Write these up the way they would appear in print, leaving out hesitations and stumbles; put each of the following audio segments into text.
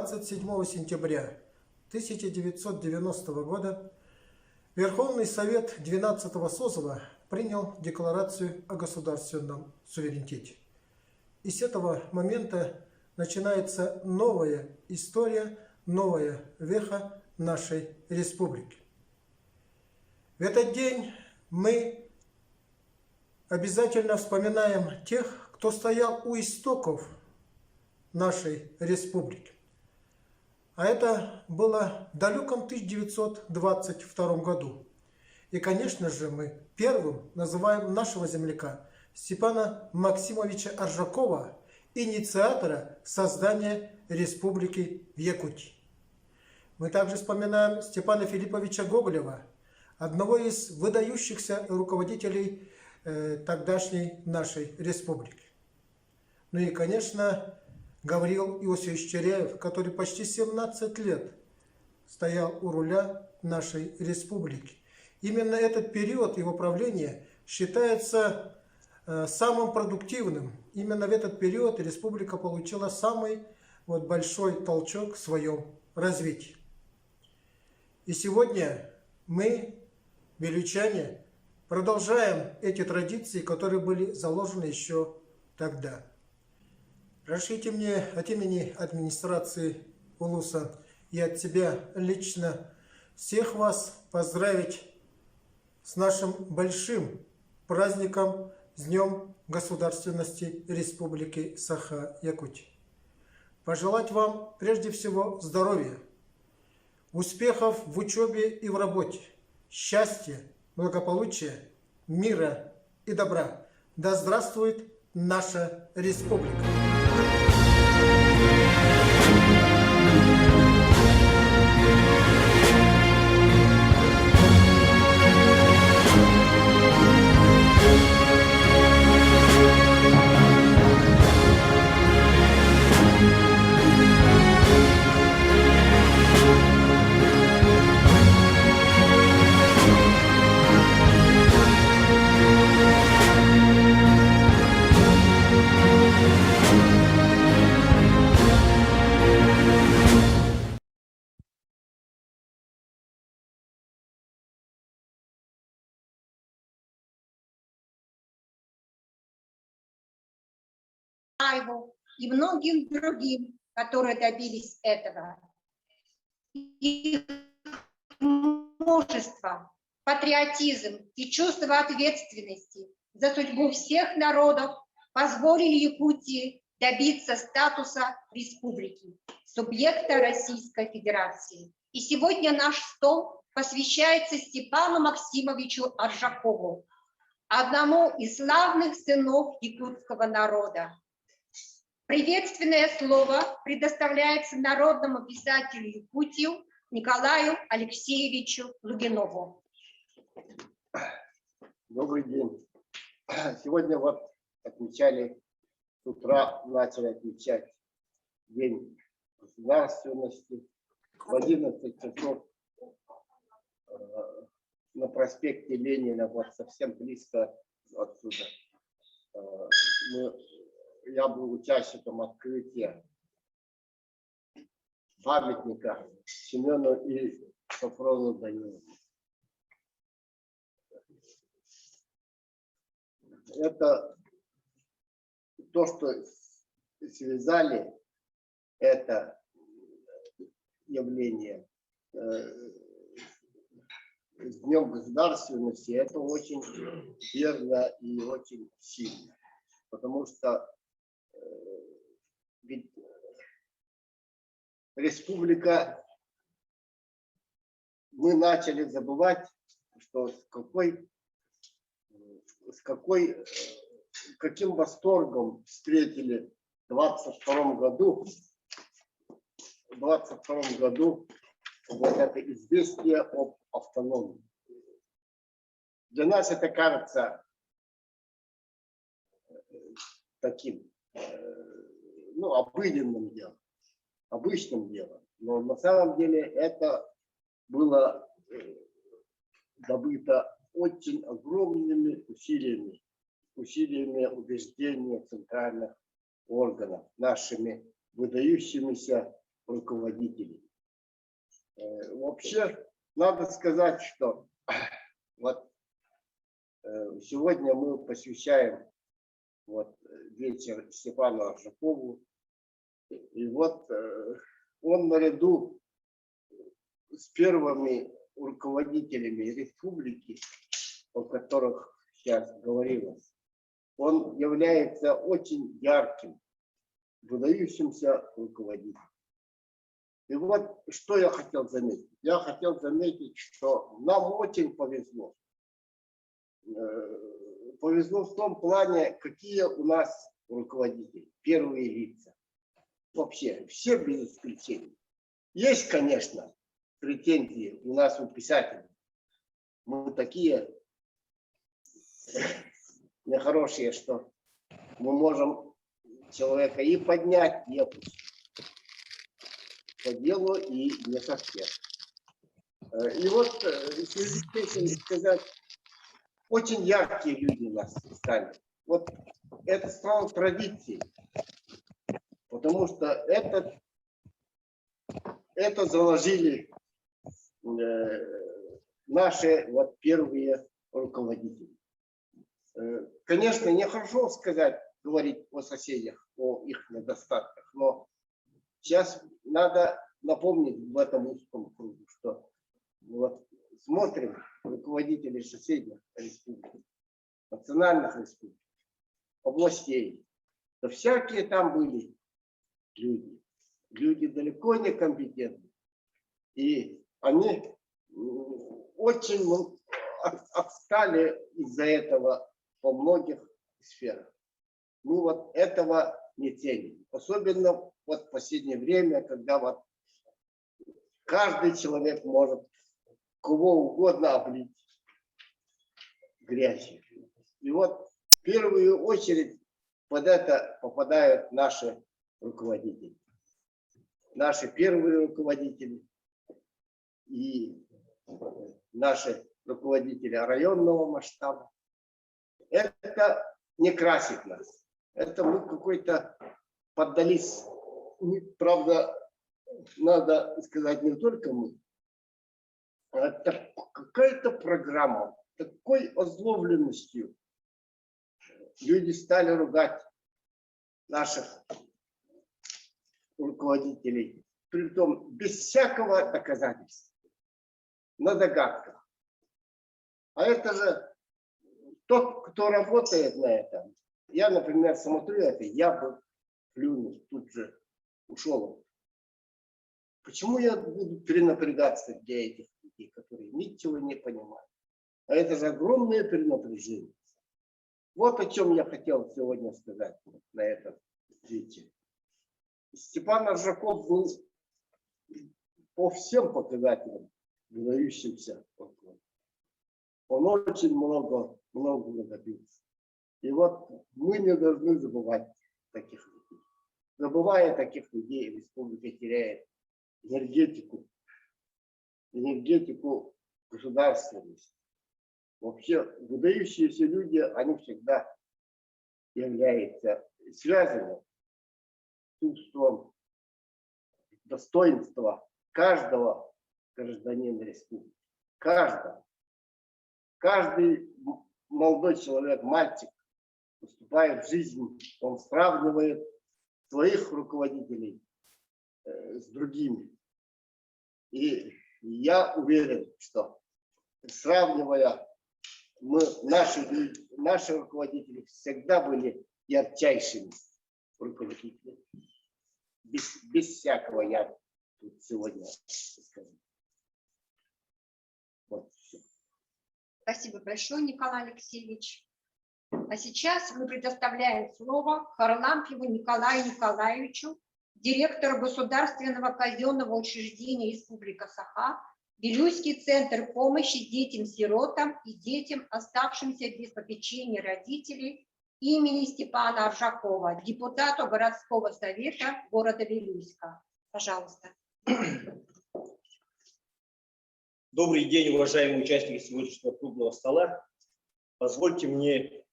27 сентября 1990 года Верховный Совет 12-го созыва принял Декларацию о государственном суверенитете. И с этого момента начинается новая история, новая веха нашей республики. В этот день мы обязательно вспоминаем тех, кто стоял у истоков нашей республики. А это было в далеком 1922 году. И, конечно же, мы первым называем нашего земляка Степана Максимовича Оржакова, инициатора создания республики в Якутии. Мы также вспоминаем Степана Филипповича Гоголева, одного из выдающихся руководителей тогдашней нашей республики. Ну и, конечно, Гавриил Иосифович Теряев, который почти 17 лет стоял у руля нашей республики. Именно этот период его правления считается самым продуктивным. Именно в этот период республика получила самый большой толчок в своем развитии. И сегодня мы, белючане, продолжаем эти традиции, которые были заложены еще тогда. Разрешите мне от имени администрации Улуса и от себя лично всех вас поздравить с нашим большим праздником, с Днем Государственности Республики Саха-Якутия. Пожелать вам прежде всего здоровья, успехов в учебе и в работе, счастья, благополучия, мира и добра. Да здравствует наша республика! И многим другим, которые добились этого. И мужество, патриотизм и чувство ответственности за судьбу всех народов позволили Якутии добиться статуса республики, субъекта Российской Федерации. И сегодня наш стол посвящается Степану Максимовичу Оржакову, одному из славных сынов якутского народа. Приветственное слово предоставляется народному писателю Якутии Николаю Алексеевичу Лугинову. Добрый день. Сегодня отмечали, с утра начали отмечать День государственности. В 11 часов на проспекте Ленина, совсем близко отсюда. Я был участником открытия памятника Семену и Сафрону Данилову. Это то, что связали это явление с Днем государственности, это очень верно и очень сильно. Потому что ведь республика, мы начали забывать, что каким восторгом встретили в 22 году это известие об автономии. Для нас это кажется таким обыденным делом, обычным делом. Но на самом деле это было добыто очень огромными усилиями убеждения центральных органов, нашими выдающимися руководителей. Вообще, надо сказать, что вот сегодня мы посвящаем вот вечер Степану Аржакову. И вот он наряду с первыми руководителями республики, о которых сейчас говорилось, он является очень ярким, выдающимся руководителем. И вот что я хотел заметить. Я хотел заметить, что нам очень повезло. Повезло в том плане, какие у нас руководители, первые лица. Вообще, все без исключения. Есть, конечно, претензии у нас, у писателей. Мы такие нехорошие, что мы можем человека и поднять, и опустить. По делу и не совсем. И вот, если сказать, очень яркие люди у нас стали. Вот это стало традицией, потому что это заложили наши вот первые руководители. Конечно, нехорошо говорить о соседях, о их недостатках, но сейчас надо напомнить в этом узком кругу, что вот смотрим руководителей соседних республик, национальных республик, областей. Да всякие там были люди. Люди далеко не компетентны. И они очень отстали из-за этого во многих сферах. Мы вот этого не ценим. Особенно вот в последнее время, когда вот каждый человек может кого угодно облить грязью. И вот в первую очередь под это попадают наши руководители. Наши первые руководители и наши руководители районного масштаба. Это не красит нас. Это мы какой-то поддались. Правда, надо сказать, не только мы. Это какая-то программа. Такой озлобленностью люди стали ругать наших руководителей. Притом без всякого доказательства. На догадках. А это же тот, кто работает на этом. Я, например, смотрю это, я бы плюнул, тут же ушел. Почему я буду перенапрягаться для этих людей, которые ничего не понимают? А это же огромное перенапряжение. Вот о чем я хотел сегодня сказать на этом вечере. Степан Аржаков был по всем показателям выдающимся. Он очень много добился. И вот мы не должны забывать таких людей. Забывая таких людей, республика теряет энергетику государственности. Вообще выдающиеся люди, они всегда являются связаны с чувством достоинства каждого гражданина республики. Каждого. Каждый молодой человек, мальчик, поступает в жизнь, он сравнивает своих руководителей с другими. И я уверен, что сравнивая, наши руководители всегда были ярчайшими руководителями. Без всякого я тут сегодня скажу. Вот. Спасибо большое, Николай Алексеевич. А сейчас мы предоставляем слово Харлампьеву Николаю Николаевичу, директору Государственного казенного учреждения Республика Саха, Вилюйский центр помощи детям-сиротам и детям, оставшимся без попечения родителей имени Степана Аржакова, депутату городского совета города Вилюйска. Пожалуйста. Добрый день, уважаемые участники сегодняшнего круглого стола. Позвольте мне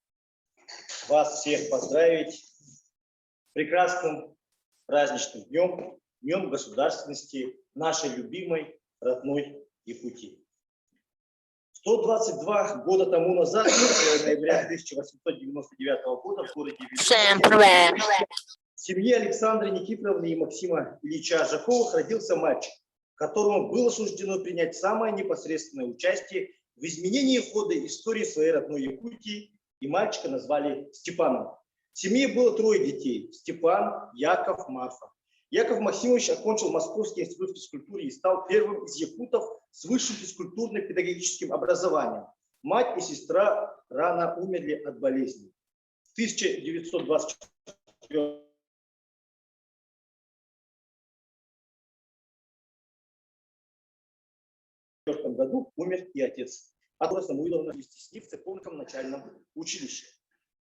вас всех поздравить с прекрасным праздничным днем, Днем государственности нашей любимой родной Якутии. 122 года тому назад, 1 ноября 1899 года, в городе Вильнюсе, в семье Александры Никифоровны и Максима Ильича Ажаковых родился мальчик, которому было суждено принять самое непосредственное участие в изменении хода истории своей родной Якутии, и мальчика назвали Степаном. В семье было 3 детей – Степан, Яков, Марфа. Яков Максимович окончил Московский институт физкультуры и стал первым из якутов с высшим физкультурно-педагогическим образованием. Мать и сестра рано умерли от болезни. В 1924 году умер и отец. Адора Самуиловна вместе с ним в церковном начальном училище.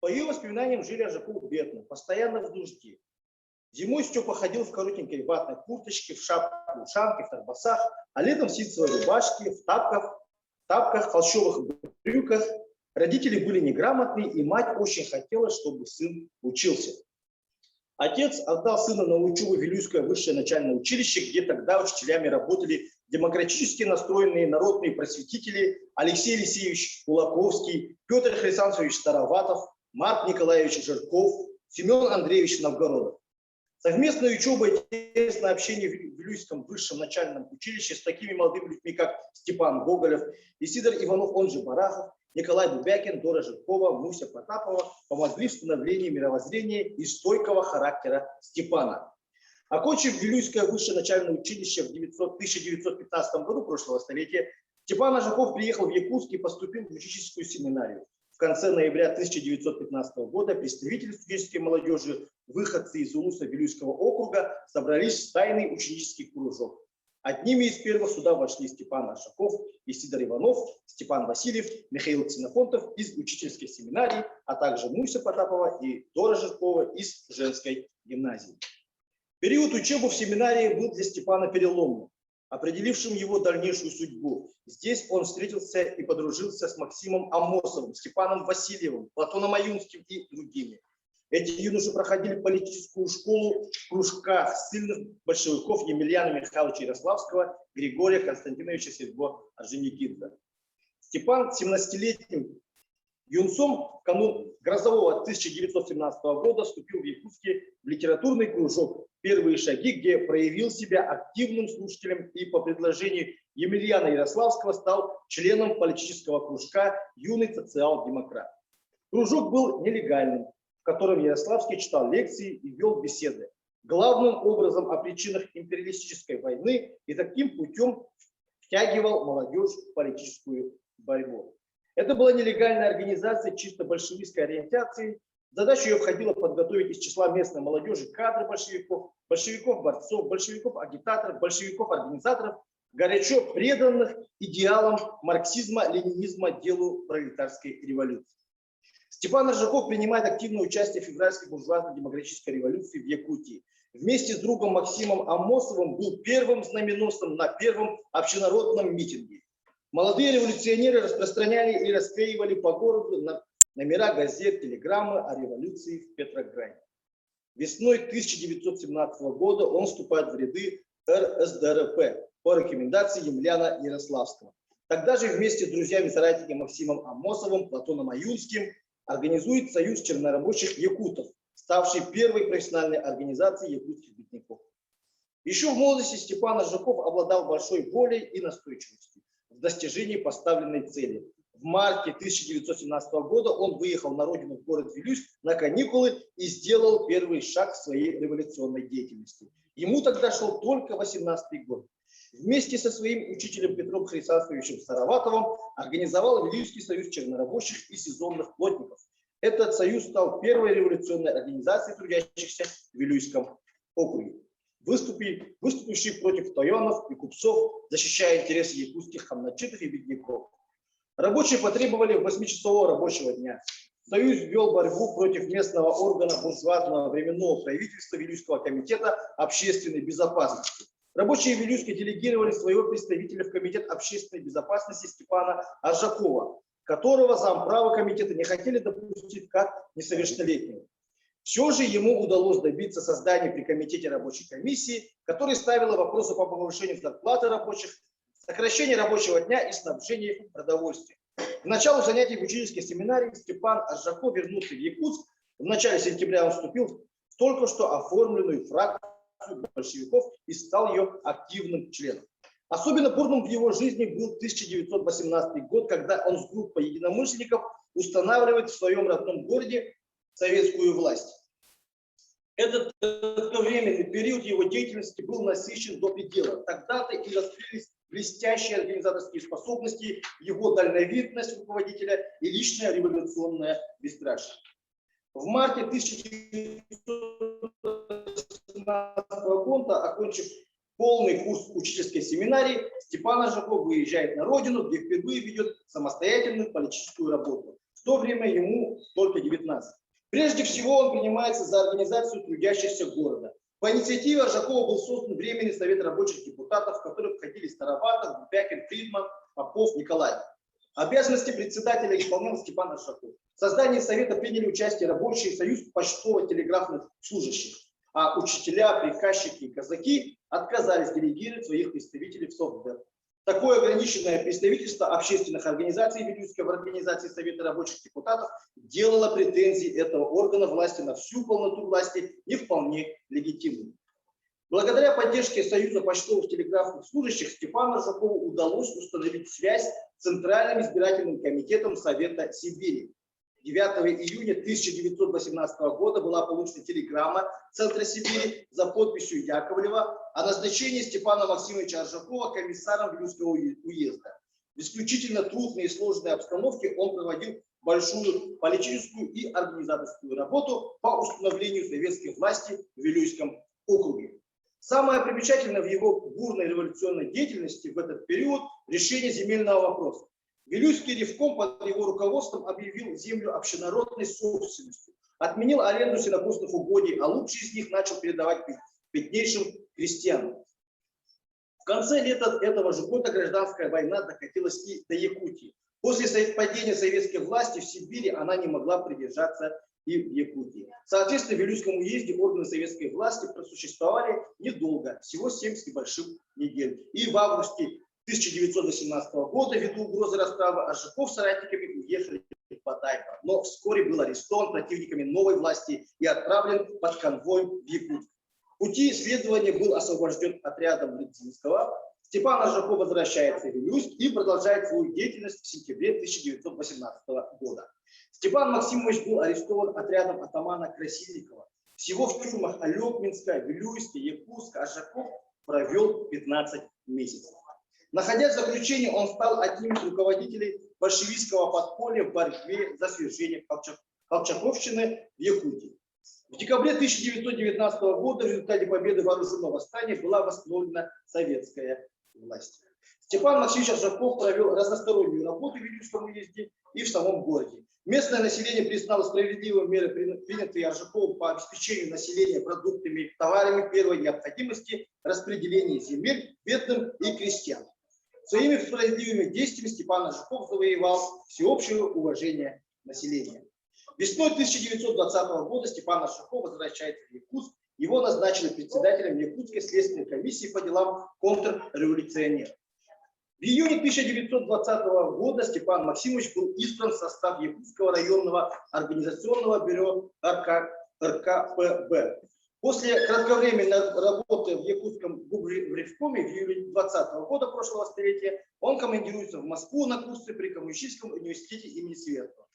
По ее воспоминаниям, жили Ажаковы бедно, постоянно в нужде. Зимой Степа ходил в коротенькой ватной курточке, в шапке-ушанке, в торбасах, а летом в ситцевой рубашке, в тапках, холщовых брюках. Родители были неграмотные, и мать очень хотела, чтобы сын учился. Отец отдал сына на учебу в Вилюйское высшее начальное училище, где тогда учителями работали демократически настроенные народные просветители Алексей Алексеевич Кулаковский, Петр Хрисантович Староватов, Марк Николаевич Жирков, Семен Андреевич Новгородов. Совместная учеба и интересное общение в Вилюйском высшем начальном училище с такими молодыми людьми, как Степан Гоголев, Исидор Иванов, он же Барахов, Николай Бубякин, Дора Жиркова, Муся Потапова помогли в становлении мировоззрения и стойкого характера Степана. Окончив Вилюйское высшее начальное училище в 1915 году прошлого столетия, Степан Ажаков приехал в Якутск и поступил в учительскую семинарию. В конце ноября 1915 года представители студенческой молодежи, выходцы из Улуса Вилюйского округа, собрались в тайный ученический кружок. Одними из первых сюда вошли Степан Ажаков, Исидор Иванов, Степан Васильев, Михаил Ксенофонтов из учительской семинарии, а также Муся Потапова и Дора Жиркова из женской гимназии. Период учебы в семинарии был для Степана переломным, определившим его дальнейшую судьбу. Здесь он встретился и подружился с Максимом Амосовым, Степаном Васильевым, Платоном Аюнским и другими. Эти юноши проходили политическую школу в кружках сильных большевиков Емельяна Михайловича Ярославского, Григория Константиновича Серго-Орджоникидзе. Степан 17-летним юнцом в канун грозового 1917 года вступил в Якутске в литературный кружок «Первые шаги», где проявил себя активным слушателем и по предложению Емельяна Ярославского стал членом политического кружка «Юный социал-демократ». Кружок был нелегальным, в котором Ярославский читал лекции и вел беседы, главным образом о причинах империалистической войны, и таким путем втягивал молодежь в политическую борьбу. Это была нелегальная организация чисто большевистской ориентации. Задача ее входила подготовить из числа местной молодежи кадры большевиков, большевиков-борцов, большевиков-агитаторов, большевиков-организаторов, горячо преданных идеалам марксизма, ленинизма, делу пролетарской революции. Степан Ажаков принимает активное участие в февральской буржуазно-демократической революции в Якутии. Вместе с другом Максимом Амосовым был первым знаменосцем на первом общенародном митинге. Молодые революционеры распространяли и расклеивали по городу номера газет, телеграммы о революции в Петрограде. Весной 1917 года он вступает в ряды РСДРП по рекомендации Емельяна Ярославского. Тогда же вместе с друзьями-соратниками Максимом Амосовым, Платоном Аюнским организует Союз чернорабочих якутов, ставший первой профессиональной организацией якутских бедняков. Еще в молодости Степан Ажаков обладал большой волей и настойчивостью в достижении поставленной цели. В марте 1917 года он выехал на родину в город Вилюйск на каникулы и сделал первый шаг в своей революционной деятельности. Ему тогда шел только 18-й год. Вместе со своим учителем Петром Хрисантовичем Староватовым организовал Вилюйский союз чернорабочих и сезонных плотников. Этот союз стал первой революционной организацией трудящихся в Вилюйском округе, выступивший против тойонов и купцов, защищая интересы якутских хамначитов и бедняков. Рабочие потребовали 8-часового рабочего дня. Союз вел борьбу против местного органа буржуазного временного правительства Вилюйского комитета общественной безопасности. Рабочие Вилюйска делегировали своего представителя в комитет общественной безопасности Степана Ажакова, которого замправы комитета не хотели допустить как несовершеннолетнего. Все же ему удалось добиться создания при комитете рабочей комиссии, которая ставила вопросы по повышению зарплаты рабочих, сокращению рабочего дня и снабжению продовольствием. К началу занятий в учительской семинарии Степан Аржаков вернулся в Якутск. В начале сентября он вступил в только что оформленную фракцию большевиков и стал ее активным членом. Особенно бурным в его жизни был 1918 год, когда он с группой единомышленников устанавливает в своем родном городе советскую власть. Этот кратковременный период его деятельности был насыщен до предела. Тогда-то и раскрылись блестящие организаторские способности, его дальновидность руководителя и личное революционное бесстрашие. В марте 1917 года, окончив полный курс учительской семинарии, Степан Аржаков выезжает на родину, где впервые ведет самостоятельную политическую работу. В то время ему только 19. Прежде всего он принимается за организацию трудящихся города. По инициативе Аржакова был создан Временный совет рабочих депутатов, в который входили Староватов, Губякин, Фридман, Попов, Николаев. Обязанности председателя исполнял Степан Аржаков. В создании совета приняли участие рабочий союз почтово-телеграфных служащих, а учителя, приказчики и казаки отказались делегировать своих представителей в Совдеп. Такое ограниченное представительство общественных организаций Вилюйской в организации Совета рабочих депутатов делало претензии этого органа власти на всю полноту власти не вполне легитимными. Благодаря поддержке Союза почтовых телеграфных служащих Степану Аржакову удалось установить связь с Центральным избирательным комитетом Совета Сибири. 9 июня 1918 года была получена телеграмма Центра Сибири за подписью Яковлева о назначении Степана Максимовича Аржакова комиссаром Вилюйского уезда. В исключительно трудной и сложной обстановке он проводил большую политическую и организаторскую работу по установлению советской власти в Вилюйском округе. Самое примечательное в его бурной революционной деятельности в этот период – решение земельного вопроса. Вилюйский ревком под его руководством объявил землю общенародной собственностью, отменил аренду сенокосных угодий, а лучшие из них начал передавать беднейшим крестьянам. В конце лета этого же года гражданская война докатилась и до Якутии. После падения советской власти в Сибири она не могла придержаться и в Якутии. Соответственно, в Вилюйском уезде органы советской власти просуществовали недолго, всего 7 с небольшим недель. И в августе 1918 года, ввиду угрозы расправы, Аржаков с соратниками уехали в Батайко, но вскоре был арестован противниками новой власти и отправлен под конвой в Якутск. В пути следования был освобожден отрядом Литвинского. Степан Аржаков возвращается в Вилюйск и продолжает свою деятельность в сентябре 1918 года. Степан Максимович был арестован отрядом атамана Красильникова. Всего в тюрьмах Алекминска, Вилюйска, Якутска Аржаков провел 15 месяцев. Находясь в заключении, он стал одним из руководителей большевистского подполья в борьбе за свержение колчаковщины в Якутии. В декабре 1919 года в результате победы вооруженного восстания была восстановлена советская власть. Степан Максимович Аржаков провел разностороннюю работу в Вилюйском уезде и в самом городе. Местное население признало справедливым меры, принятые Аржаковым по обеспечению населения продуктами, товарами первой необходимости, распределение земель бедным и крестьянам. Своими справедливыми действиями Степан Аржаков завоевал всеобщее уважение населения. Весной 1920 года Степан Аржаков возвращается в Якутск. Его назначили председателем Якутской следственной комиссии по делам контрреволюционеров. В июне 1920 года Степан Максимович был избран в состав Якутского районного организационного бюро РКПБ. После кратковременной работы в Якутском губревкоме в июле 2020 года прошлого столетия он командируется в Москву на курсы при Коммунистическом университете имени Свердлова.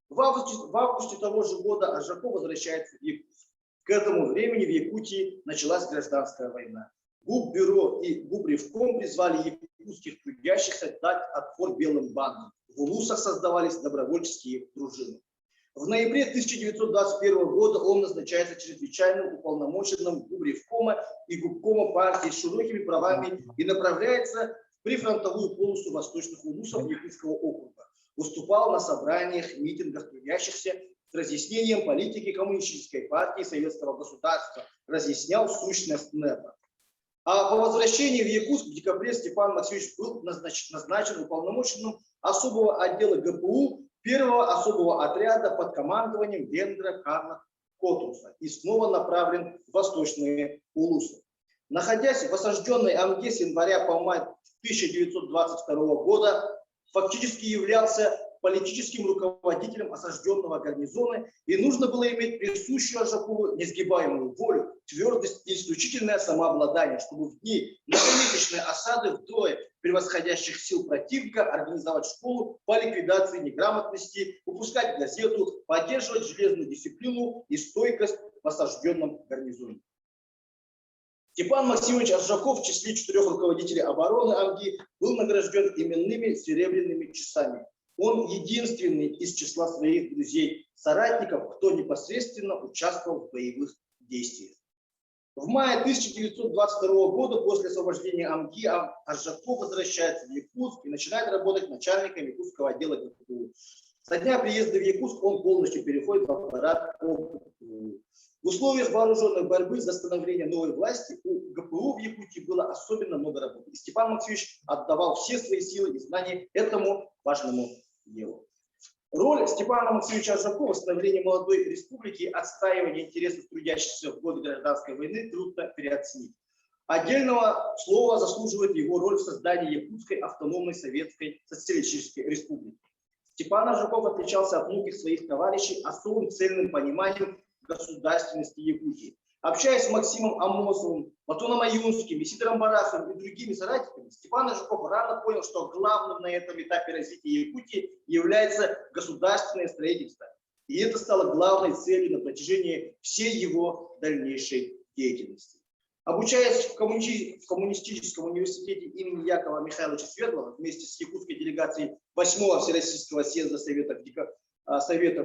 В августе того же года Аржаков возвращается в Якутск. К этому времени в Якутии началась гражданская война. Губбюро и Губревком призвали якутских трудящихся дать отпор белым бандам. В улусах создавались добровольческие дружины. В ноябре 1921 года он назначается чрезвычайным уполномоченным Губревкома и Губкома партии с широкими правами и направляется в прифронтовую полосу восточных улусов Якутского округа. Выступал на собраниях, митингах трудящихся с разъяснением политики коммунистической партии советского государства, разъяснял сущность НЭПа. А по возвращении в Якутск в декабре Степан Максимович был назначен уполномоченным особого отдела ГПУ первого особого отряда под командованием Вендра Карла Котруса и снова направлен в восточные улусы. Находясь в осажденной Амге с января по май 1922 года, фактически являлся политическим руководителем осажденного гарнизона, и нужно было иметь присущую Аржакову несгибаемую волю, твердость и исключительное самообладание, чтобы в дни многомесячной осады вдвое превосходящих сил противника организовать школу по ликвидации неграмотности, выпускать газету, поддерживать железную дисциплину и стойкость в осажденном гарнизоне. Степан Максимович Аржаков в числе 4 руководителей обороны Амги был награжден именными серебряными часами. Он единственный из числа своих друзей-соратников, кто непосредственно участвовал в боевых действиях. В мае 1922 года после освобождения Амги Аржаков возвращается в Якутск и начинает работать начальником Якутского отдела ГПУ. Со дня приезда в Якутск он полностью переходит в аппарат ГПУ. В условиях вооруженной борьбы за становление новой власти у ГПУ в Якутии было особенно много работы. И Степан Максимович отдавал все свои силы и знания этому важному делу. Роль Степана Максимовича Аржакова в становлении молодой республики и отстаивании интересов трудящихся в годы гражданской войны трудно переоценить. Отдельного слова заслуживает его роль в создании Якутской автономной советской социалистической республики. Степан Аржаков отличался от многих своих товарищей особым цельным пониманием государственности Якутии. Общаясь с Максимом Амосовым, Платоном Аюнским, Сидором Барасовым и другими соратниками, Степан Аржаков рано понял, что главным на этом этапе развития Якутии является государственное строительство. И это стало главной целью на протяжении всей его дальнейшей деятельности. Обучаясь в коммунистическом университете имени Якова Михайловича Светлого вместе с якутской делегацией 8-го Всероссийского съезда Советов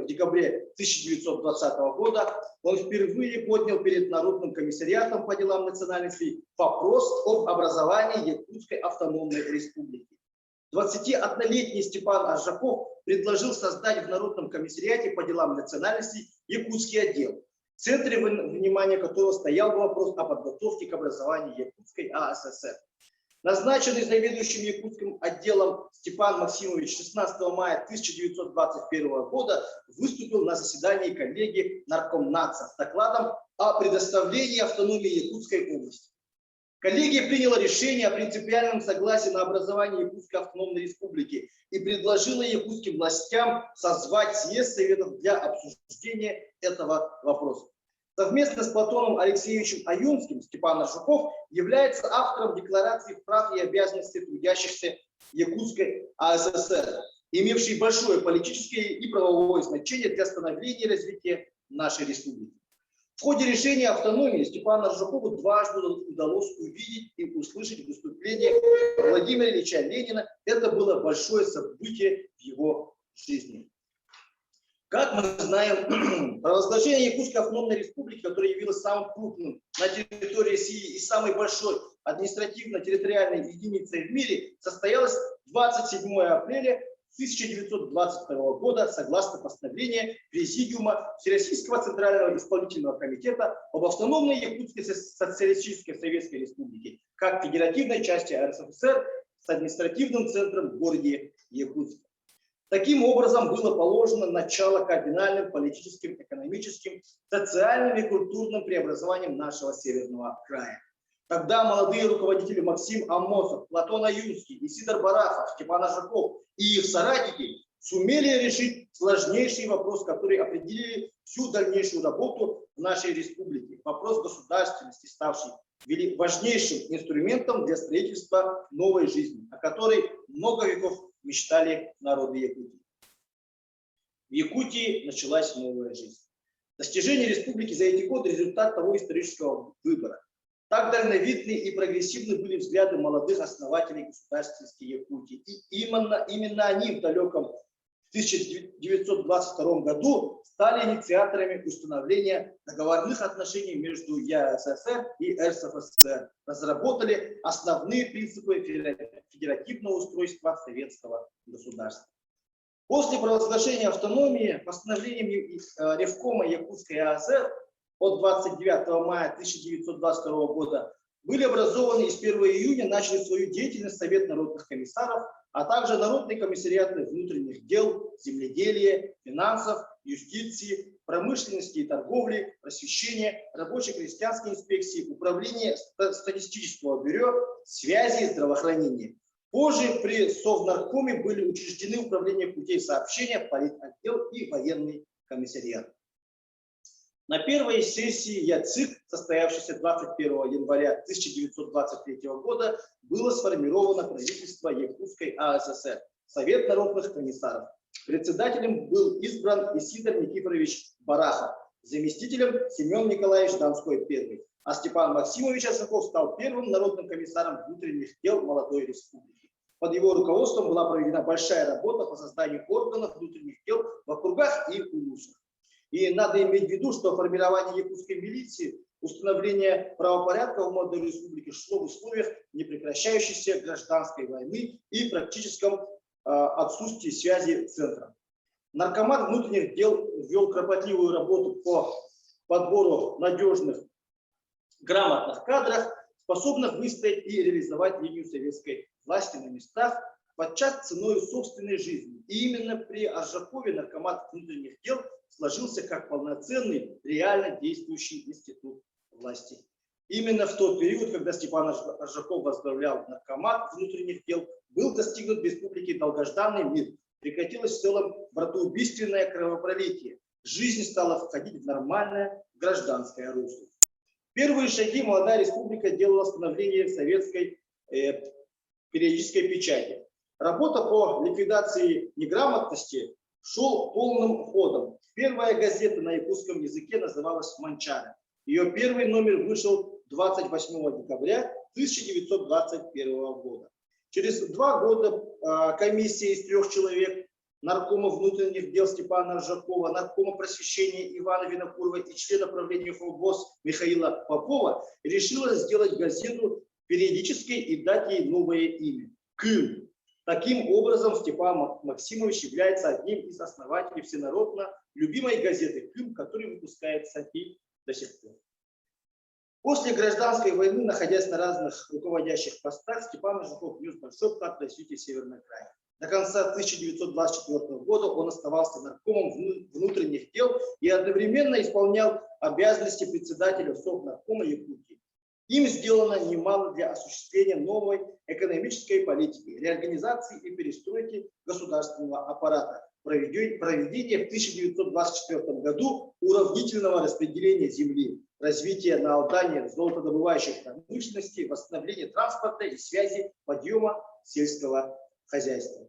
в декабре 1920 года, он впервые поднял перед Народным комиссариатом по делам национальностей вопрос об образовании Якутской автономной республики. 21-летний Степан Аржаков предложил создать в Народном комиссариате по делам национальностей Якутский отдел, в центре внимания которого стоял вопрос о подготовке к образованию Якутской АССР. Назначенный заведующим Якутским отделом Степан Максимович 16 мая 1921 года выступил на заседании коллегии Наркомнадза с докладом о предоставлении автономии Якутской области. Коллегия приняла решение о принципиальном согласии на образование Якутской автономной республики и предложила якутским властям созвать съезд Советов для обсуждения этого вопроса. Совместно с Платоном Алексеевичем Аюнским Степан Аржаков является автором Декларации прав и обязанностей трудящихся Якутской АССР, имевшей большое политическое и правовое значение для становления и развития нашей республики. В ходе решения автономии Степану Аржакову дважды удалось увидеть и услышать выступление Владимира Ильича Ленина. Это было большое событие в его жизни. Как мы знаем, провозглашение Якутской автономной республики, которая явилась самым крупным на территории России и самой большой административно-территориальной единицей в мире, состоялось 27 апреля 1922 года согласно постановлению Президиума Всероссийского Центрального исполнительного комитета об автономной Якутской социалистической советской республике как федеративной части РСФСР с административным центром в городе Якутск. Таким образом, было положено начало кардинальным политическим, экономическим, социальным и культурным преобразованиям нашего северного края. Тогда молодые руководители Максим Амосов, Платон Аюнский, Сидор Барасов, Степан Аржаков и их соратники сумели решить сложнейший вопрос, который определили всю дальнейшую работу в нашей республике. Вопрос государственности, ставший важнейшим инструментом для строительства новой жизни, о которой много веков мечтали народы Якутии. В Якутии началась новая жизнь. Достижения республики за эти годы – результат того исторического выбора. Так дальновидны и прогрессивны были взгляды молодых основателей государственности Якутии. И именно они в далеком 1922 году стали инициаторами установления договорных отношений между ЯССР и РСФСР, разработали основные принципы федеративного устройства советского государства. После провозглашения автономии постановлением Ревкома Якутской АСР от 29 мая 1922 года были образованы и с 1 июня начали свою деятельность Совет народных комиссаров, а также народные комиссариаты внутренних дел, земледелия, финансов, юстиции, промышленности и торговли, просвещения, рабоче-крестьянской инспекции, управления статистического бюро, связи, здравоохранения. Позже при Совнаркоме были учреждены управление путей сообщения, политотдел и военный комиссариат. На первой сессии ЯЦИК, состоявшейся 21 января 1923 года, было сформировано правительство Якутской АССР, Совет народных комиссаров. Председателем был избран Исидор Никифорович Барахов, заместителем Семен Николаевич Донской I, а Степан Максимович Аржаков стал первым народным комиссаром внутренних дел молодой республики. Под его руководством была проведена большая работа по созданию органов внутренних дел в округах и улусах. И надо иметь в виду, что формирование якутской милиции, установление правопорядка в молодой республике шло в условиях непрекращающейся гражданской войны и практическом отсутствии связи центра. Наркомат внутренних дел вел кропотливую работу по подбору надежных, грамотных кадров, способных выстоять и реализовать линию советской власти на местах, подчас ценой собственной жизни. И именно при Аржакове наркомат внутренних дел сложился как полноценный, реально действующий институт власти. Именно в тот период, когда Степан Аржаков возглавлял наркомат внутренних дел, был достигнут в республике долгожданный мир. Прекратилось в целом братоубийственное кровопролитие. Жизнь стала входить в нормальное гражданское русло. Первые шаги молодая республика делала становление советской периодической печати. Работа по ликвидации неграмотности шел полным ходом. Первая газета на якутском языке называлась «Манчара». Ее первый номер вышел 28 декабря 1921 года. Через 2 года комиссия из 3 человек, наркома внутренних дел Степана Аржакова, наркома просвещения Ивана Винокурова и члена правления ФОБОС Михаила Попова решила сделать газету периодической и дать ей новое имя – «Кым». Таким образом, Степан Максимович является одним из основателей всенародно любимой газеты «Кым», которая выпускается и до сих пор. После гражданской войны, находясь на разных руководящих постах, Степан Аржаков внес большой вклад в развитие Северного края. До конца 1924 года он оставался наркомом внутренних дел и одновременно исполнял обязанности председателя Совнаркома Якутии. Им сделано немало для осуществления новой экономической политики, реорганизации и перестройки государственного аппарата, проведения в 1924 году уравнительного распределения земли, развития на Алтае золотодобывающей промышленности, восстановления транспорта и связи, подъема сельского хозяйства.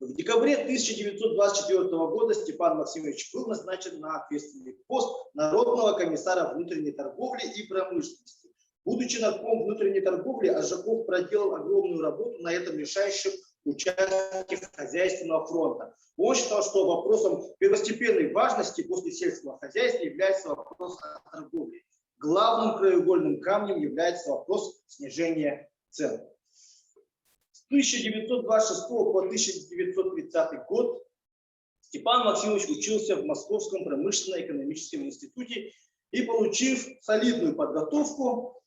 В декабре 1924 года Степан Максимович был назначен на ответственный пост народного комиссара внутренней торговли и промышленности. Будучи наркомом внутренней торговли, Аржаков проделал огромную работу на этом решающем участке хозяйственного фронта. Он считал, что вопросом первостепенной важности после сельского хозяйства является вопрос о торговле. Главным краеугольным камнем является вопрос снижения цен. С 1926 по 1930 год Степан Максимович учился в Московском промышленно-экономическом институте и, получив солидную подготовку,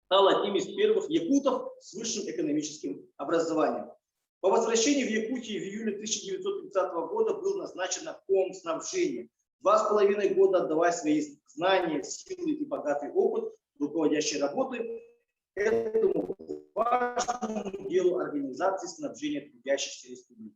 стал одним из первых якутов с высшим экономическим образованием. По возвращении в Якутию в июле 1930 года был назначен наркомом снабжения. 2,5 года отдавая свои знания, силы и богатый опыт руководящей работы этому важному делу организации снабжения трудящихся республики.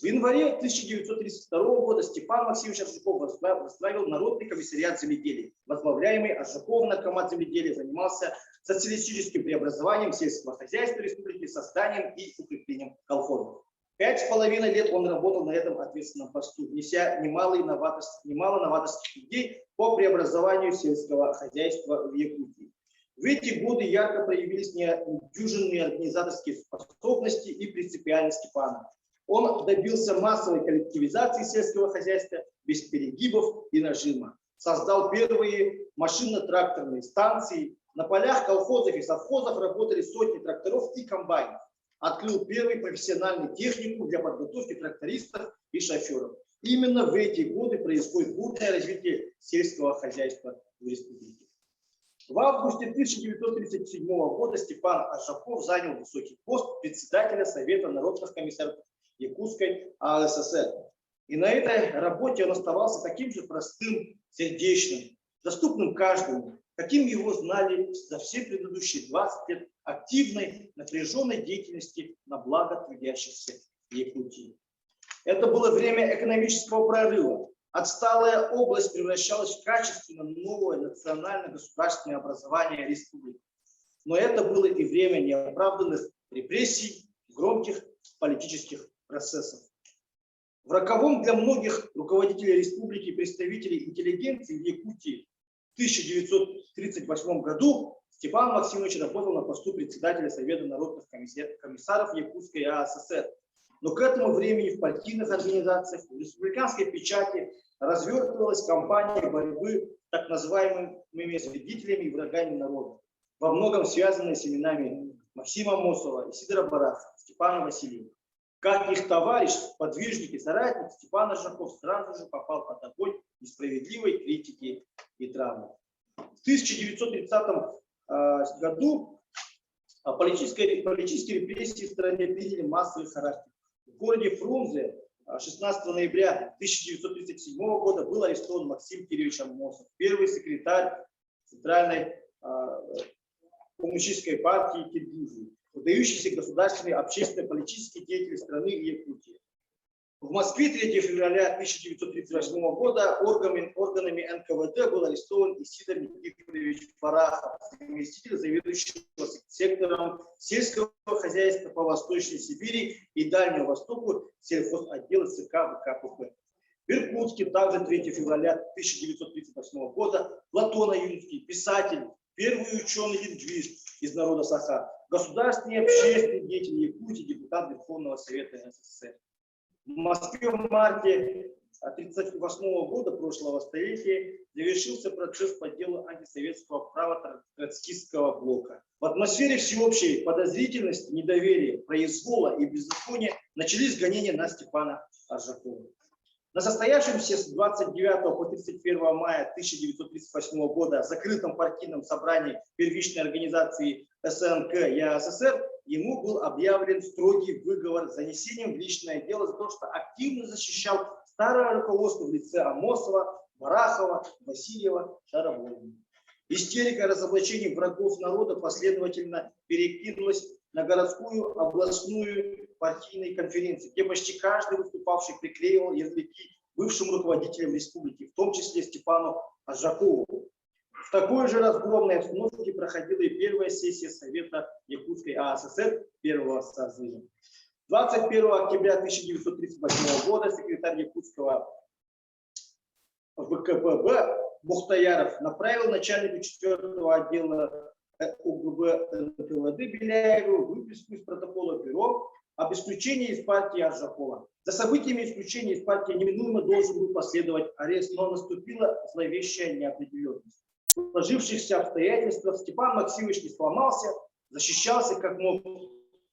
В январе 1932 года Степан Максимович Аржаков возглавил Народный комиссариат земледелия. Возглавляемый Аржаковым наркомат земледелия занимался социалистическим преобразованием сельского хозяйства республики, созданием и укреплением колхозов. 5,5 лет он работал на этом ответственном посту, неся немало новаторских идей по преобразованию сельского хозяйства в Якутии. В эти годы ярко проявились недюжинные организаторские способности и принципиальность Степана. Он добился массовой коллективизации сельского хозяйства без перегибов и нажима. Создал первые машинно-тракторные станции. На полях колхозов и совхозов работали сотни тракторов и комбайнов. Открыл первый профессиональный техникум для подготовки трактористов и шоферов. Именно в эти годы происходит бурное развитие сельского хозяйства в республике. В августе 1937 года Степан Аржаков занял высокий пост председателя Совета народных комиссаров Якутской АССР. И на этой работе он оставался таким же простым, сердечным, доступным каждому, каким его знали за все предыдущие 20 лет активной, напряженной деятельности на благо трудящихся в Якутии. Это было время экономического прорыва. Отсталая область превращалась в качественно новое национально-государственное образование республики. Но это было и время неоправданных репрессий, громких политических процессов. В роковом для многих руководителей республики и представителей интеллигенции в Якутии в 1938 году Степан Максимович работал на посту председателя Совета народных комиссаров Якутской АССР. Но к этому времени в партийных организациях, в республиканской печати развертывалась кампания борьбы с так называемыми вредителями и врагами народа, во многом связанные с именами Максима Мосова, Исидора Бараха, Степана Васильева. Как их товарищ, подвижник и соратник, Степан Ажаков сразу же попал под огонь несправедливой критики и травмы. В 1930 году политические репрессии в стране приняли массовый характер. В городе Фрунзе 16 ноября 1937 года был арестован Максим Кириллович Амосов, первый секретарь Центральной коммунистической партии Киргизии, выдающийся государственный общественно-политический деятель страны Якутии. В Москве 3 февраля 1938 года органами НКВД был арестован Исидор Никифорович Барахов, заместитель заведующего сектором сельского хозяйства по Восточной Сибири и Дальнему Востоку сельхозотдела ЦК ВКПБ. В Иркутске также 3 февраля 1938 года Платон Аюнский, писатель, первый ученый-лингвист из народа Саха, государственный и общественный деятель Якутии, депутат Верховного Совета СССР. В Москве в марте 1938 года прошлого столетия завершился процесс по делу антисоветского права троцкистского блока. В атмосфере всеобщей подозрительности, недоверия, произвола и беззакония начались гонения на Степана Ажакова. На состоявшемся с 29 по 31 мая 1938 года закрытом партийном собрании первичной организации СНК ЯССР ему был объявлен строгий выговор с занесением в личное дело за то, что активно защищал старое руководство в лице Амосова, Барахова, Васильева, Шаработина. Истерика разоблачений врагов народа последовательно перекинулась на городскую, областную партийные конференции, где почти каждый выступавший приклеивал ярлыки бывшим руководителям республики, в том числе Степану Ажакову. В такой же разгромной обстановке проходила и первая сессия Совета Якутской АССР первого созыва. 21 октября 1938 года секретарь Якутского ВКПБ Бухтаяров направил начальнику 4-го отдела УГБ НКВД Беляеву выписку из протокола бюро об исключении из партии Ажакова. За событиями исключения из партии неминуемо должен был последовать арест, но наступила зловещая неопределенность. В сложившихся обстоятельствах Степан Максимович не сломался, защищался как мог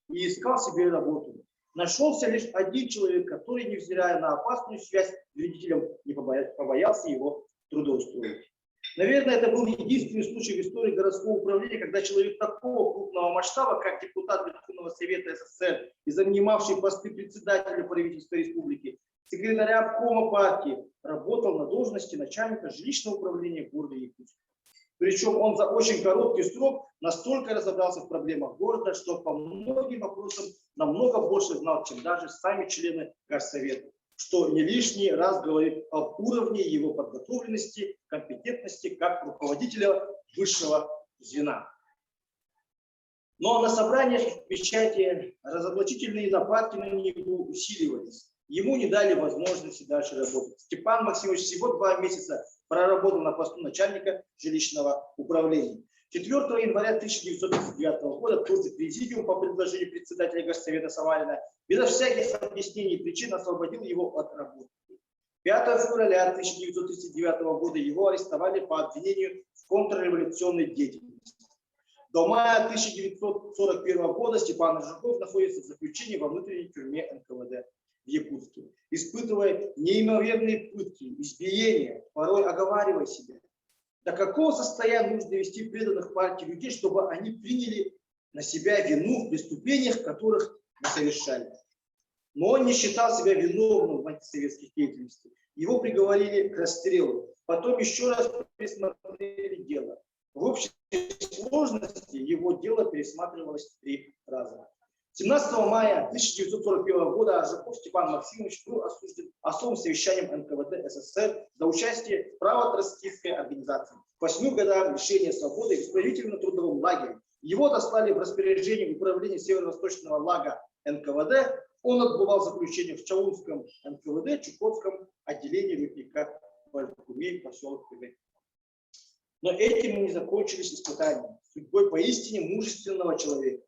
и искал себе работу. Нашелся лишь один человек, который, невзирая на опасную связь с вредителем, не побоялся его трудоустроить. Наверное, это был единственный случай в истории городского управления, когда человек такого крупного масштаба, как депутат Верховного Совета СССР и занимавший посты председателя правительства республики, секретаря обкома партии, работал на должности начальника жилищного управления города Якутска. Причем он за очень короткий срок настолько разобрался в проблемах города, что по многим вопросам намного больше знал, чем даже сами члены Горсовета, что не лишний раз говорит об уровне его подготовленности, компетентности как руководителя высшего звена. Но на собраниях в печати разоблачительные нападки на него усиливались. Ему не дали возможности дальше работать. Степан Максимович всего 2 месяца проработал на посту начальника жилищного управления. 4 января 1939 года тот же президиум по предложению председателя Горсовета Самарина безо всяких объяснений и причин освободил его от работы. 5 февраля 1939 года его арестовали по обвинению в контрреволюционной деятельности. До мая 1941 года Степан Ажаков находится в заключении во внутренней тюрьме НКВД в Якутске, испытывая неимоверные пытки, избиения, порой оговаривая себя. До какого состояния нужно довести преданных партии людей, чтобы они приняли на себя вину в преступлениях, которых не совершали. но он не считал себя виновным в антисоветской деятельности. Его приговорили к расстрелу. Потом еще раз пересмотрели дело. В общей сложности его дело пересматривалось 3 раза. 17 мая 1941 года Аржаков Степан Максимович был осужден особым совещанием НКВД СССР за участие в правотроцкистской организации. К 8 годам лишения свободы в исправительно-трудовом лагере. Его дослали в распоряжение управления Северо-Восточного лага НКВД. Он отбывал заключение в Чаунском НКВД, Чукотском отделении ВПК Валькумей, поселок ПГ. Но этим не закончились испытания судьбой поистине мужественного человека.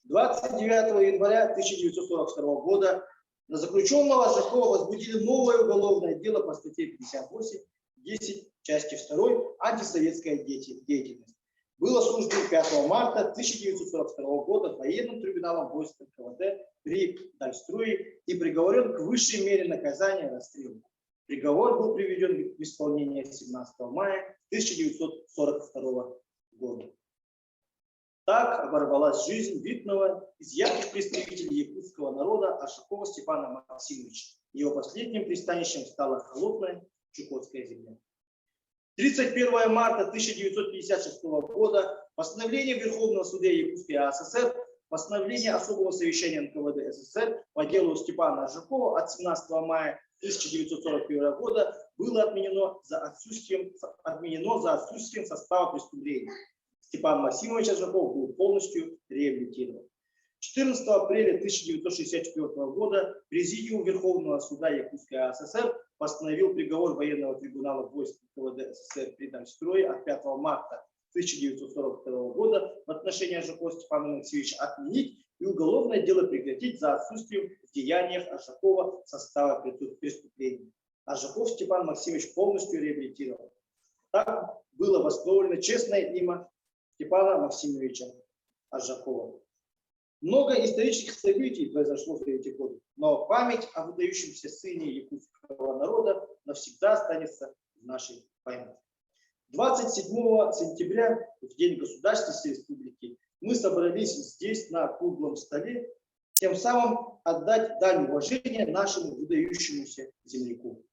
29 января 1942 года на заключенного Аржакова возбудили новое уголовное дело по статье 58.10 части 2 «Антисоветская деятельность». Был осужден 5 марта 1942 года военным трибуналом войск НКВД при Дальструе и приговорен к высшей мере наказания расстрелу. Приговор был приведен в исполнение 17 мая 1942 года. Так оборвалась жизнь видного из ярких представителей якутского народа Аржакова Степана Максимовича. Его последним пристанищем стала холодная Чукотская земля. 31 марта 1956 года постановление Верховного суда Якутской АССР, постановление особого совещания НКВД СССР по делу Степана Аржакова от 17 мая 1941 года было отменено за отсутствием состава преступления. Степан Максимович Аржаков был полностью реабилитирован. 14 апреля 1964 года Президиум Верховного суда Якутской АССР постановил приговор военного трибунала войск НКВД СССР при Дальстрое от 5 марта 1942 года в отношении Аржакова Степана Максимовича отменить и уголовное дело прекратить за отсутствием в деяниях Аржакова состава преступлений. Аржаков Степан Максимович полностью реабилитирован. Так было восстановлено честное имя Степана Максимовича Аржакова. Много исторических событий произошло в эти годы, но память о выдающемся сыне якутского народа навсегда останется в нашей памяти. 27 сентября, в День Государственности Республики, мы собрались здесь на круглом столе, тем самым отдать дань уважения нашему выдающемуся земляку.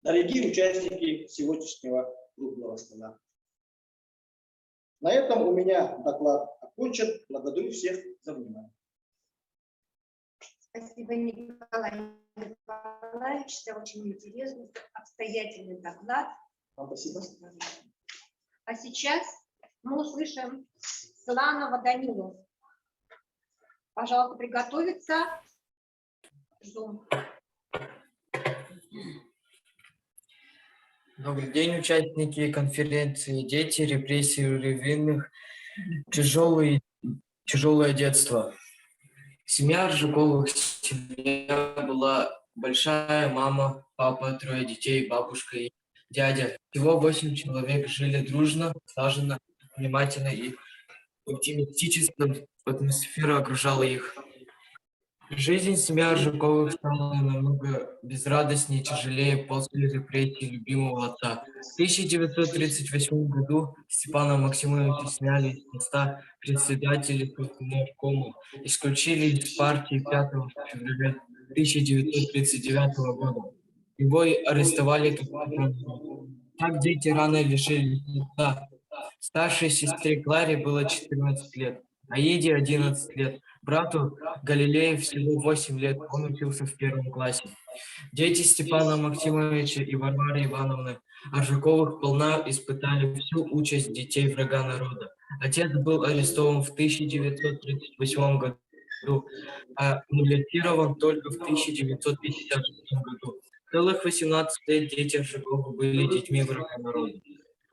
Дорогие участники сегодняшнего круглого стола. На этом у меня доклад окончен. Благодарю всех за внимание. Спасибо, Николай Николаевич, за очень интересный, обстоятельный доклад. Вам спасибо. А сейчас мы услышим Сланова Данилу. Пожалуйста, приготовиться. Ждем. Добрый день, участники конференции «Дети, репрессии револьверных, тяжелое детство». Семья Аржаковых семья была большая: мама, папа, 3 детей, бабушка и дядя. Всего 8 человек жили дружно, слаженно, внимательно, и оптимистическая атмосфера окружала их. Жизнь семьи Аржаковых стала намного безрадостнее и тяжелее после репрессий любимого отца. В 1938 году Степана Максимовича сняли с поста председателя Совнаркома, исключили из партии 5 февраля 1939 года. Его арестовали как предателя. Так дети рано лишились отца. Старшей сестре Кларе было 14 лет, Аиде 11 лет, брату Галилею всего 8 лет, он учился в 1 классе. Дети Степана Максимовича и Варвары Ивановны Аржаковых полна испытали всю участь детей врага народа. Отец был арестован в 1938 году, а милитирован только в 1956 году. Целых 18 лет дети Аржаковых были детьми врага народа.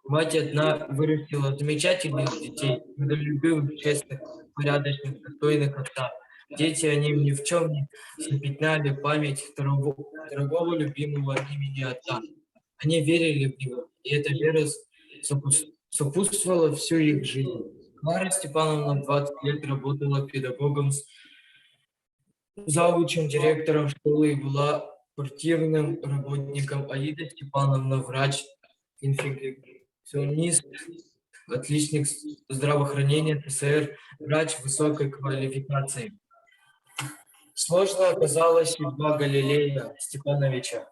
Мать одна вырастила замечательных детей, трудолюбивых, честных, порядочных, достойных отца. Дети, они ни в чем не запятнали память дорогого любимого имени отца. Они верили в него, и эта вера сопутствовала всю их жизнь. Клара Степановна 20 лет работала педагогом, завучем, директором школы и была квартирным работником. Аида Степановна врач, инфекционист, отличник здравоохранения ТСР, врач высокой квалификации. Сложно оказалась судьба Галилея Степановича.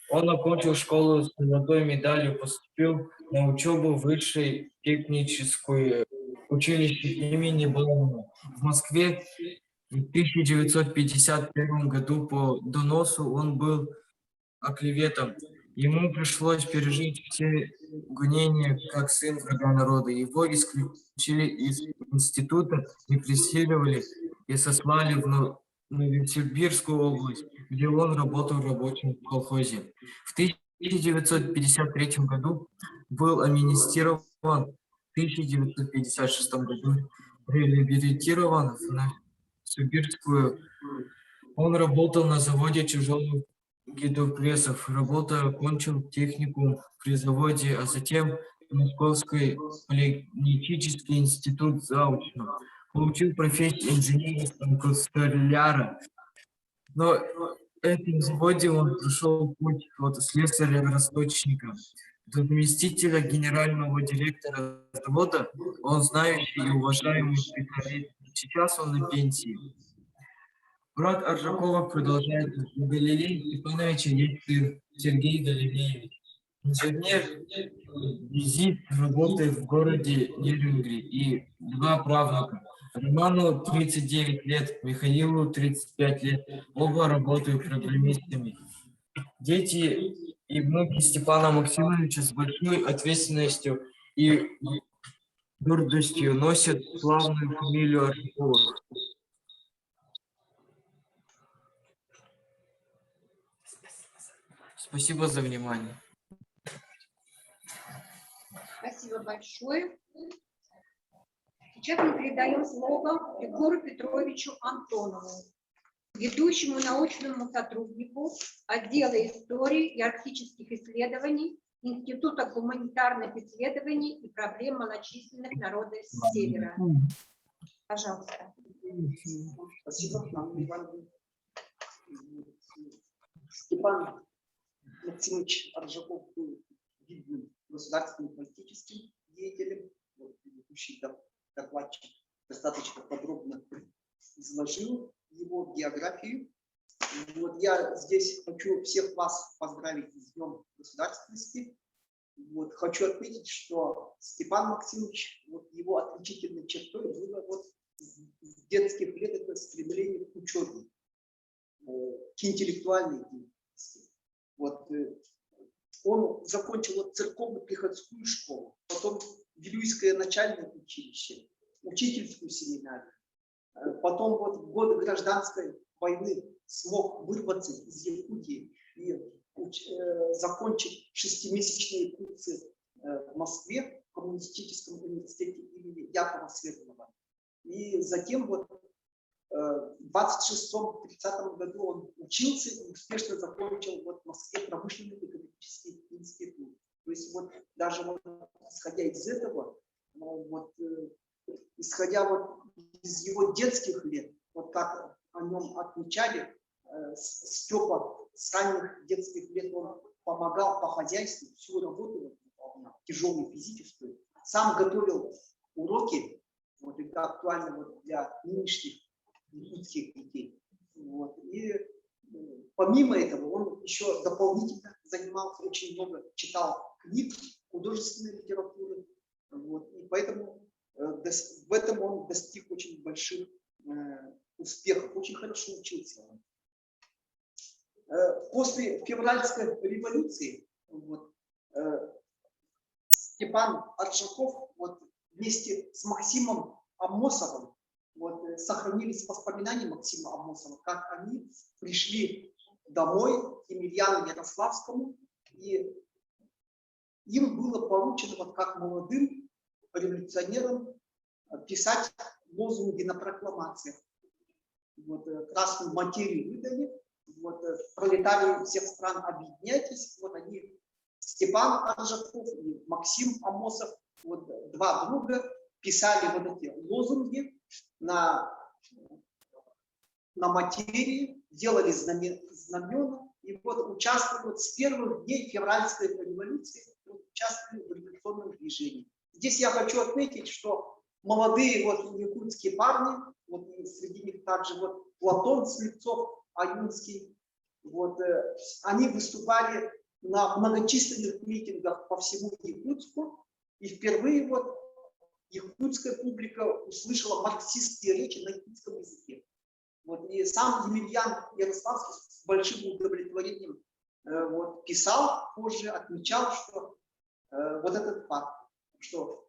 Он окончил школу с золотой медалью, поступил на учебу в высшее техническое училище имени Баумана. В Москве в 1951 году по доносу он был оклеветан. Ему пришлось пережить все гонения как сын врага народа. Его исключили из института, репрессировали и сослали в Новосибирскую область, где он работал рабочим в колхозе. В 1953 году был амнистирован, в 1956 году реабилитирован в Новосибирскую. Он работал на заводе тяжелых гидропрессов, работая, окончил техникум при заводе, а затем Московский политехнический институт заочно. Получил профессию инженера-конструктора. Но в этом заводе он прошел путь от слесаря-расточника до заместителя генерального директора завода. Он знающий и уважаемый специалист. Сейчас он на пенсии. Брат Аржакова продолжает: у Галилея Степановича есть сын Сергей Галилеевич. Инженер-визит, работает в городе Нерюнгри, и два правнука. Роману 39 лет, Михаилу 35 лет. Оба работают программистами. Дети и внуки Степана Максимовича с большой ответственностью и гордостью носят славную фамилию Аржаковых. Спасибо за внимание. Спасибо большое. Сейчас мы передаем слово Егору Петровичу Антонову, ведущему научному сотруднику отдела истории и арктических исследований Института гуманитарных исследований и проблем малочисленных народов Севера. Пожалуйста. Спасибо, Анна Ивановна. Степан Максимович Аржаков был видным государственным политическим деятелем. Вот, предыдущий докладчик достаточно подробно изложил его биографию. Вот, я здесь хочу всех вас поздравить с Днем государственности. Вот, хочу отметить, что Степан Максимович, вот, его отличительной чертой было вот, с детских лет это стремление к учебе, к интеллектуальной деятельности. Вот, он закончил вот, церковно-приходскую школу, потом Вилюйское начальное училище, учительскую семинарию. Потом вот, в годы гражданской войны смог вырваться из Якутии и закончить 6-месячные курсы в Москве в коммунистическом университете имени Якова Свердлова. И затем вот в 26-30 году он учился и успешно закончил вот в Москве промышленный экономический институт. То есть вот даже вот, исходя из этого, вот, исходя вот из его детских лет, вот как о нем отмечали, Степа с ранних детских лет он помогал по хозяйству, всю работу выполнял, тяжелую физическую, сам готовил уроки, вот, это актуально вот для нынешних якутских детей. Вот. И помимо этого он еще дополнительно занимался, очень много читал книг, художественной литературы. Вот. И поэтому в этом он достиг очень больших успехов, очень хорошо учился. После февральской революции вот, Степан Аржаков вот, вместе с Максимом Аммосовым вот, сохранились воспоминания Максима Аммосова, как они пришли домой к Емельяну Ярославскому, и им было поручено, вот, как молодым революционерам, писать лозунги на прокламациях. Вот, красную материю выдали. Вот, пролетарии всех стран, объединяйтесь. Вот они, Степан Аржаков и Максим Аммосов, вот, два друга, писали вот эти лозунги на материи, делали знамена и вот участвовали вот с первых дней февральской революции, вот, участвовали в революционном движении. Здесь я хочу отметить, что молодые вот якутские парни вот и среди них также вот Платон Слепцов, Аюнский. Вот, они выступали на многочисленных митингах по всему Якутску, и впервые вот якутская публика услышала марксистские речи на якутском языке. Вот, и сам Емельян Ярославский с большим удовлетворением вот, писал позже, отмечал, что вот этот факт, что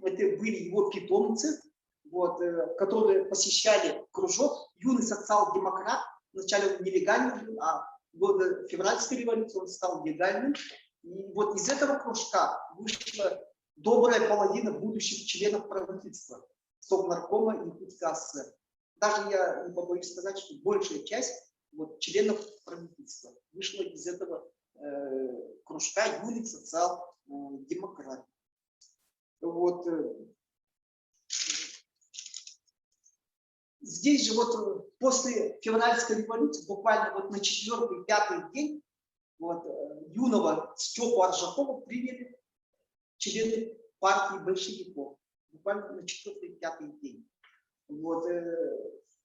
это были его питомцы, вот, которые посещали кружок, юный социал-демократ. Вначале он нелегальный был, а в годы февральской революции он стал легальным. И вот из этого кружка вышла добрая половина будущих членов правительства, Совнаркома и Якутской АССР. Даже я не побоюсь сказать, что большая часть вот, членов правительства вышла из этого кружка юных социал-демократов. Вот. Здесь же вот после февральской революции, буквально вот на 4-5 день, вот, юного Степу Аржакова приняли члены партии большевиков. Буквально на 4-5 день. Вот,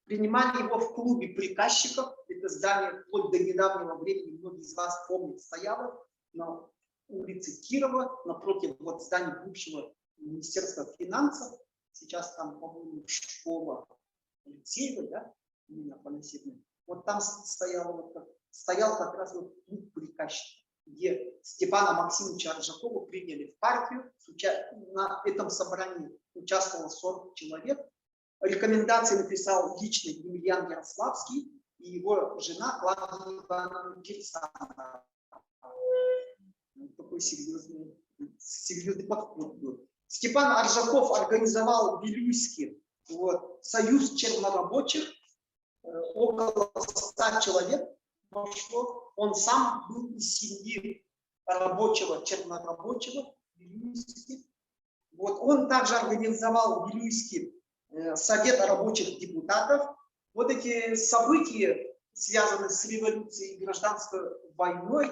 принимали его в клубе приказчиков. Это здание вплоть до недавнего времени, многие из вас помнят, стояло на улице Кирова, напротив вот здания бывшего Министерства финансов. Сейчас там, по-моему, школа Алексеева, да, именно Панасевна. Вот там стоял как раз вот клуб приказчиков, где Степана Максимовича Аржакова приняли в партию. На этом собрании участвовало 40 человек. Рекомендации написал лично Емельян Ярославский и его жена Клавдия Ивановна Кирсанова. Такой серьезный подход был. Степан Аржаков организовал в Вилюйске вот, союз чернорабочих, около 100 человек пошло. Он сам был из семьи рабочего, чернорабочего в Вилюйске. Вот, он также организовал в Вилюйске совет рабочих депутатов. Вот эти события, связанные с революцией и гражданской войной,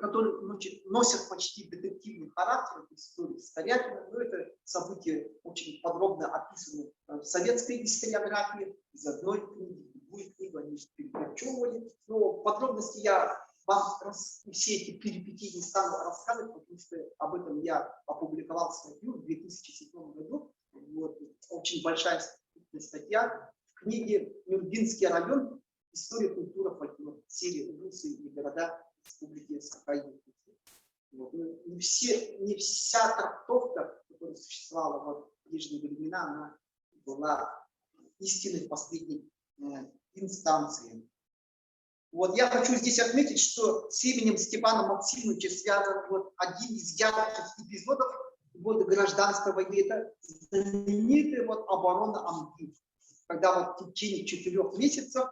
которые носят почти детективный характер, истории Скорягина, но это события очень подробно описаны в советской историографии, из одной книги, в другую книгу они перекочевывали. Но подробности я вам все эти перипетии не стану рассказывать, потому что об этом я опубликовал статью в 2007 году. Вот, очень большая статья в книге «Нюрбинский район. История, культура, фольклор». Серия «Улицы и города Республики Саха-Якутия». Вот. Не вся трактовка, которая существовала вот в прежние времена, она была истинной в последней инстанции. Вот я хочу здесь отметить, что с именем Степана Максимовича связан вот один из ярких эпизодов годы гражданской войны. Это знаменитая вот оборона Амгин, когда вот в течение 4 месяцев,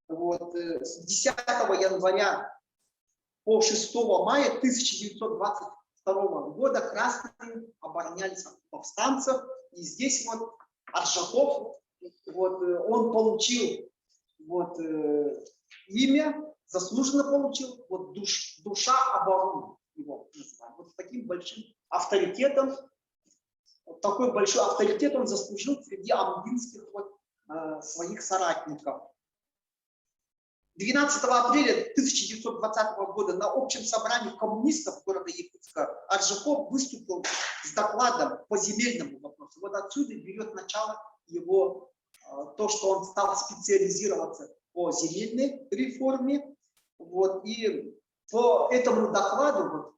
вот, с 10 января по 6 мая 1922 года красные оборонялись от повстанцев. И здесь вот Аржаков, вот, он получил вот, имя, заслуженно получил, вот, душа обороны его называют. Вот с таким большим авторитетом, такой большой авторитет он заслужил среди амгинских вот, своих соратников. 12 апреля 1920 года на общем собрании коммунистов города Якутска Аржаков выступил с докладом по земельному вопросу. Вот отсюда берет начало его, то, что он стал специализироваться по земельной реформе. Вот, и по этому докладу вот,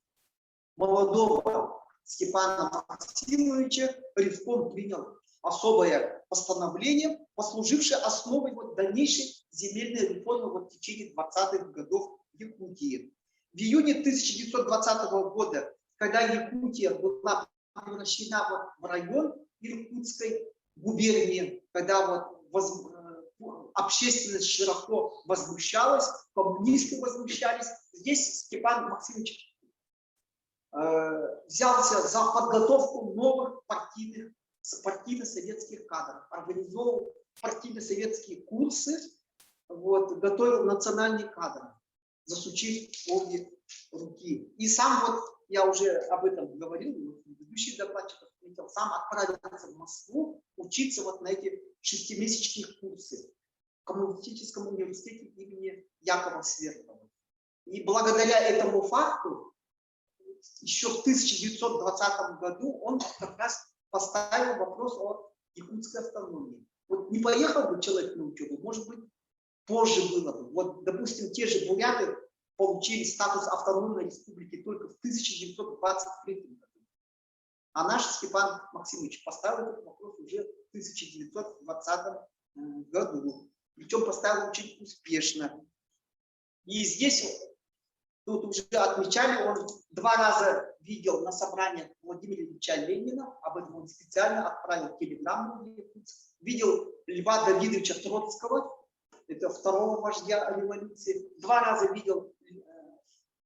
молодого Степана Максимовича Ревком принял особое постановление, послужившее основой вот дальнейшей земельной реформы вот в течение 20-х годов в Якутии. В июне 1920 года, когда Якутия была превращена вот в район Иркутской губернии, когда вот общественность широко возмущалась, коммунисты возмущались, здесь Степан Максимович взялся за подготовку новых партийно-советских кадров, организовал партийно-советские курсы, вот, готовил национальные кадры, засучив обе руки. И сам, вот, я уже об этом говорил, предыдущий докладчик отметил, сам отправился в Москву учиться вот на эти шестимесячные курсы в Коммунистическом университете имени Якова Свердлова. И благодаря этому факту еще в 1920 году он как раз поставил вопрос о якутской автономии. Вот не поехал бы человек на учебу, может быть, позже было бы. Вот, допустим, те же буряты получили статус автономной республики только в 1923 году. А наш Степан Максимович поставил этот вопрос уже в 1920 году. Причем поставил очень успешно. И здесь, тут уже отмечали, он 2 раза видел на собраниях Владимира Ильича Ленина, об этом он специально отправил телеграмму в Якутск. Видел Льва Давидовича Троцкого, это второго вождя революции. 2 раза видел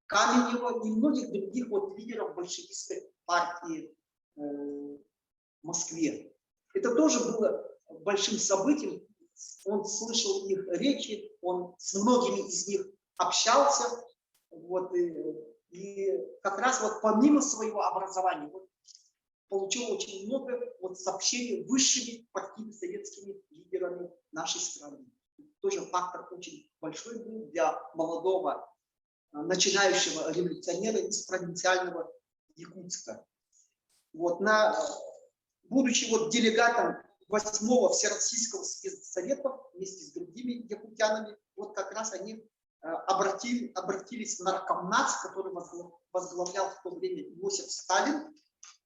Каменева и многих других вот лидеров большевистской партии в Москве. Это тоже было большим событием. Он слышал их речи, он с многими из них общался. Вот, и как раз вот помимо своего образования вот, получил очень много вот, сообщений высшими партийными советскими лидерами нашей страны. Тоже фактор очень большой был для молодого начинающего революционера из провинциального Якутска. Вот, будучи вот делегатом 8-го Всероссийского съезда Советов вместе с другими якутянами, вот как раз они обратились в наркомнац, который возглавлял в то время Иосиф Сталин,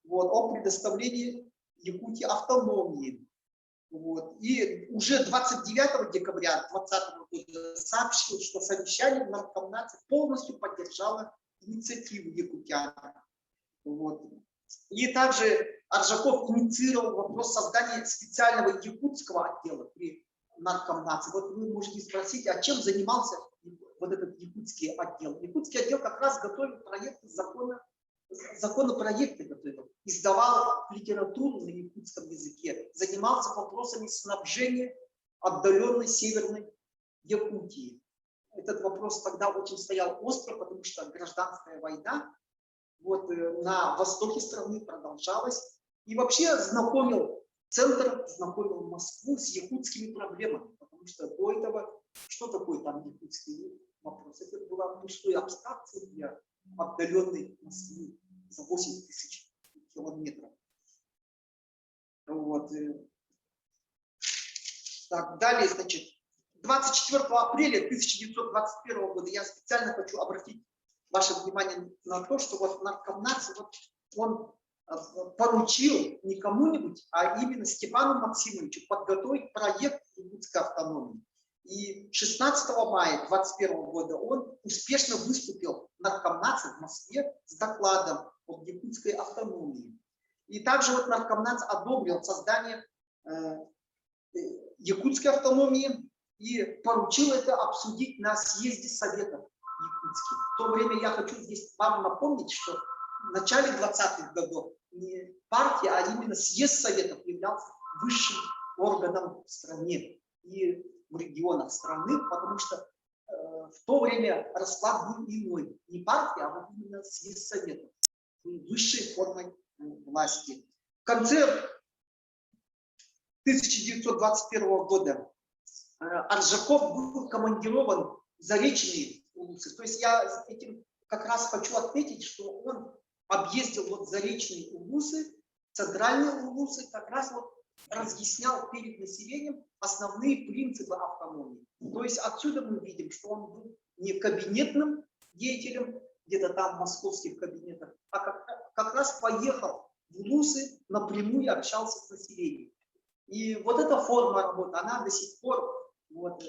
вот, о предоставлении Якутии автономии. Вот. И уже 29 декабря 2020 года сообщил, что совещание в наркомнате полностью поддержало инициативу якутян. Вот. И также Аржаков инициировал вопрос создания специального якутского отдела при наркомнате. Вот вы можете спросить, а чем занимался вот этот якутский отдел? Якутский отдел как раз готовил проекты законопроекты готовил, издавал литературу на якутском языке, занимался вопросами снабжения отдаленной северной Якутии. Этот вопрос тогда очень стоял остро, потому что гражданская война вот, на востоке страны продолжалась. И вообще знакомил Москву с якутскими проблемами, потому что до этого, что такое там якутский вопрос? Это была пустой абстракция для отдаленной Москвы за 8000 километров. Вот. Так, далее, значит, 24 апреля 1921 года я специально хочу обратить ваше внимание на то, что вот наркомнат, вот, он поручил не кому-нибудь, а именно Степану Максимовичу подготовить проект якутской автономии. И 16 мая 2021 года он успешно выступил в наркомнате в Москве с докладом об якутской автономии. И также вот наркомнат одобрил создание якутской автономии и поручил это обсудить на съезде Советов якутских. В то время я хочу здесь вам напомнить, что в начале 20-х годов не партия, а именно съезд Советов являлся высшим органом в стране и в регионах страны, потому что в то время расклад был иной. Не партия, а вот именно съезд Советов, высшей формой власти. В конце 1921 года Аржаков был командирован в Заречные улусы. То есть я этим как раз хочу отметить, что он объездил вот Заречные улусы, центральные улусы, как раз вот разъяснял перед населением основные принципы автономии. То есть отсюда мы видим, что он был не кабинетным деятелем, где-то там в московских кабинетах, а как раз поехал в улусы, напрямую общался с населением. И вот эта форма работы, она до сих пор, вот,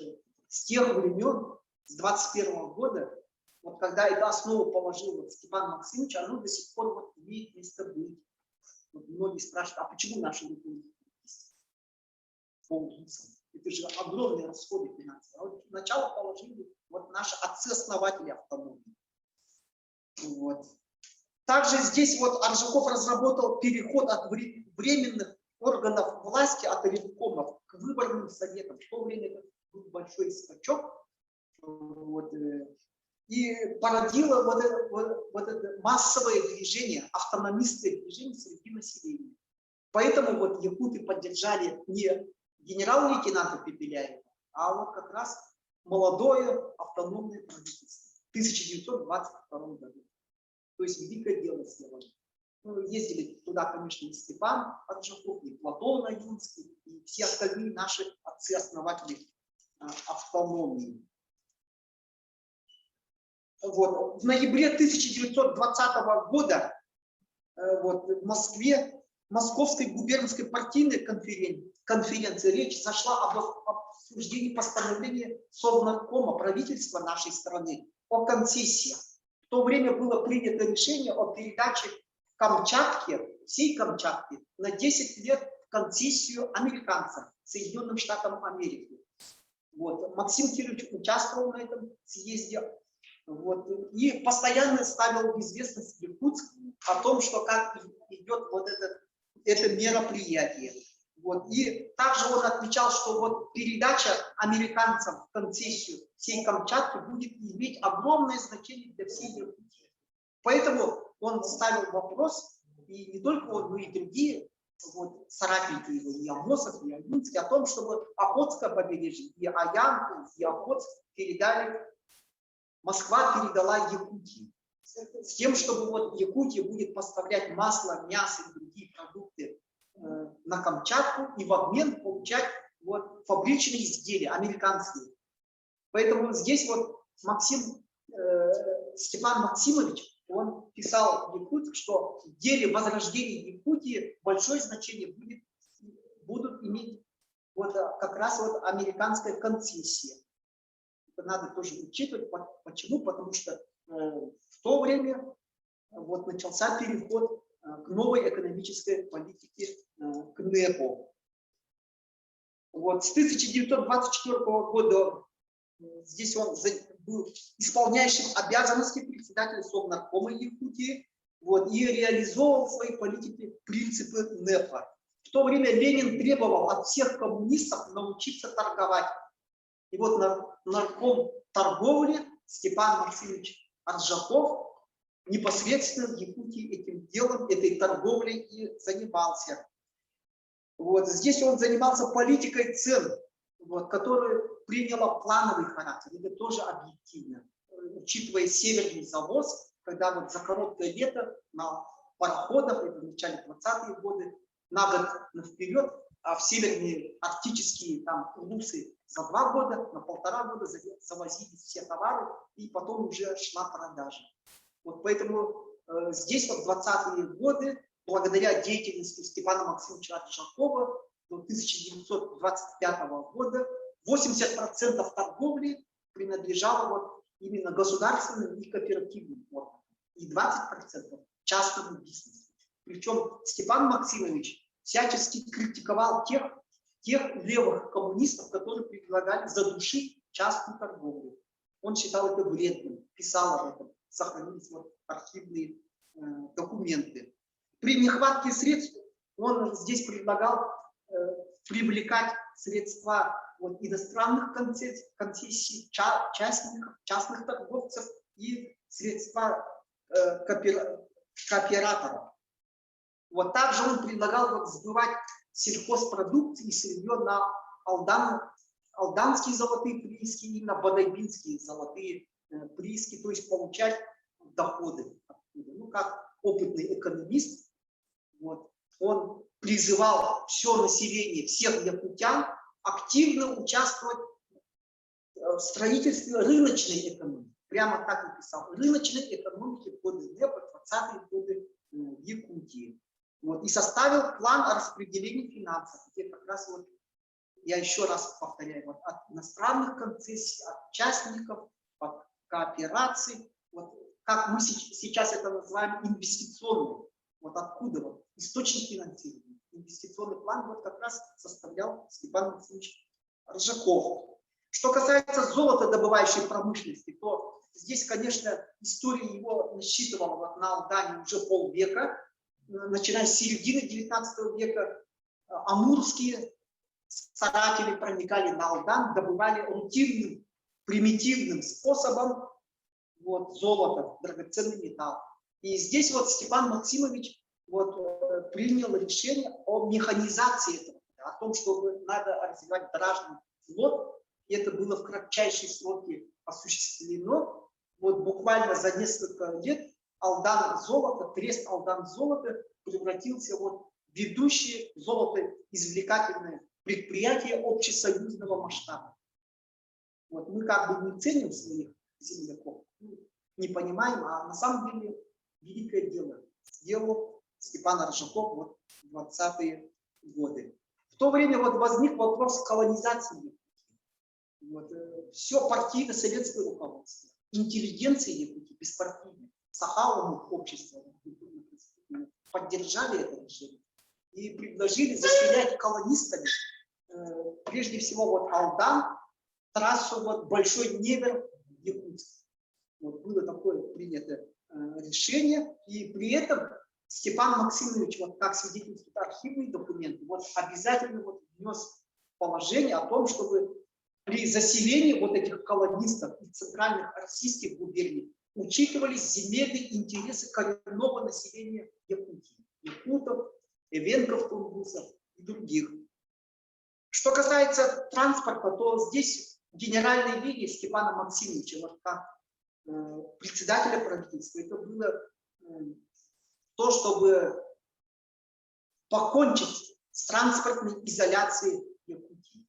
с тех времен, с 21 года, вот когда эту основу положил вот Степан Максимович, оно до сих пор вот имеет место быть. Вот многие спрашивают, а почему наши люди по улицам? Это же огромные расходы финансовые. А вот начало положили вот наши отцы-основатели автономии. Вот. Также здесь вот Аржаков разработал переход от временных органов власти, от ревкомов к выборным советам. В то время это был большой скачок. Вот. И породило вот это массовое движение, автономистское движение среди населения. Поэтому вот якуты поддержали не генерал-лейтенанта Пепеляева, а вот как раз молодое автономное правительство в 1922 году. То есть великое дело сделали. Ну, ездили туда, конечно, и Степан Арджаков, и Платон Аюнский, и все остальные наши отцы-основатели автономии. Вот. В ноябре 1920 года вот, в Москве, Московской губернской партийной конференции речь зашла об обсуждении постановления Совнаркома правительства нашей страны о концессиях. В то время было принято решение о передаче Камчатки, всей Камчатки, на 10 лет в концессию американцам, Соединенным Штатам Америки. Вот. Максим Кирович участвовал на этом съезде. Вот. И постоянно ставил в известность Якутск о том, что как идет вот это мероприятие. Вот. И также он отмечал, что вот передача американцам в концессию всей Камчатки будет иметь огромное значение для всей Якутии. Поэтому он ставил вопрос, и не только он, но и другие вот, соратники его, и Амосов, и Аюнский, о том, чтобы Охотское побережье, и Аянку, и Охотск передали, Москва передала Якутии. С тем, чтобы вот Якутия будет поставлять масло, мясо и другие продукты на Камчатку и в обмен получать вот, фабричные изделия, американские. Поэтому здесь вот Степан Максимович, он писал в Якутск, что в деле возрождения Якутии большое значение будут иметь вот как раз вот американская концессия. Это надо тоже учитывать. Почему? Потому что в то время вот начался переход к новой экономической политике, к НЭПу. Вот с 1924 года здесь он был исполняющим обязанности председателя Совнаркома Якутии, вот, и реализовывал свои политики, принципы НЭПа. В то время Ленин требовал от всех коммунистов научиться торговать. И вот нарком торговли Степан Максимович Арджаков непосредственно в Якутии этим делом, этой торговлей и занимался. Вот. Здесь он занимался политикой цен, вот, которая приняла плановый характер. Это тоже объективно. Учитывая северный завоз, когда вот за короткое лето на пароходах, это в начале 20-е годы, на год вперед, а в северные арктические там улусы за 2 года, на 1,5 года завозились все товары, и потом уже шла продажа. Вот поэтому здесь вот 20-е годы, благодаря деятельности Степана Максимовича Арджакова, до 1925 года 80% торговли принадлежало вот именно государственным и кооперативным формам, и 20% частному бизнесу. Причем Степан Максимович всячески критиковал тех левых коммунистов, которые предлагали задушить частную торговлю. Он считал это вредным, писал об этом, сохранились вот архивные документы. При нехватке средств он здесь предлагал привлекать средства вот, иностранных концессий, частных торговцев и средства кооператоров. Вот также он предлагал вот, сбывать сельхозпродукции и сырье на алданские золотые прииски и на бодайбинские золотые прииски, то есть получать доходы оттуда. Ну, как опытный экономист, вот, он призывал все население, всех якутян активно участвовать в строительстве рыночной экономики. Прямо так и писал. Рыночной экономики в годы НЭПа, 20-е годы в Якутии. Вот, и составил план о распределении финансов, где как раз вот, я еще раз повторяю, вот, от иностранных концессий, от частников, от коопераций, вот, как мы сейчас это называем инвестиционный. Вот откуда вот источник финансирования. Инвестиционный план вот как раз составлял Степан Максимович Арджаков. Что касается золотодобывающей промышленности, то здесь, конечно, история его насчитывала вот на Алдане уже полвека, начиная с середины 19 века. Амурские старатели проникали на Алдан, добывали рутинным, примитивным способом вот, золото, драгоценный металл. И здесь вот Степан Максимович вот, принял решение о механизации этого, о том, что надо развивать дражный флот. И это было в кратчайшие сроки осуществлено. Вот буквально за несколько лет Алдан золото, трест Алдан золото превратился вот в ведущее золотоизвлекательное предприятие общесоюзного масштаба. Вот мы как бы не ценим своих земляков, не понимаем, а на самом деле великое дело сделал Степан Аржаков вот в 20-е годы. В то время вот возник вопрос колонизации. Вот, все партийно-советское руководство, интеллигенция Якутии, беспартийное, Сахаловым общество поддержали это решение и предложили заселять колонистами, прежде всего вот Алдан, трассу вот Большой Невер, Якутск. Вот было такое принято решение, и при этом Степан Максимович, вот как свидетельствуют архивные документы, вот обязательно вот внес положение о том, чтобы при заселении вот этих колонистов из центральных российских губерний учитывались земельные интересы коренного населения Якутии, якутов, эвенков, тунгусов и других. Что касается транспорта, то здесь генеральной линии Степана Максимовича, вот как председателя правительства, это было то, чтобы покончить с транспортной изоляцией Якутии.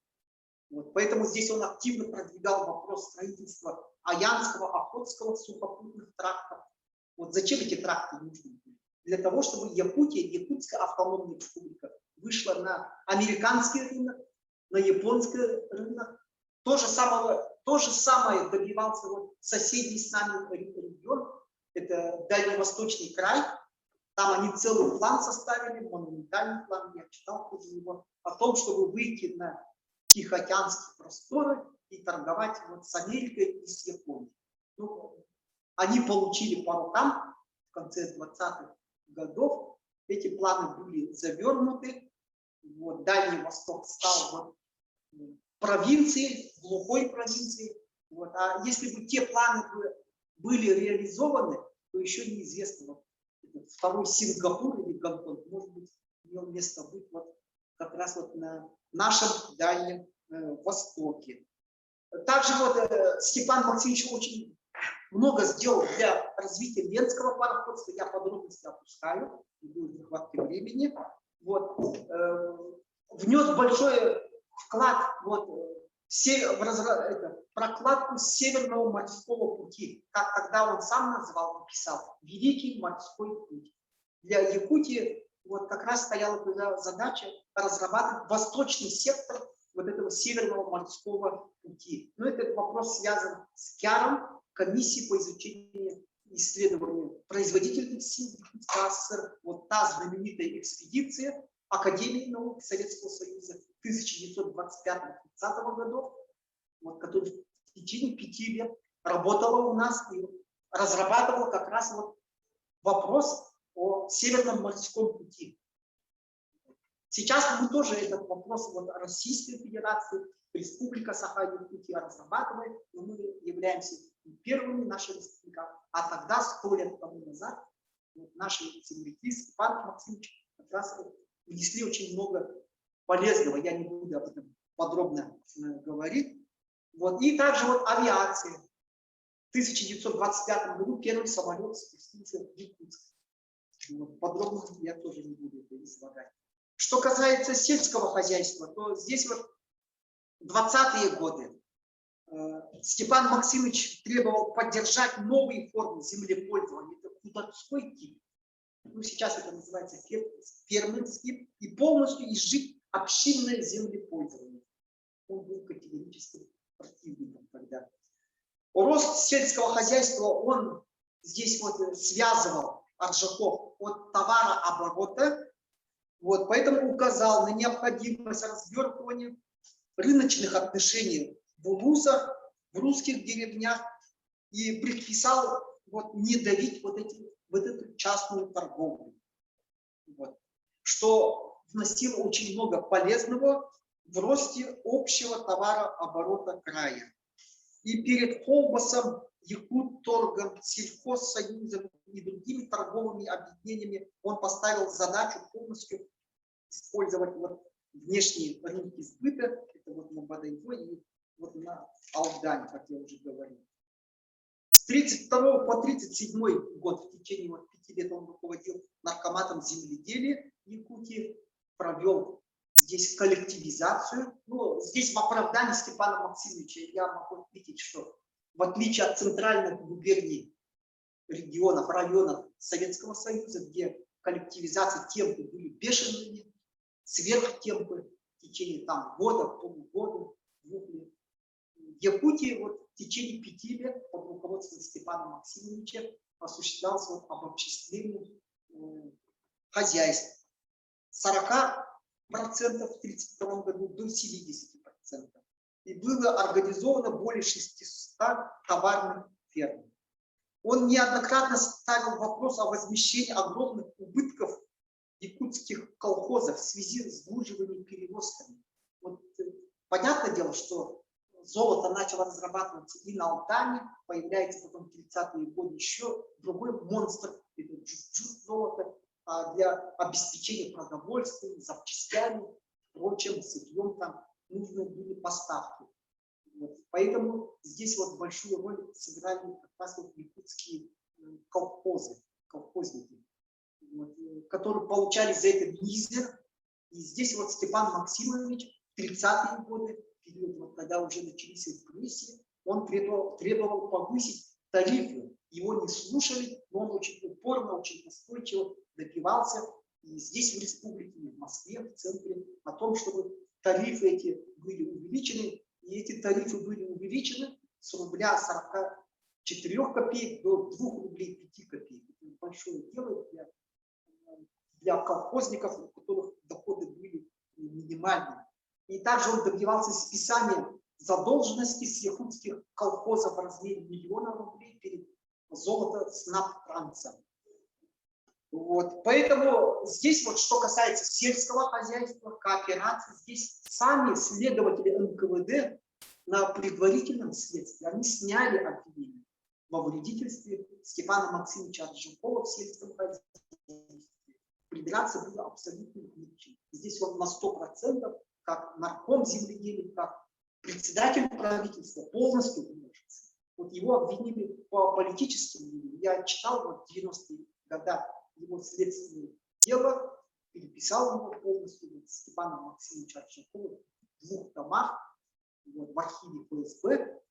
Вот, поэтому здесь он активно продвигал вопрос строительства Аянского, Охотского сухопутных трактов. Вот зачем эти тракты нужны? Для того, чтобы Якутия, Якутская автономная республика, вышла на американский рынок, на японский рынок. То же самое добивался вот соседний с нами регион, это Дальневосточный край. Там они целый план составили, монументальный план, я читал тоже его, о том, чтобы выйти на Тихоокеанские просторы и торговать вот с Америкой и с Японией. Ну, они получили по рукам в конце 20-х годов. Эти планы были завернуты. Вот, Дальний Восток стал вот провинцией, глухой провинцией. Вот. А если бы те планы были реализованы, то еще неизвестно, вот, второй Сингапур или Гонконг, может быть, имел место быть вот как раз вот на нашем Дальнем Востоке. Также вот Степан Максимович очень много сделал для развития Ленского пароходства. Я подробности опускаю, не будет нехватки времени. Вот. Внес большой вклад вот, в прокладку Северного морского пути, как тогда он сам назвал, написал, Великий морской путь. Для Якутии вот как раз стояла задача разрабатывать восточный сектор вот этого Северного морского пути. Но этот вопрос связан с КЯРом, комиссией по изучению и исследованию производительных сил СССР. Вот та знаменитая экспедиция Академии наук Советского Союза 1925-30 годов, вот, которая в течение 5 лет работала у нас и разрабатывала как раз вот вопрос о Северном морском пути. Сейчас мы тоже этот вопрос вот, Российской Федерации, Республика Саха-Якутия разрабатывает, и мы являемся первыми нашей республикой. А тогда, 100 лет тому назад, вот, наши земляки, Степан Максимович, как раз внесли очень много полезного. Я не буду об этом подробно говорить. Вот. И также вот авиация. В 1925 году первый самолет спустился в Якутск. Вот. Подробно я тоже не буду это излагать. Что касается сельского хозяйства, то здесь вот 20-е годы Степан Максимович требовал поддержать новые формы землепользования. Это худородской тип. Ну, сейчас это называется фермерский. И полностью изжить общинное землепользование. Он был категорически противником тогда. Рост сельского хозяйства он здесь вот связывал Аржаков от товарооборота. Вот, поэтому указал на необходимость развертывания рыночных отношений в улусах, в русских деревнях и предписал вот, не давить вот эту частную торговлю. Вот, что вносило очень много полезного в росте общего товарооборота края. И перед Холбасом, Якутторгом, Сельхозсоюзом и другими торговыми объединениями он поставил задачу полностью использовать вот внешние рынки сбыта, это вот на Бадайбо и вот на Алдане, как я уже говорил. С 32 по 37 год, в течение вот 5 лет он руководил наркоматом земледелия Якутии, провел здесь коллективизацию. Ну, здесь в оправдании Степана Максимовича я могу отметить, что в отличие от центральных губерний, регионов, районов Советского Союза, где коллективизация темпы были бешеными, сверхтемпы в течение там года, полугода, 2 лет. В Якутии вот в течение 5 лет под руководством Степана Максимовича осуществлялось вот обобществление хозяйств. 40% в 1932 году до 70%. И было организовано более 600 товарных ферм. Он неоднократно ставил вопрос о возмещении огромных убытков якутских колхозов в связи с сглуживанием перевозками. Вот, понятное дело, что золото начало разрабатываться и на Алтане, появляется потом в 30-е годы еще другой монстр, это золото, для обеспечения продовольствием, запчастями, прочим, сырьем, там нужны были поставки. Вот. Поэтому здесь вот большую роль сыграли как раз вот якутские колхозы, колхозники, вот, которые получали за это мизер. И здесь вот Степан Максимович в 30-е годы, период, вот, когда уже начались репрессии, он требовал повысить тарифы. Его не слушали, но он очень упорно, очень настойчиво добивался. И здесь в республике, и в Москве, в центре, о том, чтобы тарифы эти были увеличены. И эти тарифы были увеличены с рубля 44 копеек до 2 рублей 5 копеек. Это большое дело для колхозников, у которых доходы были минимальные. И также он добивался списания задолженности с якутских колхозов в размере 1 000 000 рублей перед золото-снабтранцем. Вот. Поэтому здесь вот что касается сельского хозяйства, кооперации, здесь сами следователи НКВД на предварительном следствии, они сняли обвинение во вредительстве Степана Максимовича Аржакова в сельском хозяйстве. Придираться было абсолютно нечем. Здесь вот на 100%, как нарком земледелия, как председатель правительства полностью вмешивается. Вот его обвинили по политическим линиям. Я читал вот в 90-е годы его следственное дело, переписал его полностью вот, Степана Максимовича Аржакова в 2 томах вот, в архиве ФСБ.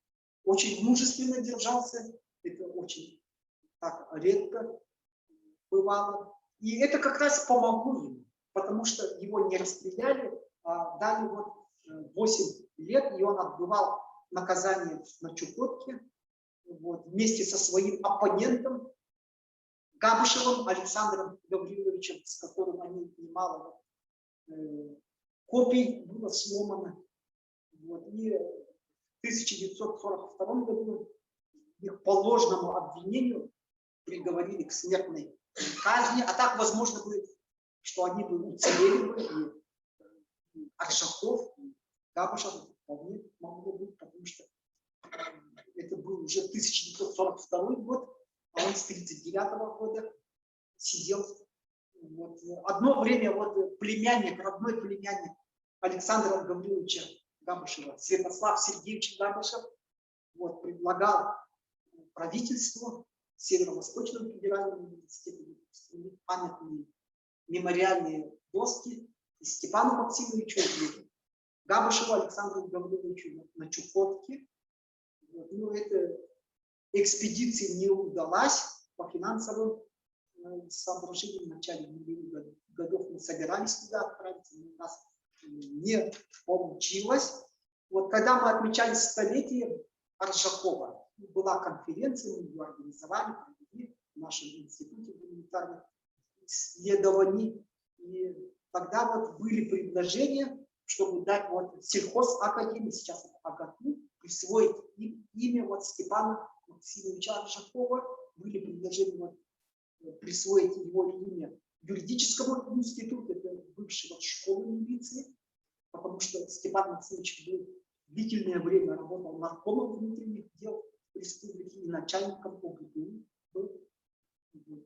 Очень мужественно держался, это очень так редко бывало. И это как раз помогло ему, потому что его не расстреляли, а дали вот 8 лет, и он отбывал наказание на Чукотке вот, вместе со своим оппонентом Габышевым Александром Гавриловичем, с которым они немало копий было сломано. Вот. И в 1942 году их по ложному обвинению приговорили к смертной казни. А так возможно бы, что они бы уцелели бы, и Аршаков, и Габышев вполне могло быть, потому что это был уже 1942 год, а он с 1939 года сидел. Вот. Одно время вот племянник, родной племянник Александра Гавриловича Габышева, Святослав Сергеевич Габышев, вот, предлагал правительству Северо-Восточному федеральному университету памятные мемориальные доски Степану Максимовичу и Габышеву Александру Гавриловичу на Чукотке. Вот. Ну, эта экспедиция не удалась по финансовым соображениям. В начале годов мы собирались туда отправиться, но у нас не получилось. Вот когда мы отмечали столетие Аржакова, была конференция, мы ее организовали, провели в нашем институте гуманитарных исследований. И тогда вот были предложения, чтобы дать вот сельхозакадемии, сейчас это АГАТУ, присвоить имя вот Степана Максимовича Аржакова. Были предложения вот, присвоить его имя юридическому институту, это бывшая вот школа милиции, потому что Степан Максимович был длительное время работал наркомом внутренних дел республики и начальником ОГПУ был.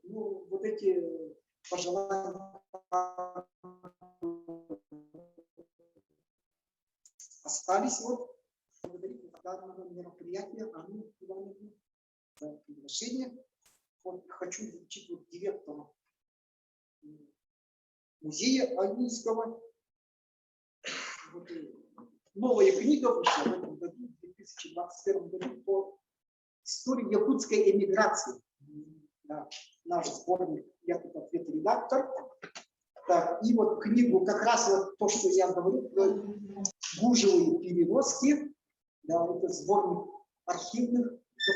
Ну, вот эти пожелания остались. Вот благодарю данного мероприятия Анну Ивановну за приглашение. Вот хочу вручить вот директору музея Аюнского. Вот, новая книга вышла в этом году, в 2021 году, по истории якутской эмиграции. Да, наш сборник Якут ответ редактор. Так, и вот книгу, как раз вот то, что я говорю, гужевые перевозки. Да, это сборник архивных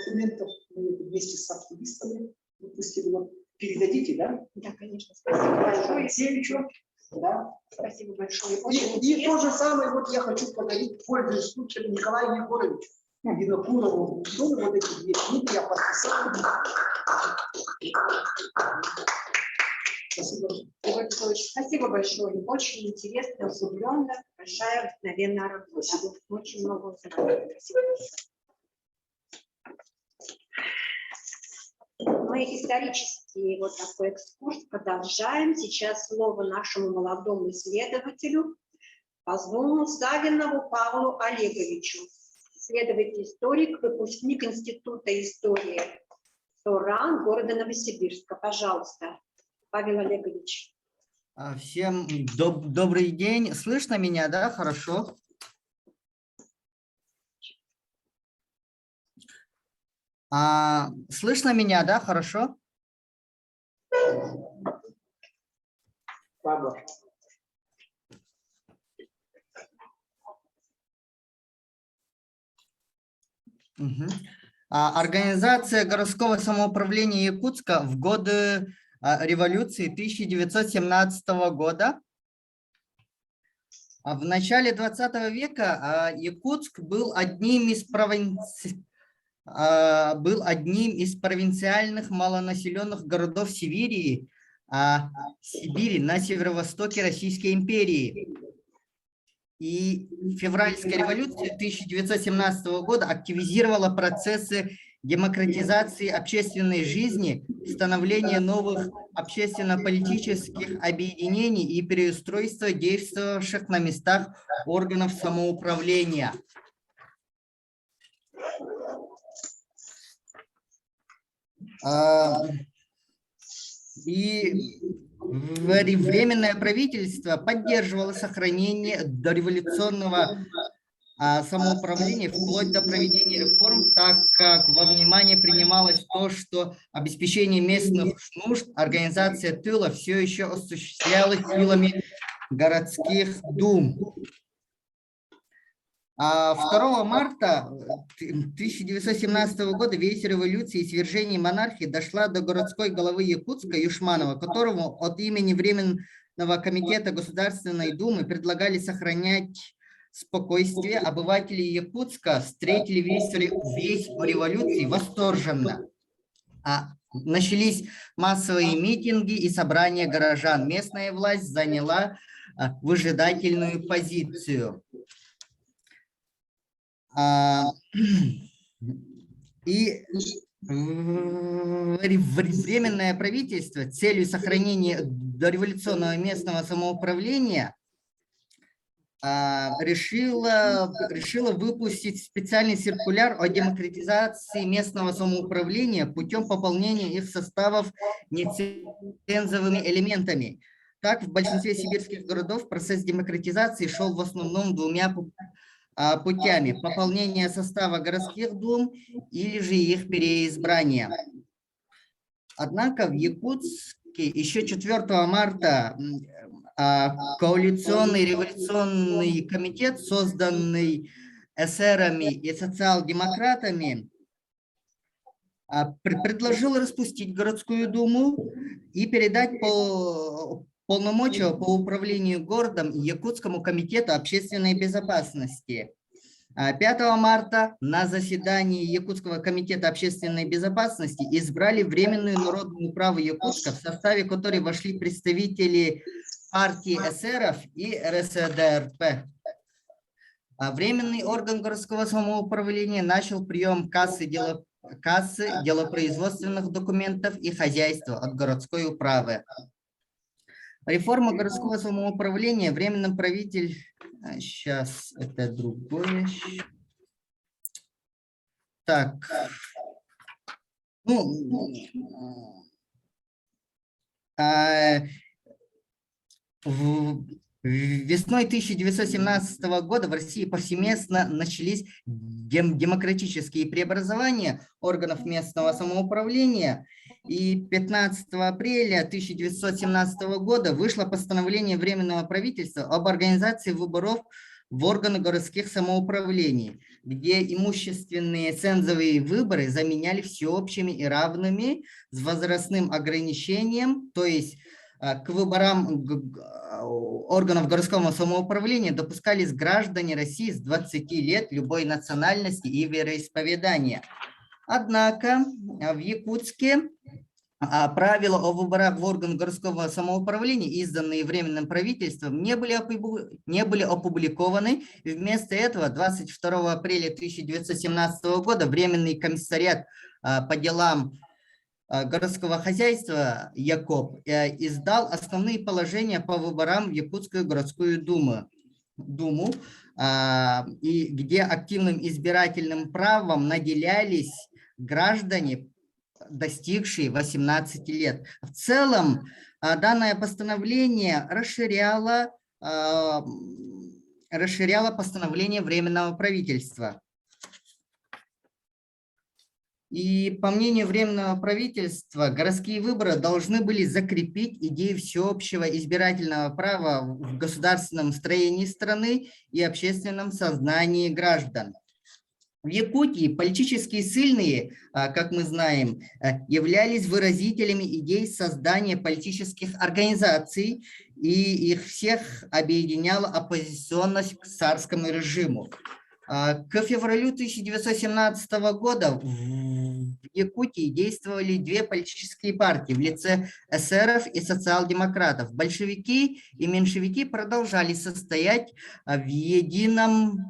документов. Мы это вместе с архивистами выпустили. Вот, передадите, да? Да, конечно. Спасибо большое. Алексеевичу. Да. Спасибо большое. Очень И то интересно. же самое вот я хочу подарить, пользуясь случаем, Николаю Егоровичу. Винокурову. Вот эти две книги я подписал. Спасибо. Игорь Петрович, спасибо большое. Очень интересно, углубленно, большая вдохновенная работа. Очень много узнали. Спасибо большое. Мы исторический вот такой экскурс продолжаем. Сейчас слово нашему молодому исследователю, позвоню Савинову Павлу Олеговичу. Исследователь, историк, выпускник Института истории СОРА города Новосибирска. Пожалуйста, Павел Олегович. Всем добрый день. Слышно меня, да? Хорошо. Слышно меня, да? Хорошо. Павел. Мгм. Организация городского самоуправления Якутска в годы революции 1917 года. В начале 20 века Якутск был одним из провинциальных малонаселенных городов Сибири на северо-востоке Российской империи. И февральская революция 1917 года активизировала процессы демократизации общественной жизни, становления новых общественно-политических объединений и переустройства действовавших на местах органов самоуправления. И временное правительство поддерживало сохранение дореволюционного самоуправления вплоть до проведения реформ, так как во внимание принималось то, что обеспечение местных нужд, организация тыла все еще осуществлялась силами городских дум. 2 марта 1917 года весть революции и свержения монархии дошла до городской головы Якутска Юшманова, которому от имени Временного комитета Государственной Думы предлагали сохранять спокойствие. Обыватели Якутска встретили весть о революции восторженно. Начались массовые митинги и собрания горожан. Местная власть заняла выжидательную позицию. И временное правительство с целью сохранения дореволюционного местного самоуправления решила выпустить специальный циркуляр о демократизации местного самоуправления путем пополнения их составов нецензовыми элементами. Так, в большинстве сибирских городов процесс демократизации шел в основном двумя путями: пополнение состава городских дум или же их переизбрание. Однако в Якутске еще 4 марта коалиционный революционный комитет, созданный эсерами и социал-демократами, предложил распустить городскую думу и передать полномочия по управлению городом Якутскому комитету общественной безопасности. 5 марта на заседании Якутского комитета общественной безопасности избрали Временную народную управу Якутска, в составе которой вошли представители партии эсеров и РСДРП. Временный орган городского самоуправления начал прием кассы делопроизводственных документов и хозяйства от городской управы. Реформа городского самоуправления временным Сейчас это другое. Так. Ну, весной 1917 года в России повсеместно начались демократические преобразования органов местного самоуправления. И 15 апреля 1917 года вышло постановление Временного правительства об организации выборов в органы городских самоуправлений, где имущественные цензовые выборы заменяли всеобщими и равными с возрастным ограничением, то есть к выборам органов городского самоуправления допускались граждане России с 20 лет любой национальности и вероисповедания. Однако в Якутске правила о выборах в органы городского самоуправления, изданные Временным правительством, не были опубликованы. Вместо этого 22 апреля 1917 года Временный комиссариат по делам городского хозяйства ЯКОП издал основные положения по выборам в Якутскую городскую думу, и где активным избирательным правом наделялись граждане, достигшие 18 лет. В целом, данное постановление расширяло постановление Временного правительства. И по мнению Временного правительства, городские выборы должны были закрепить идею всеобщего избирательного права в государственном строении страны и общественном сознании граждан. В Якутии политически сильные, как мы знаем, являлись выразителями идей создания политических организаций, и их всех объединяла оппозиционность к царскому режиму. К февралю 1917 года в Якутии действовали две политические партии в лице эсеров и социал-демократов. Большевики и меньшевики продолжали состоять в единой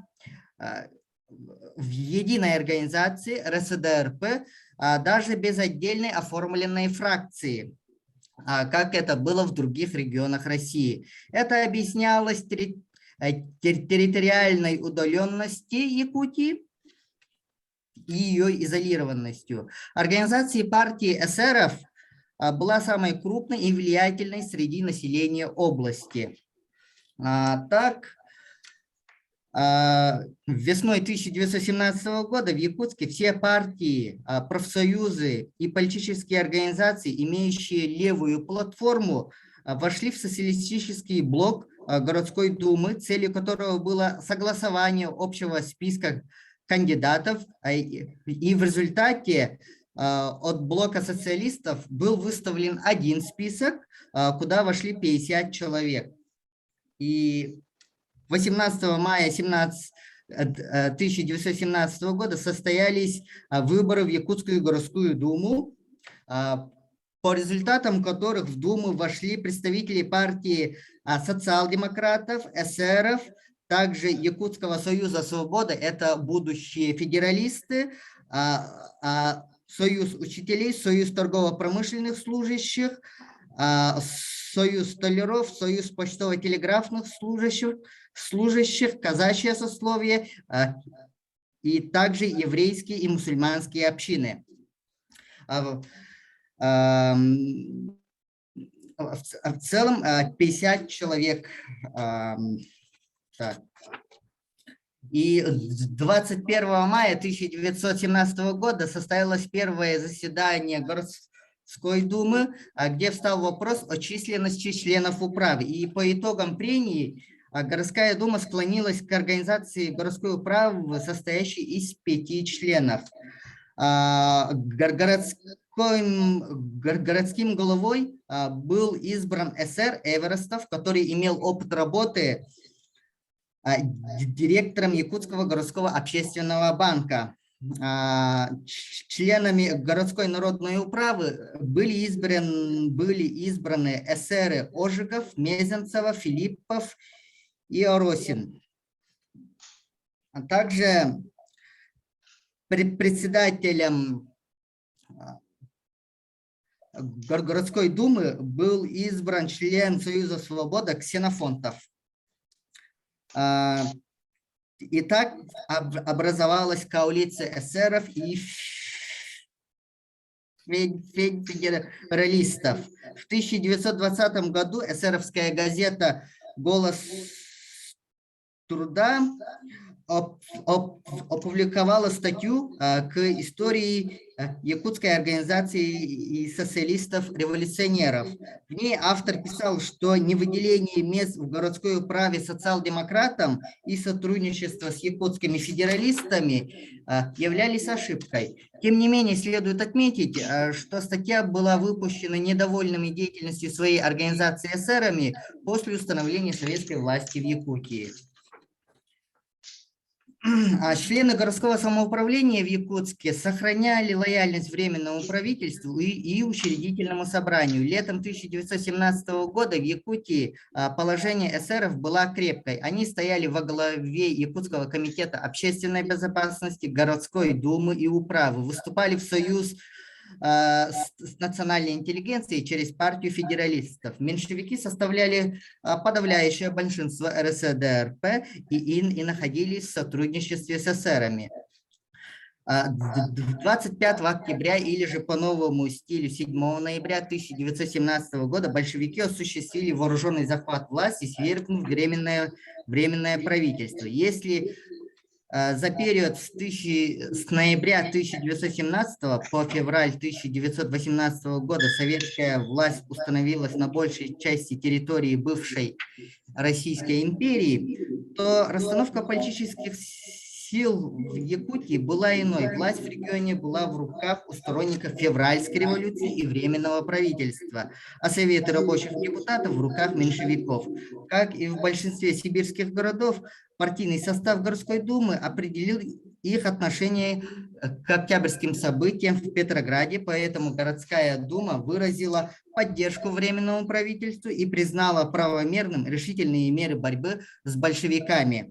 организации РСДРП, даже без отдельной оформленной фракции, как это было в других регионах России. Это объяснялось территориальной удаленности Якутии и ее изолированностью. Организация партии эсеров была самой крупной и влиятельной среди населения области. Так, весной 1917 года в Якутске все партии, профсоюзы и политические организации, имеющие левую платформу, вошли в социалистический блок городской думы, целью которого было согласование общего списка кандидатов, и в результате от блока социалистов был выставлен один список, куда вошли 50 человек. И 18 мая 1917 года состоялись выборы в Якутскую городскую думу, по результатам которых в Думу вошли представители партии социал-демократов, эсеров, также Якутского союза свободы, это будущие федералисты, Союз учителей, Союз торгово-промышленных служащих, Союз столяров, Союз почтово-телеграфных служащих, казачье сословие и также еврейские и мусульманские общины. В целом 50 человек. Так. И 21 мая 1917 года состоялось первое заседание городской думы, где встал вопрос о численности членов управы. И по итогам прений городская дума склонилась к организации городской управы, состоящей из 5 членов. Городским головой был избран эсер Эверестов, который имел опыт работы директором Якутского городского общественного банка. Членами городской народной управы были избраны эсеры Ожегов, Мезенцева, Филиппов и Оросин. А также председателем городской думы был избран член Союза Свобода Ксенофонтов. И так образовалась коалиция эсеров и федералистов. В 1920 году эсеровская газета «Голос труда» опубликовала статью к истории якутской организации и социалистов-революционеров. В ней автор писал, что невыделение мест в городской управе социал-демократам и сотрудничество с якутскими федералистами являлись ошибкой. Тем не менее, следует отметить, что статья была выпущена недовольными деятельностью своей организации эсерами после установления советской власти в Якутии. Члены городского самоуправления в Якутске сохраняли лояльность Временному правительству и учредительному собранию. Летом 1917 года в Якутии положение эсеров было крепкой. Они стояли во главе Якутского комитета общественной безопасности, городской думы и управы, выступали в союз с национальной интеллигенцией через партию федералистов. Меньшевики составляли подавляющее большинство РСДРП и находились в сотрудничестве с эсерами. 25 октября или же по новому стилю 7 ноября 1917 года большевики осуществили вооруженный захват власти, свергнув временное правительство. Если за период с ноября 1917 по февраль 1918 года советская власть установилась на большей части территории бывшей Российской империи, то расстановка политических сил в Якутии была иной. Власть в регионе была в руках у сторонников февральской революции и временного правительства, а советы рабочих депутатов в руках меньшевиков. Как и в большинстве сибирских городов, партийный состав городской думы определил их отношение к октябрьским событиям в Петрограде, поэтому городская дума выразила поддержку временному правительству и признала правомерным решительные меры борьбы с большевиками.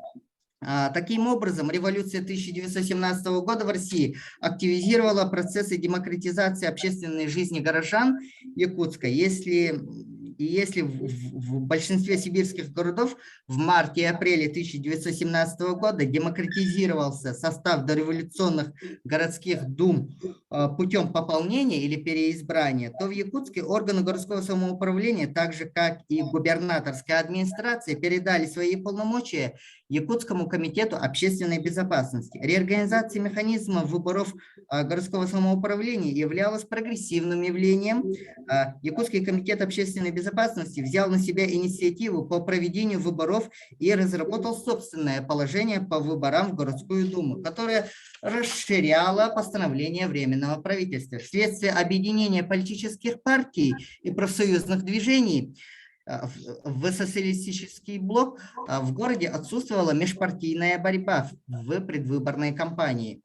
Таким образом, революция 1917 года в России активизировала процессы демократизации общественной жизни горожан Якутска. Если в большинстве сибирских городов в марте и апреле 1917 года демократизировался состав дореволюционных городских дум путем пополнения или переизбрания, то в Якутске органы городского самоуправления, так же как и губернаторская администрация, передали свои полномочия Якутскому комитету общественной безопасности. Реорганизация механизма выборов городского самоуправления являлась прогрессивным явлением. Якутский комитет общественной безопасности взял на себя инициативу по проведению выборов и разработал собственное положение по выборам в городскую думу, которое расширяло постановление Временного правительства. Вследствие объединения политических партий и профсоюзных движений в социалистический блок в городе отсутствовала межпартийная борьба в предвыборной кампании.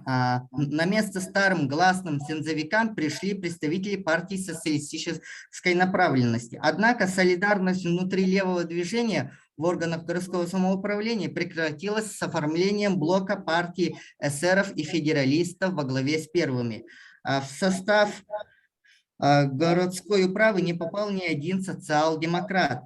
На место старым гласным сензовикам пришли представители партии социалистической направленности. Однако солидарность внутри левого движения в органах городского самоуправления прекратилась с оформлением блока партии эсеров и федералистов во главе с первыми. В состав городской управы не попал ни один социал-демократ.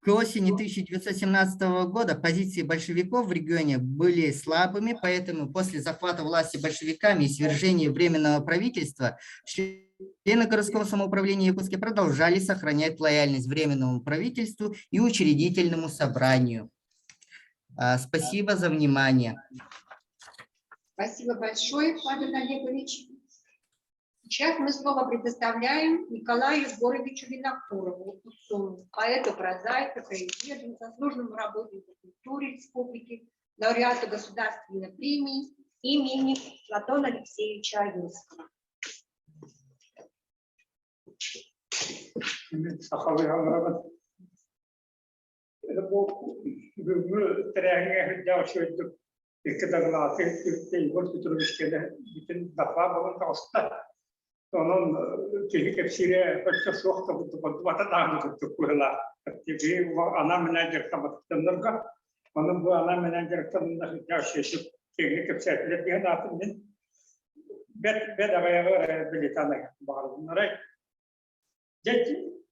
К осени 1917 года позиции большевиков в регионе были слабыми, поэтому после захвата власти большевиками и свержения Временного правительства члены городского самоуправления Якутска продолжали сохранять лояльность Временному правительству и учредительному собранию. Спасибо за внимание. Спасибо большое, Павел Олегович. Сейчас мы снова предоставляем Николаю Егоровичу Винокурову, поэту, прозаику, краеведу, заслуженному работнику культуры республики, лауреату государственной премии имени Платона Алексеевича Аюрского. Onun çelik hepsiyle başka soğukta bu daha da kurulan. Çünkü ana menajer tabatlarında onun bu ana menajer tabatlarında yaşayıp çelik hepsiyle bir hayatın bedavaya bilet alıyor. Bunlara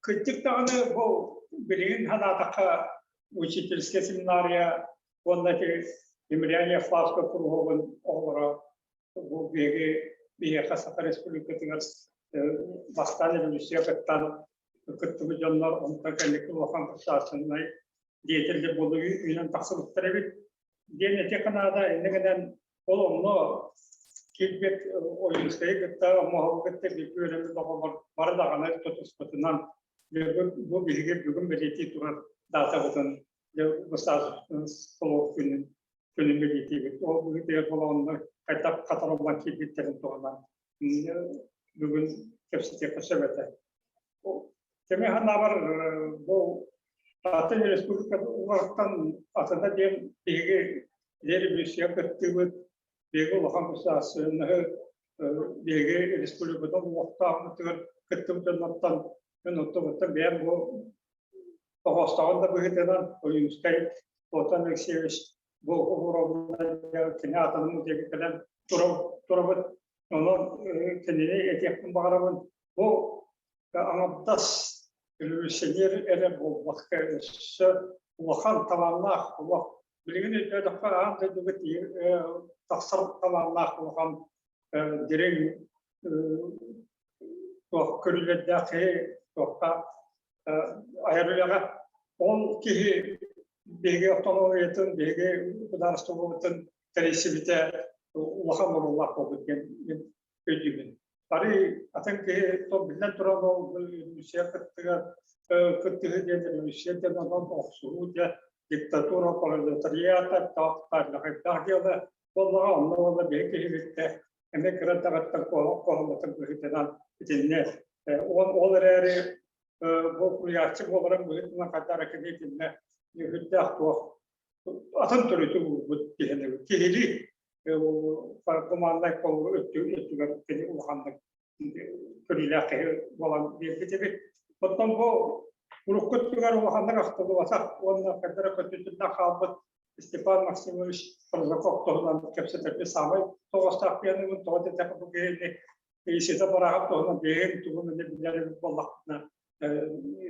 kritik tane bu билигин ханатака учительская семинария, он эти Емельяне Фласко Круговын оғыра, бұл беге Қасақа Республикатыңыз бастан елімізде қыттан күттігі жонлар онтан кәлікі оған қысасынай дейтілді болу үйінен тақсылықтыр әбет. Дені тек қанада әнігінен ол оны келбет ойынскай күтті, мұғыл күтті бекі өріміз бардағаны тұтыспытынан бұл білге бүгін білеті тұрар дата бұтын бұстаз сұлық күнін білеті бет. Ол бүгін болуында қайтап қатарылған келбеттерін тұғынан бүгін кепсіте қышы бәті. Теме ғана бар бұл Атын республика ұлғақтан атында дем беге лері бүйсия күтті өт, беге ұлған бұсасыны беге республикадан ұлғақтағын түгір күтті өтінаттан мен ұттығыттан бәйін бұл ұғастағында бүгітенен ойынскай Отан Алексеевич бұл ұғырауында кене атының өтегі кәлем тұрабыт, оның кенене етектің бағарамын бұл аңаптас Ülüsünler ele bu vakti ulaşan tamamlar ulaşan bilgini de daha anında düğüt tasar tamamlar ulaşan direkt o körülerdeki o ayarlığa on kişi bilgi otomobilin bilgi kudarstığının tersibite ulaşan olurlar bu bilginin Bari atanki to bilen turano müsiyakatga kütüğü diye müsiyakatın ondan oxsuğuca diktatura proletariata tağlarla dağıla vallahi onlarla belki birlikte emek radakattan konulatın büyütenen dinle onları bu kuyakçı olarak büyütene kadar akademide hüddah bu atan türlü bu dihne kihili Komanda kolu ötüver beni uhandık körüyle olan bir gibi. Ondan bu urukuttugar uhandık akıllı vasak onunla kadar kötüsünden kaldı. Stepan Maksimovic Prozakov tohunan kepseterli samay toğustak yanımın toğutu takıp geyini işite bırakıp tohunan beyin tuğunu ne bilir bollakına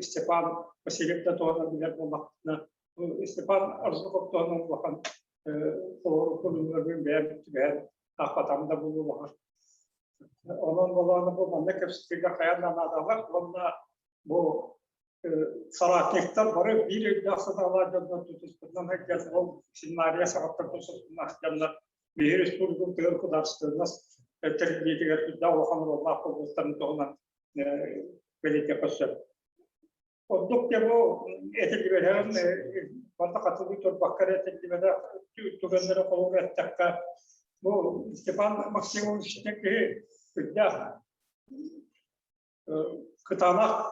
Stepan Vasilyev de tohunan bilir bollakına Stepan Arzukov tohunan vakan Kurumların beğen akbatamda bulunur. Onun dolayı bu memleket kepsizliğe kayandan adamlar, onunla bu saratlıklar var. Bir iddiası da var, canlar tutustundan herkes o sinariye sakatlar tutustundan canlar bir Respublika'nın tığır kudarsınız. Terbiyeler da o hamur Allah kuvvetlerini doğunan belediye koşuyor. Olduk ya bu etkilerinden Bana katıldığı torbakları etkilerde tükenlere kolu ettik. Bu Stepan Maksimovich'teki hüddah kıtanak,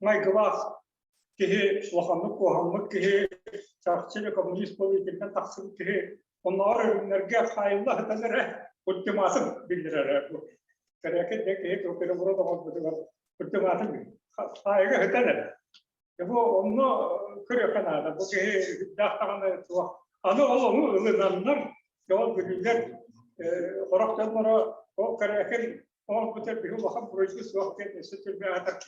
maygılar, ki vahanlık, kohanlık, ki çarşılı komünist politikten taksım ki onlar ürünlerge hayırlı hıtaları ultimatım bildirir. Kariyakit de ki Türkiye'de burada olmadı. Ultimatım hayırlı hıtaları. Bu onu kırıyor kanada. Bu ki dağıtanı tuğ. Anı onu ılınanlar yol günler oraktanlara o kariyakil o kutu bir vakam projesi vakti nesli bir atak.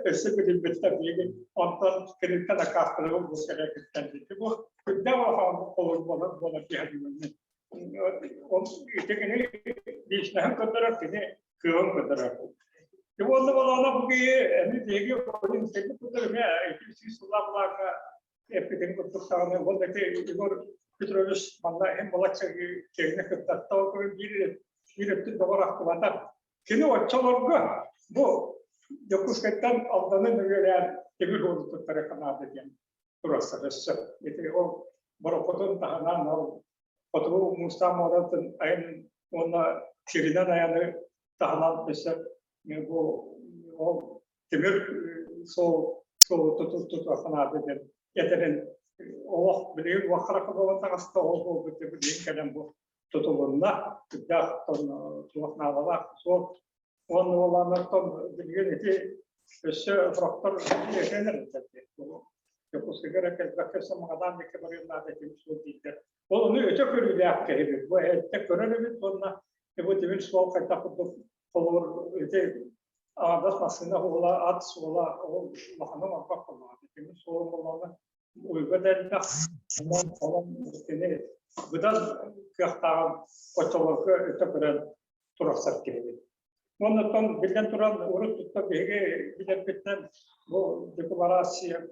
Esibili bitti. Ondan kırıkta da kahtığı bu kariyakilden dedi. Bu devam olur bana bir hadimini. On itekini değişten kadar tine kıvam kadar. Ondan sonra bu yani diye oyun seni tutarmaya ikisi sulamlaka epidemi tutarmaya ondaki Igor Petrovich bana hem bolakça kendine kattatta o bir dolar aktivata. Kini o çalarga bu Yakuşkat'tan aldığını böyle demir oldu tutara kanadı diyen burası resse. Yani o baropotun tahanan o fotoğrafı Mustamo'dan ayın ona kirinen ayağını tahanan mesela bu o demir tutu dedi. Yeterin Allah bilir vakıra olan tarafta o bilir kalem bu tutulunda da tuğnalar so onun olanlar tam bilgileri ki şu faktör yetenir dedi. Bu sigara kelbekse magadan bir kemerinde de kimse değil. Onu öte körüyle yaptı. Bu ette körüyle bir sonra bu demir sol kayıtlı olur öte Ağdas masına ola, at ola, o lahana marka kullanır. Kimi soğuk olanı uyga derler. Ondan falan seni gıda kıhtağın koçalıkı ötebiren turasat gibi. Ondan birden turan urut tutta bilen bitten bu deklarasyon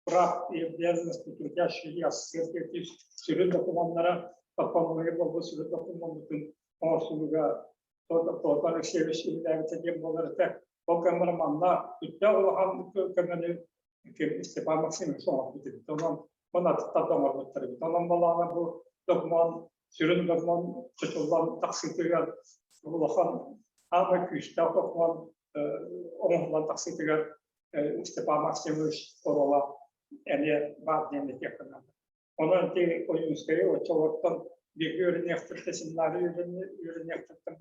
bırak yazınız Türkiye şehri askeriyeti sürü dokümanlara kapanmayı bu sürü dokümanların orsulüga total şehirler tecrübe olarak da o kameramanla tutta olan kamerayı ki istifa maksimum sonra bitti. Tamam bana tatlama batırdı. Tamam vallahi bu doküman sürü doküman tutulan taksitler olan ama küçükte doküman onun taksitler istifa maksimum orala yani bazı yakınlar. Onun ki oyuncuları o çoğunluktan bir örnek tesimleri örnek tuttum.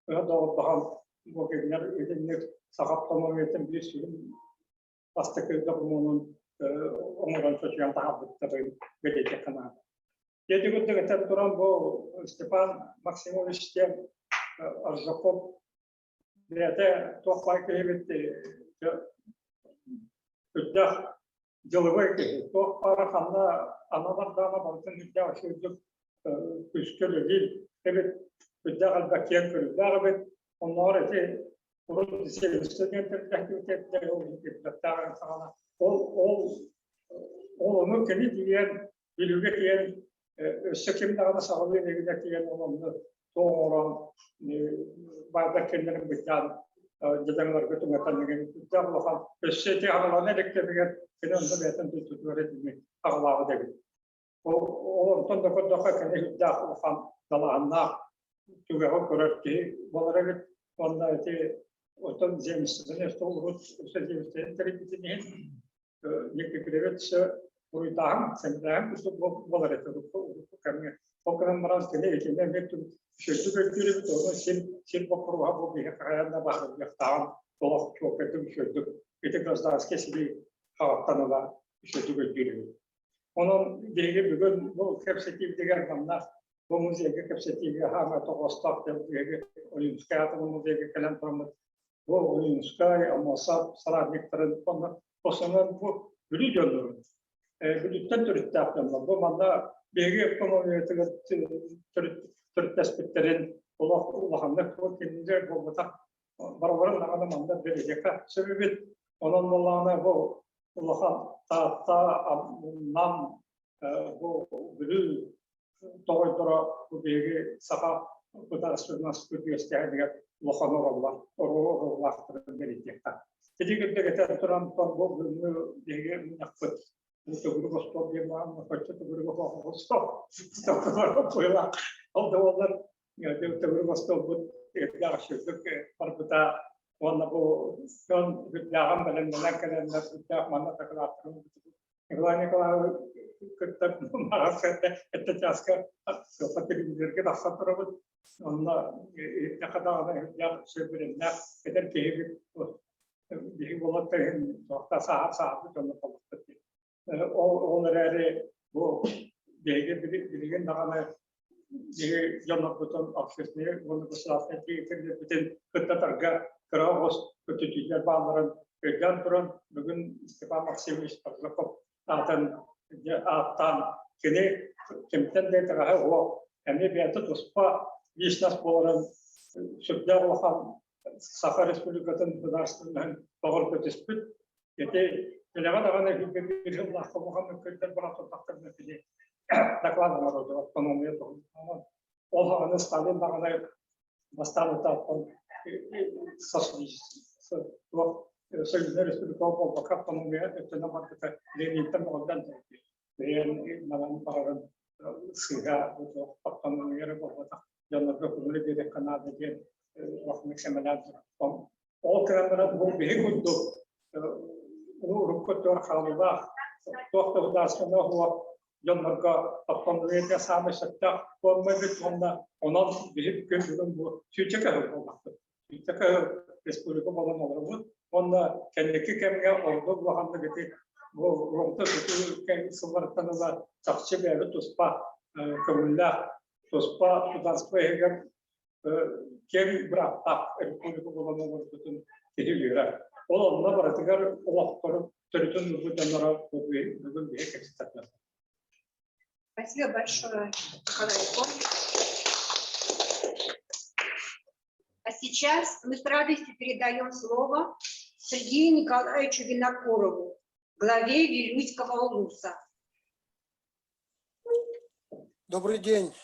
Ve doğru daha bu günler örnek sakatlama yönetim bir sürü bastıklı onun onların çocuğun daha bittiği bir yakınlar. Yedi günde geçen duran bu Stefan Maksimoviç'te Arzakov ve de toplay kıymetti. Üddağ Yılvay ki, o arakanla anadan dağına bakın üddağ şuyduk küskülü değil. Evet, üddağ al-Bakiyen kürüddağ evet, onlar eti kurul seviştirgen tercihliketleri oldu. Onu kendi diyen, bilüge diyen, sökemin dağına sağlığı nevine diyen olanı doğuran, bardakenlerin biten, Jadanglar ketungan dengan kita melakukan peseti awalannya dengan untuk datang di tujuan ini awal dari. Oh untuk dapat kena hidup melakukan dalam anak juga korek ke boleh onda itu untuk jenis jenis itu urut jenis dari ini yang kita se urutan sebenarnya itu boleh itu kami program meras ini itu şöyle bir sil bakırığa bu bir hayatına bağlı bir dağın dolap çok kötü şöyle bir tek az daha eskisi hayattan var şöyle bir onun diğeri bugün bu kapsayıcı diğer kanlar bu müziğe kapsayıcı hava toğustak diye oyuncular bu müziğe kalan format bu oyuncular ama saradiklerin falan o zaman bu biliyorlar bütün Türkler bu manda bir ekonomi Türk tespitlerin Allah'ın o kendince bu barabarın anlamında verecek. Sebebi onun Allah'ına bu Allah'ın nam bu gülü doğrudan bu bilgi saha bu da nasıl gösterdiği Allah'ın Allah'ın verecek. Jadi kita turan bu bilgi nakut. Itu guru stop dia mah, macam tu guru stop baru Aldavanlar Tevri bu yaklaşık parbuta ona bu son bütçem belenler kalemler bütçem mana takılatırım. Yani kalau kita merasa itu caska seperti di kita sapro ona yakada ya sebenarnya kita kehip di bolatın nokta saat itu seperti onları bu bilgin daha Jangan betul aksesnya, bunu keselatan kita betul kita terga kerawos ketujuan bangunan pegang turun dengan istiqamah maksimis terlekap atan kini kemten dia terah wah kami biasa terus pak bisnis boran sudah wah safar republikan berdasarkan bahwa berdisput jadi jangan hidup Allah Muhammad kita berapa takkan nanti доклад народу автономии. Он Сталин восстал Союзная Республика пока автономия, это нам это Ленин там отдан. Ленин нам параллельно сыга автономия работа. Я на другом либере Канады где максимально он когда был бегут до рукотор халва то что Yanlarga taptanlığa sahne şartta formayı onda onun bir gün bu Türkiye olmaktı. Türkiye Respublika olan onda kendiki kemiğe ordu bu hamle gitti. Bu rota tutu kendi sıvırtanıza çakçı bir tospa kavulla tospa tutanskı heger kim bıraktı Respublika olan bütün Тегибира. Ол онна баратыгар олақпары түрітін бұданара бүгін бейек экстатна. Спасибо большое, Николай Егорович. А сейчас мы с радостью передаем слово Сергею Николаевичу Винокурову, главе Вилюйского улуса. Добрый день,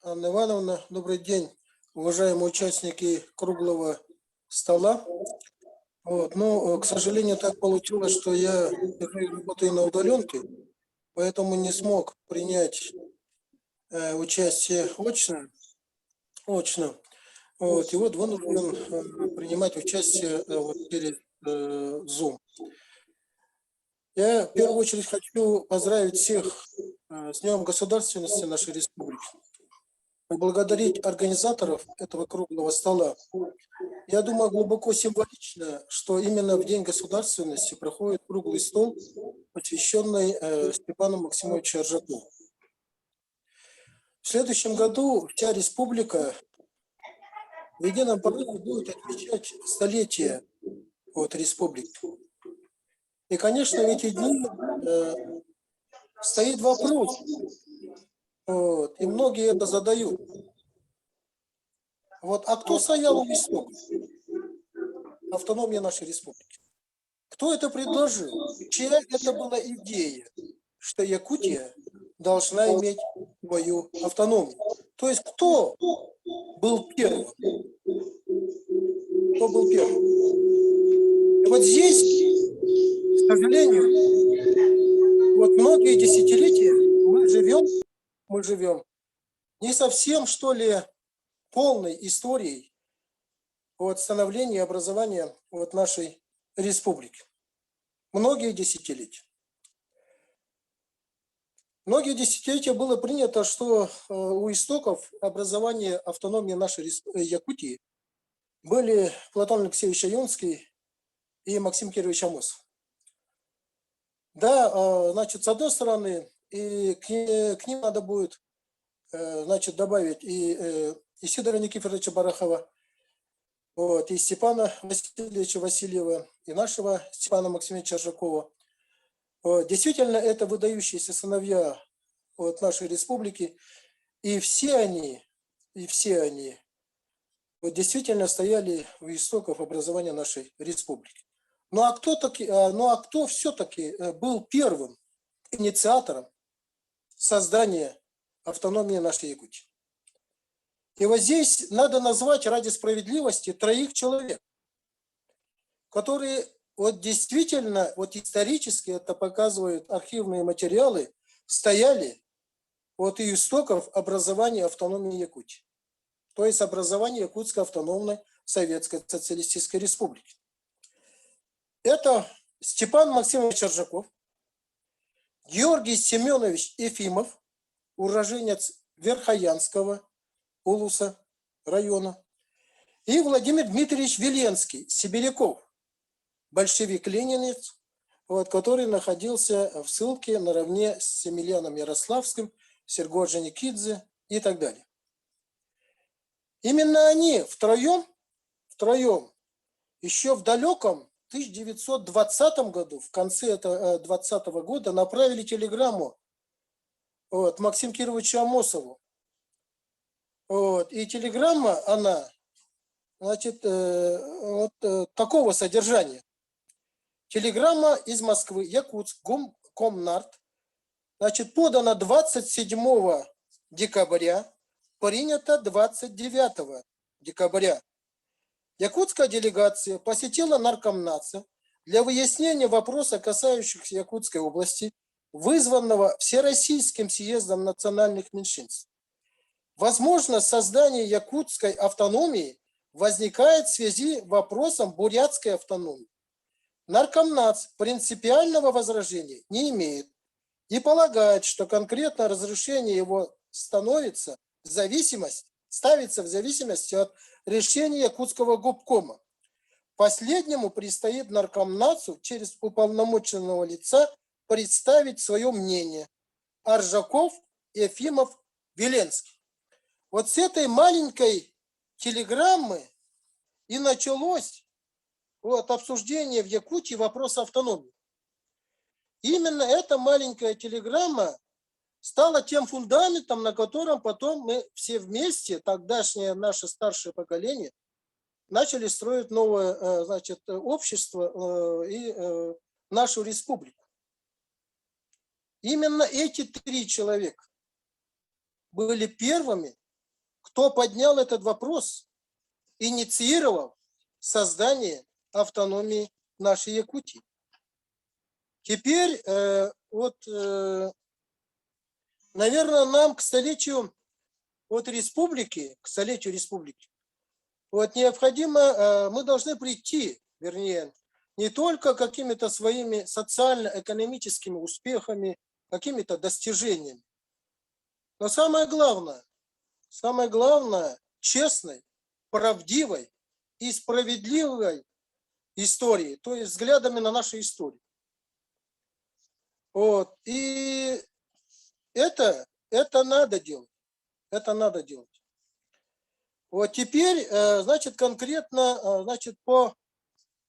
Анна Ивановна. Добрый день, уважаемые участники круглого стола. Вот. Но, к сожалению, так получилось, что я работаю на удаленке, поэтому не смог принять участие очно. Вот. И вот вынужден принимать участие через Zoom. Я в первую очередь хочу поздравить всех с Днем государственности нашей республики. Поблагодарить организаторов этого круглого стола. Я думаю, глубоко символично, что именно в День государственности проходит круглый стол, посвященный Степану Максимовичу Аржакову. В следующем году вся республика в едином порыве будет отмечать столетие республики. И, конечно, в эти дни стоит вопрос, и многие это задают. А кто стоял у истоков автономии нашей республики? Кто это предложил? Чья это была идея, что Якутия должна иметь свою автономию? То есть кто был первым? Кто был первым? И вот здесь, к сожалению, многие десятилетия мы живем не совсем, что ли, полной историей становления и образования нашей республики. Многие десятилетия. Многие десятилетия было принято, что у истоков образования автономии нашей Якутии были Платон Алексеевич Аюнский и Максим Кирович Амосов. Да, значит, с одной стороны, и к ним надо будет, значит, добавить и Сидора Никифоровича Барахова, и Степана Васильевича Васильева, и нашего Степана Максимовича Аржакова. Действительно, это выдающиеся сыновья нашей республики, и все они действительно стояли у истоков образования нашей республики. Ну а кто все-таки был первым инициатором создания автономии нашей Якутии? И вот здесь надо назвать ради справедливости 3 человек, которые действительно, исторически это показывают архивные материалы, стояли у истоков образования автономии Якутии. То есть образования Якутской автономной Советской Социалистической Республики. Это Степан Максимович Аржаков, Георгий Семенович Ефимов, уроженец Верхоянского улуса района, и Владимир Дмитриевич Веленский, сибиряков, большевик-ленинец, который находился в ссылке наравне с Емельяном Ярославским, Серго Орджоникидзе и так далее. Именно они втроем еще в далеком 1920 году, в конце 2020 года, направили телеграмму Максиму Кировичу Амосову. И телеграмма, она, значит, такого содержания. Телеграмма из Москвы, Якутск, Комнарт, значит, подана 27 декабря, принята 29 декабря. Якутская делегация посетила Наркомнатса для выяснения вопроса, касающихся Якутской области, вызванного Всероссийским съездом национальных меньшинств. Возможно, создание якутской автономии возникает в связи с вопросом бурятской автономии. Наркомнатс принципиального возражения не имеет и полагает, что конкретно разрешение его ставится в зависимости от решения Якутского губкома. Последнему предстоит Наркомнатсу через уполномоченного лица представить свое мнение. Аржаков, Ефимов, Веленский. С этой маленькой телеграммы и началось вот, обсуждение в Якутии вопроса автономии. Именно эта маленькая телеграмма стала тем фундаментом, на котором потом мы все вместе, тогдашнее наше старшее поколение, начали строить новое, значит, общество и нашу республику. Именно эти 3 человека были первыми, кто поднял этот вопрос, инициировал создание автономии нашей Якутии. Теперь, наверное, нам к столетию республики, необходимо, мы должны прийти, вернее, не только какими-то своими социально-экономическими успехами, какими-то достижениями, но самое главное, честной, правдивой и справедливой историей, то есть взглядами на нашу историю. Вот. И это надо делать. Это надо делать. Вот теперь, значит, конкретно, значит, по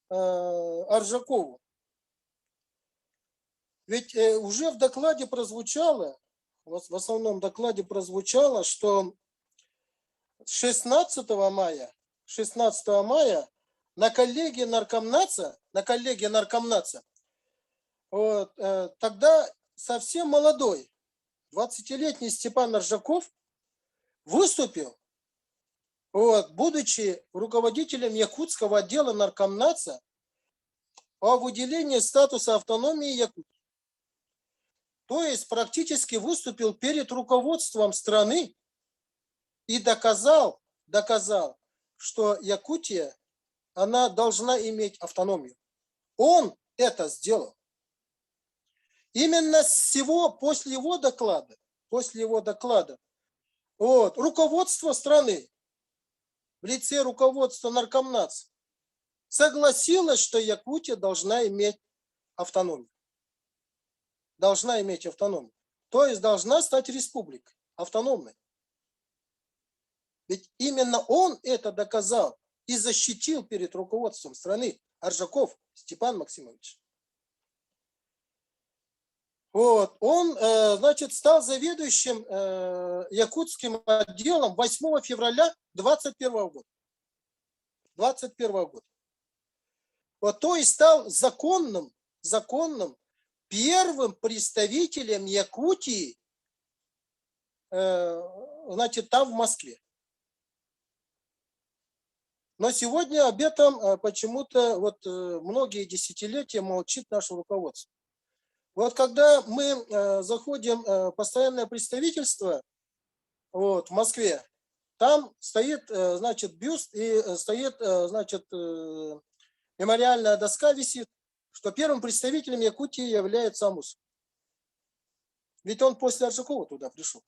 Аржакову. Ведь уже в докладе прозвучало, в основном докладе прозвучало, что 16 мая на коллегии наркомнатца, вот, тогда совсем молодой, 20-летний Степан Аржаков выступил, вот, будучи руководителем якутского отдела наркомнатца, о выделении статуса автономии Якутии. То есть практически выступил перед руководством страны и доказал, что Якутия, она должна иметь автономию. Он это сделал. Именно после его доклада, вот, руководство страны в лице руководства наркомнатца согласилась, что Якутия должна иметь автономию. То есть должна стать республикой, автономной. Ведь именно он это доказал и защитил перед руководством страны, Аржаков Степан Максимович. Вот. Он, значит, стал заведующим якутским отделом 8 февраля 2021 года. Вот, то есть стал законным первым представителем Якутии, значит, там в Москве. Но сегодня об этом почему-то вот многие десятилетия молчит наше руководство. Вот когда мы заходим в постоянное представительство вот, в Москве, там стоит, значит, бюст и стоит, значит, мемориальная доска висит, что первым представителем Якутии является Амус. Ведь он после Аржакова туда пришел.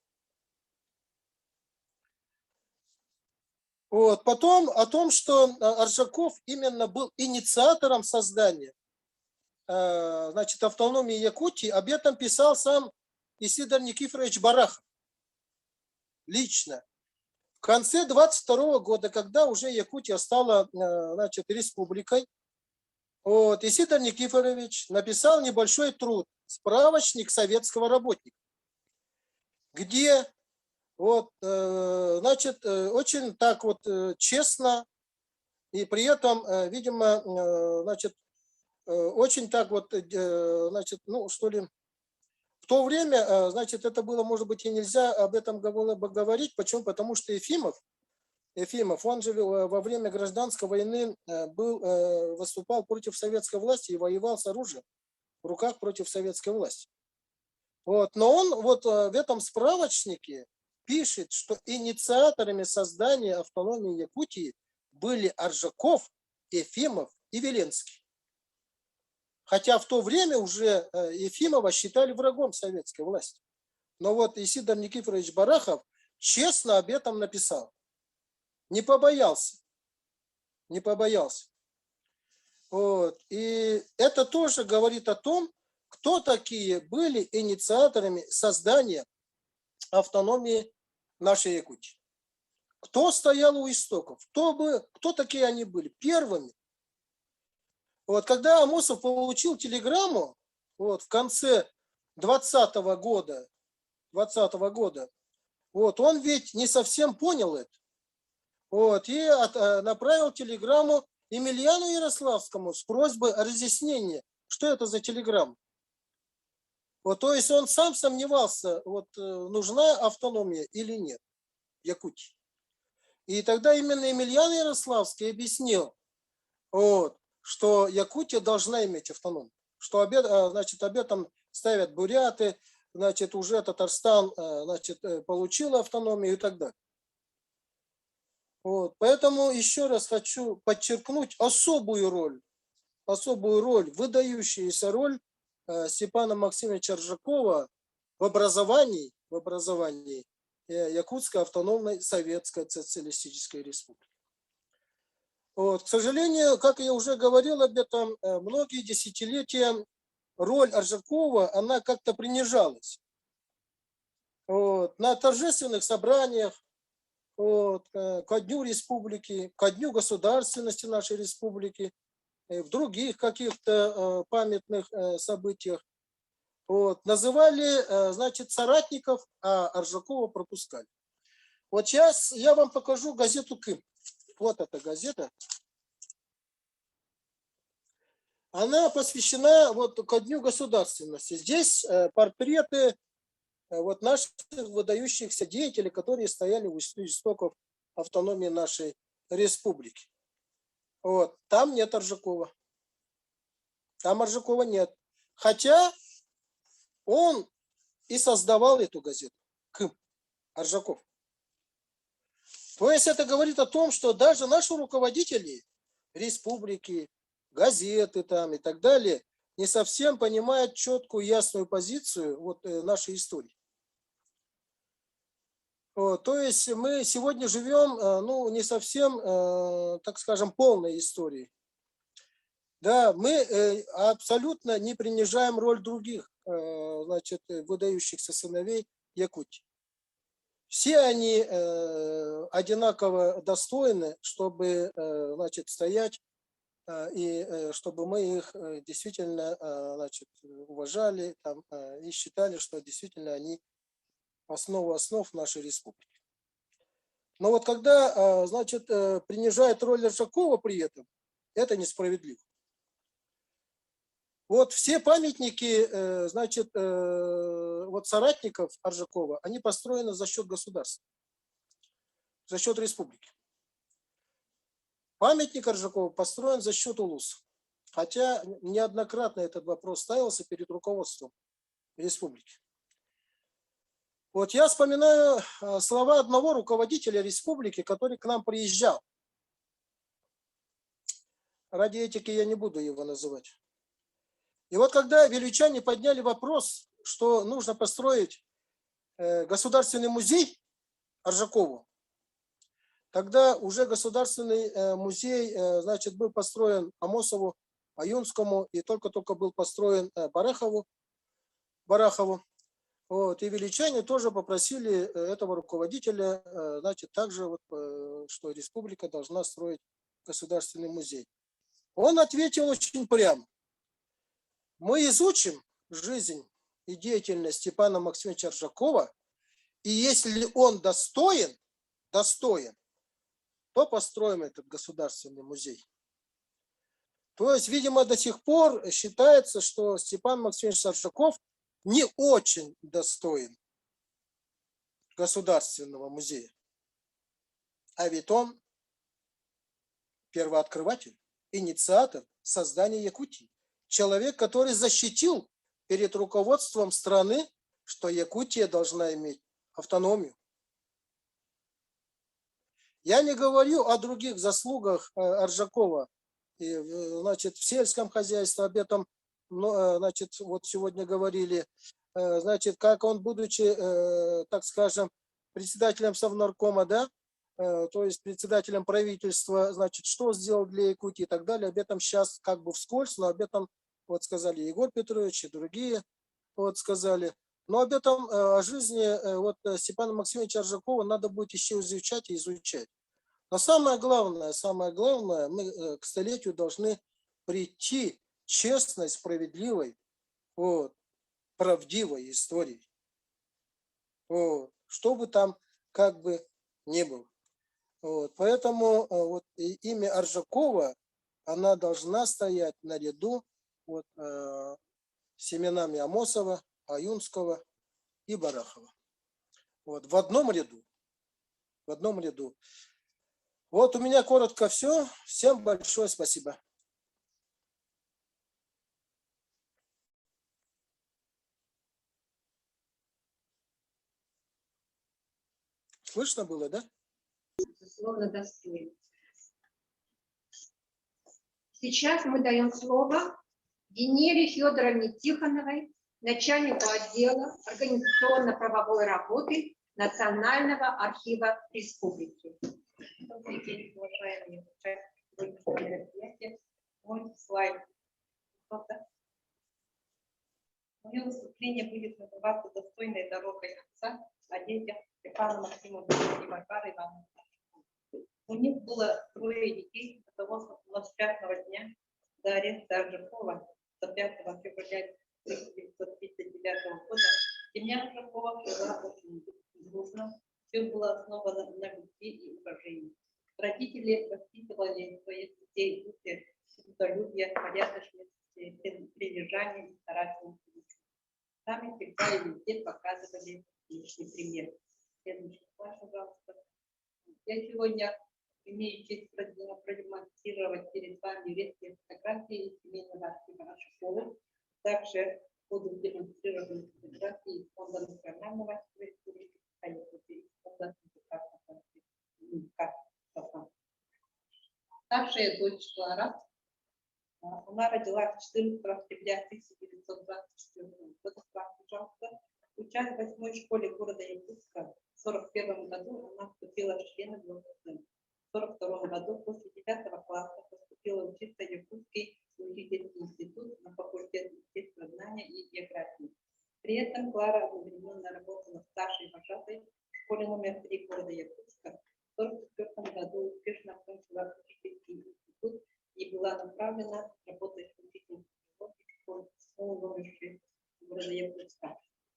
Вот. Потом о том, что Аржаков именно был инициатором создания, значит, автономии Якутии, об этом писал сам Исидор Никифорович Барахов лично. В конце 22 года, когда уже Якутия стала, значит, республикой, вот, Исидор Никифорович написал небольшой труд «Справочник советского работника», где вот, значит, очень так вот честно и при этом, видимо, значит, очень так вот, значит, ну, что ли, в то время, значит, это было, может быть, и нельзя об этом говорить. Почему? Потому что Ефимов, он же во время гражданской войны выступал против советской власти и воевал с оружием в руках против советской власти. Вот. Но он вот в этом справочнике пишет, что инициаторами создания автономии Якутии были Аржаков, Ефимов и Веленский. Хотя в то время уже Ефимова считали врагом советской власти. Но вот Исидор Никифорович Барахов честно об этом написал. Не побоялся. Вот. И это тоже говорит о том, кто такие были инициаторами создания автономии нашей Якутии. Кто стоял у истоков? Кто такие они были? Первыми Вот когда Амосов получил телеграмму, вот в конце 2020 года, вот он ведь не совсем понял это. Вот, и направил телеграмму Емельяну Ярославскому с просьбой о разъяснении, что это за телеграмма. Вот, то есть он сам сомневался, вот, нужна автономия или нет Якутии. И тогда именно Емельян Ярославский объяснил, вот, что Якутия должна иметь автономию, что значит, об этом ставят буряты, значит, уже Татарстан, значит, получил автономию и так далее. Вот, поэтому еще раз хочу подчеркнуть особую роль, выдающуюся роль Степана Максимовича Ржакова в образовании Якутской автономной советской социалистической республики. Вот, к сожалению, как я уже говорил об этом, многие десятилетия роль Ржакова, она как-то принижалась. Вот, на торжественных собраниях, вот, ко дню республики, ко дню государственности нашей республики, в других каких-то памятных событиях. Вот, называли, значит, соратников, а Ржакова пропускали. Вот сейчас я вам покажу газету «Кым». Вот эта газета. Она посвящена вот ко дню государственности. Здесь портреты вот наших выдающихся деятелей, которые стояли у истоков автономии нашей республики. Вот. Там нет Ржакова. Там Ржакова нет. Хотя он и создавал эту газету. Кым. Ржаков. То есть это говорит о том, что даже наши руководители республики, газеты там и так далее не совсем понимают четкую, ясную позицию вот нашей истории. Вот, то есть мы сегодня живем, ну, не совсем, так скажем, полной историей. Да, мы абсолютно не принижаем роль других, значит, выдающихся сыновей Якутии. Все они одинаково достойны, чтобы, значит, стоять, и чтобы мы их действительно, значит, уважали там, и считали, что действительно они основа основ нашей республики. Но вот когда, значит, принижает роль Ржакова при этом, это несправедливо. Вот все памятники, значит, вот соратников Ржакова, они построены за счет государства, за счет республики. Памятник Ржакова построен за счет улуса. Хотя неоднократно этот вопрос ставился перед руководством республики. Вот я вспоминаю слова одного руководителя республики, который к нам приезжал. Ради этики я не буду его называть. И вот когда вельчане подняли вопрос, что нужно построить государственный музей Ржакову, тогда уже государственный музей, значит, был построен Амосову, Аюнскому, и только-только был построен Барахову. Вот, и вельчане тоже попросили этого руководителя, значит, также, вот, что республика должна строить государственный музей. Он ответил очень прямо. Мы изучим жизнь и деятельность Степана Максимовича Ржакова, и если он достоин, то построим этот государственный музей. То есть, видимо, до сих пор считается, что Степан Максимович Ржаков не очень достоин государственного музея. А ведь он первооткрыватель, инициатор создания Якутии. Человек, который защитил перед руководством страны, что Якутия должна иметь автономию. Я не говорю о других заслугах Ржакова, значит, в сельском хозяйстве, об этом, значит, вот сегодня говорили, значит, как он, будучи, так скажем, председателем Совнаркома, да, то есть председателем правительства, значит, что сделал для Якутии и так далее, об этом сейчас как бы вскользь, но об этом вот сказали Егор Петрович и другие вот сказали. Но об этом, о жизни вот Степана Максимовича Ржакова надо будет еще изучать и изучать. Но самое главное, мы к столетию должны прийти честной, справедливой, вот, правдивой историей. Вот, что бы там как бы ни было. Вот, поэтому вот, имя Аржакова, она должна стоять наряду вот, с именами Амосова, Аюнского и Барахова. Вот, в одном ряду. В одном ряду. Вот у меня коротко все. Всем большое спасибо. Слышно было, да? Безусловно, достойно. Сейчас мы даем слово Венере Федоровне Тихоновой, начальнику отдела организационно-правовой работы Национального архива Республики. Добрый день, уважаемые участники мероприятия. Мой слайд. Мое выступление будет называться «Достойной дорогой отца» о детях Степана Максимовича и Варвары Ивановны. У них было 3 детей до того 25 дня до ареста Аржакова до 5 февраля 1939 года. Семья Аржакова была очень дружна. Все было основано на любви и уважении. Родители воспитывали своих детей в духе трудолюбия, порядочности, прилежания и старательности. Сами всегда и везде показывали личный пример. Следующий слайд, пожалуйста. Я сегодня имею честь продемонстрировать перед вами редкие фотографии из семейного архива Аржакова. Также буду демонстрировать фотографии из фонда национального архива Республики Саха-Якутия, фонда. Старшая дочь Клара, она родилась 14 октября 1924 года, пожалуйста. Учась в 8-й школе города Якутска, в 1941 году она вступила в члены ГЛОС-СМ. В 1942 году после 9 класса поступила учиться в Якутский учительский институт на факультет естествознания и географии. При этом Клара одновременно работала старшей вожатой в школе номер 3 города Якутска. В 1944 году успешно окончила учительский институт и была направлена работать в учительской школе номер 6 города Якутска.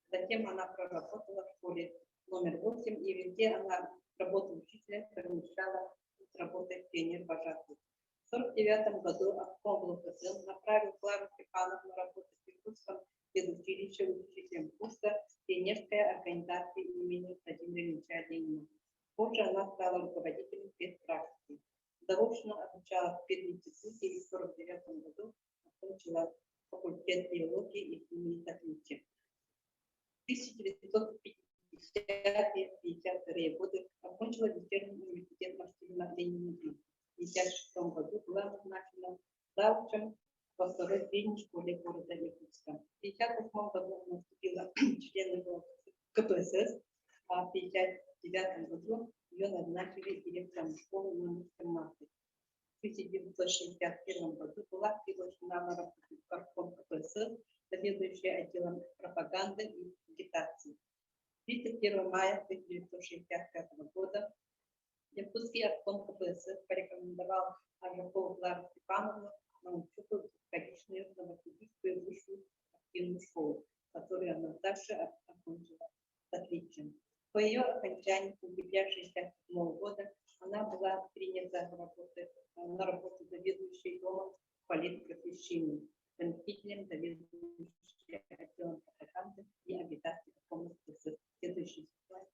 Затем она проработала в школе номер 8, и везде она работу учителя совмещала с работой тренер-вожатой. В 1949 году обком ГЛОС-СМ направил Клару Степановну работать в Якутском педучилище учителем курса тренерской организации имени Владимира Ильича Ленина. Позже она стала руководителем спецпрактики. Заочно обучалась в пединституте и в 1949 году окончила факультет биологии и химии с отличием. В 1950-52 годы окончила вечерний университет Максима Ленина. В 1956 году была назначена завучем во 2-й средней школе города Якутска. В 1958 году она вступила в члены КПСС, а в 1959 году ее назначили директором школы номер 17. В 1961 году была приглашена на работу в Горком КПСС, заведующая отделом пропаганды и агитации. 31 мая 1965 года Якутский обком КПСС порекомендовал Аржакову Клару Степановну на учебу в столичную новосибирскую высшую активную школу, которую она дальше окончила с отличием. По ее окончании в октябре 1967 года она была принята на работу заведующей домом политпросвещения, заместителем заведующей отделом пропаганды и агитации КПСС. Следующий слайд.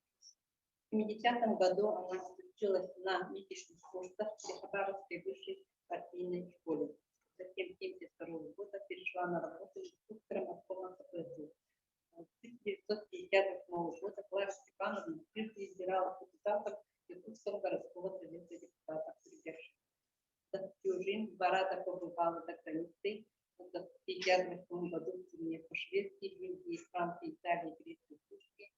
В 70-м году она училась на митинговых курсах в Хабаровской высшей партийной школе. Затем в 1972 года перешла на работу в Якутском обкоме КПСС. В 1958 года Клара Степановна впервые избирала депутатом Якутского городского совета депутатов. Всю жизнь 2 раза побывала за границей. В 1958 году в тюрьме по Швеции, Бельгии, Франции, Италии, Греции, Турции,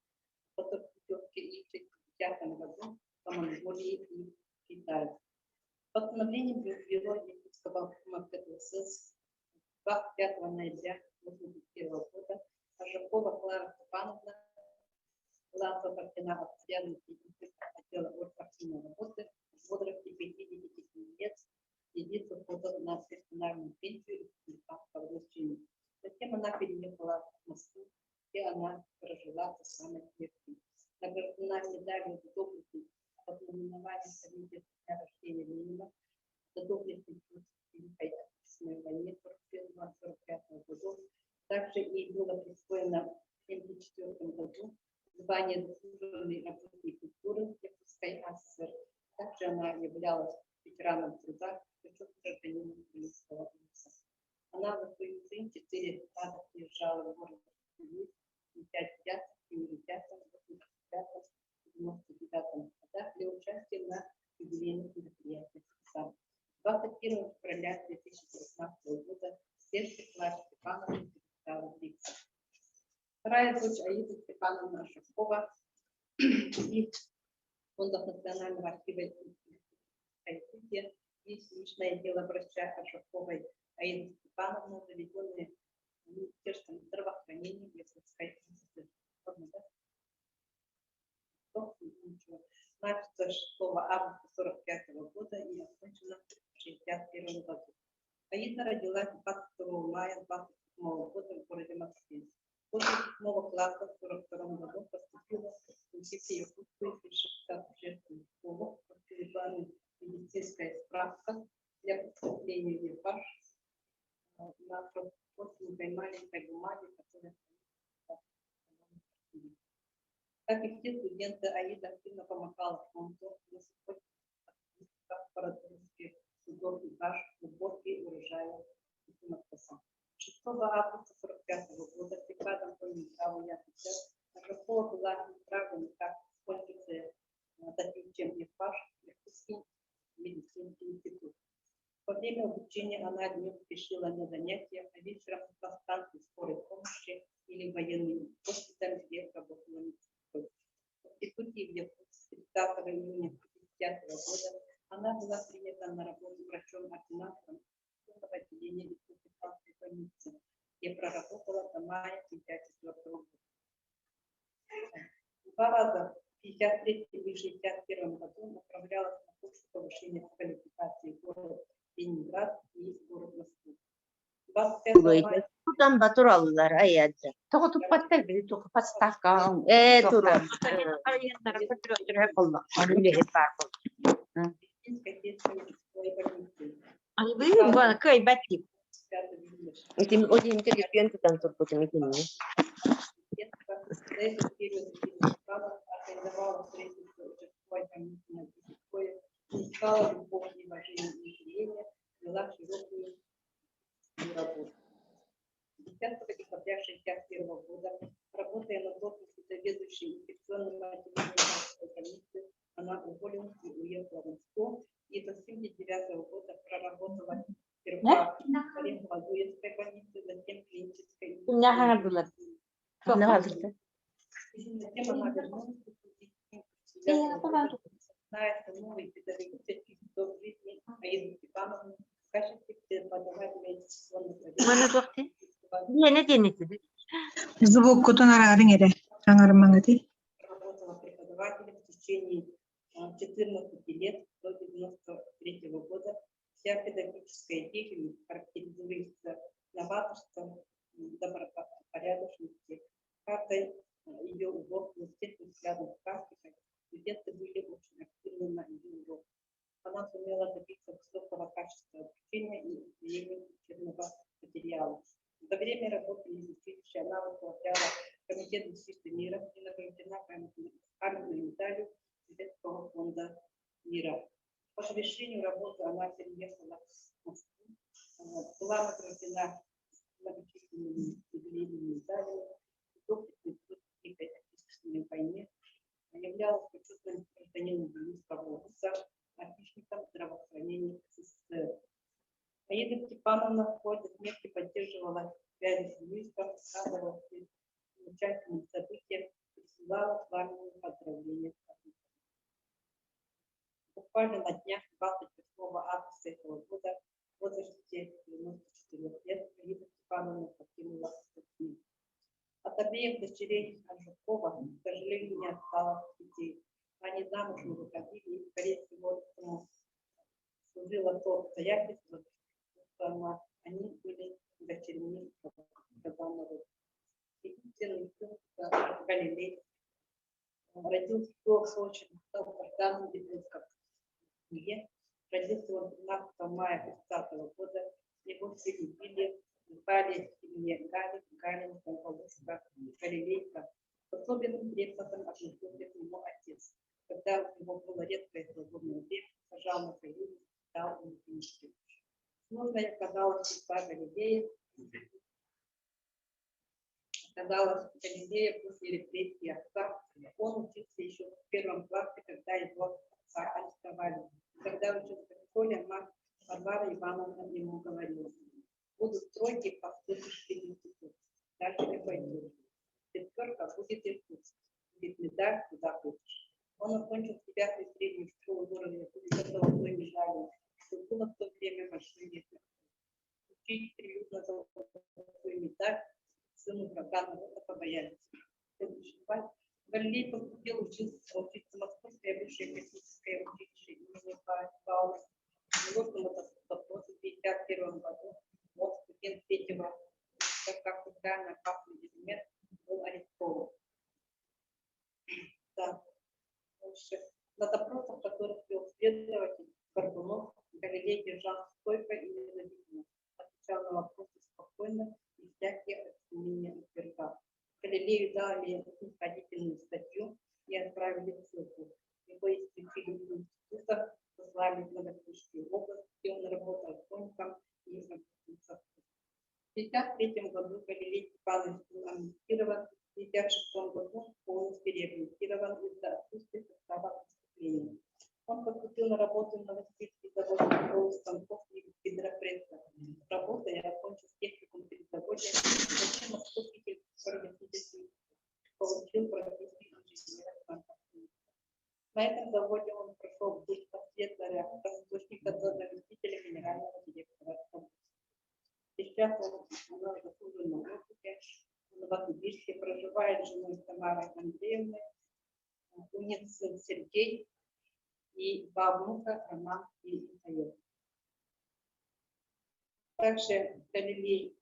потом в Путевке и в 1960 году по Монголии и Китае. Постановлением Бюро Якутского обкома КПСС 25 ноября 1981 года Аржакова Клара Степановна была освобождена от обязанностей отдела партийной работы в возрасте 57 лет в связи с уходом на профессиональную пенсию республиканского значения. Затем она переехала в Москву, где она прожила до самой смерти. Награждена медалью за доблестность от наименования Комитета дня рождения Ленина, за доблестность в Великой Отечественной войне 1941-1945 годов. Также ей было присвоено в 1974 году звание заслуженной работник культуры Якутской АССР. Также она являлась ветераном труда, причем гражданином Украинского УНИСа. Она в свою жизнь 4 раза приезжала в город Москву, 5 взяток и университетов в 1999 годах для участия на юбилейных мероприятиях. 21 февраля 2016 года Сергей Степановна перестала длиться. Вторая дочь Аида Степановна Шевкова из фондов Национального архива Якутии есть личное дело врача Шевковой Аиды Степановны, заведенные Министерством здравоохранения Якутской области. Начато 6 августа 1945 года и окончено в 1961 году. Аида родилась 22 мая 1927 года в городе Москве. После 7 класса в 1942 году поступила в Якутскую фельдшерско-акушерскую школу, актуальная медицинская справка для поступления в ЕПАШ на простенькой маленькой бумаге, которая как и все студенты, Аида активно помогала фонду по-родительски судов и баш, уборки урожая и самостоятельно. 6 августа 1945 года приказом по Минздраву офицер Шевкова была направлена как пользователь чем ЕПАШ Якутский медицинский институт. Во время обучения она днем спешила на занятия, а вечером по станции скорой помощи или военный госпиталь, где работала медицинская. В институте в Якутске 30 июня 1950 года она была принята на работу врачом-ординатором отделения республиканской больницы, где проработала до мая 1954 года. 2 раза в 1953 и 1961 году направлялась на курсы повышения квалификации в город Ленинград и город Москву. 25 мая Тудан батыр алылар аядды. Тоғы тұппаттар білі тоғы пастаққа. Тура. Аяндары көтірі қолы. Өлі бар бұл. Аны білі бұл көй бәттіп. Өтім телепен тұтан тұр бұтым екен. Искала любовь и уважение населения, вела широкую работу. 10 декабря 1961 года, работая на должности заведующей инфекционным отделением больницы, она уволилась и уехала в Москву, и до 1979 года проработала сперва в Оренбургской больнице, затем в клинической. Затем она вернулась знает новый педагогический дом жизни Аиды Степановны в качестве преподавателя инфекционных отделений. Звук Работала преподавателем в течение 14 лет до 1993 года. Вся педагогическая деятельность характеризуется новаторством, добропорядочностью. Каждая ее урок естественно связан с практикой. Студенты были очень активны на ее уроках. Она сумела добиться высокого качества обучения и усвоения учебного материала. За время работы в училище она возглавляла комитет защиты мира и награждена памятной медалью Советского фонда мира. По завершению работы она переехала в Москву, была награждена многочисленными юбилейными медалями, доблестной в Великой Отечественной войне, являлась почетным гражданином Белинского области, отличником здравоохранения СССР. Аида Степановна в ходе смерти поддерживала связи с близким, рассказывала замечательные события, присылала пламенные поздравления. Буквально на днях 28 августа этого года в возрасте 94 лет Аида Степановна покинула мир. От обеих дочерей Жукова, к сожалению, не осталось детей. Они замужем выходили, и, скорее всего, служило то обстоятельство, Они были дочерьми Галилея. Галилей родился в очень долгожданном библейском семье. Родился он 15 мая 30 года. Его все любили, звали семье Галин, Павловска, Галилейка. Особенным трепетом относился к нему отец. Когда у него было редкое свободное время, сажал на колени, дал ему книжки. Нужная оказалась судьба Галилея. Оказалось, Галилея после репрессий отца. Он учился еще в 1 классе, когда его отца арестовали. Когда учился в школе, мать Варвара Ивановна ему говорила: будут стройки, поступишь в институт. Дальше не пойдешь. 5 будет искусство. Будет медаль, куда хочешь. Он окончил 9-ю среднюю школу уровня с золотой медалью. Было в то время большой ветер. Учитель на золотую медаль, сыну врага народа побоялись. Галилей поступил учиться в Московское высшее космическое училище имени Павла. Его вопрос в 1951 году он студент 3-го, как специально папный элемент, был арестован. Да. На допросах, которых вел следователь Горбунов, Галилей держал стойко и независимо, отвечал на вопросы спокойно и всякие обвинения отвергал. Галилею дали снисходительную статью и отправили в ссылку. Его исключили из института, послали в Новосибирскую область, где он работал хроником и обучился. В 1953 году Галилей Степанович был амнистирован, в 1956 году полностью реабилитирован из-за отсутствия состава преступления. Он поступил на работу в Новосибирский завод станков и гидропресса. Работая, окончил техникум перезаводе, затем московский фармацевтический, получил профессию инженера. На этом заводе он прошел курс слесаря, помощника заместителя генерального директора. Сейчас он на заслуженном отдыхе в Новосибирске, проживает с женой Тамарой Андреевной, у них сын Сергей и 2 внука Роман и Михаил. Также Галилей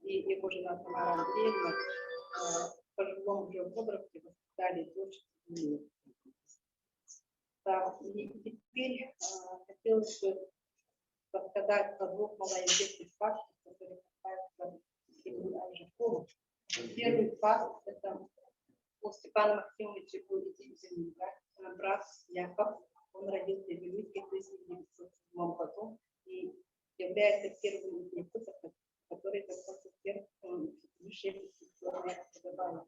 и его жена Тамара Андреевна в пожилом уже возрасте воспитали дочь Юлию. Да, и теперь хотелось бы рассказать о 2 малоизвестных фактах, которые касаются Сергея Аржакова. Первый факт – это у Степана Максимовича был единственный брат Яков. Он родился в Вилюйске в 1907 году и является первым из якутов, который закончил высшее профессиональное образование.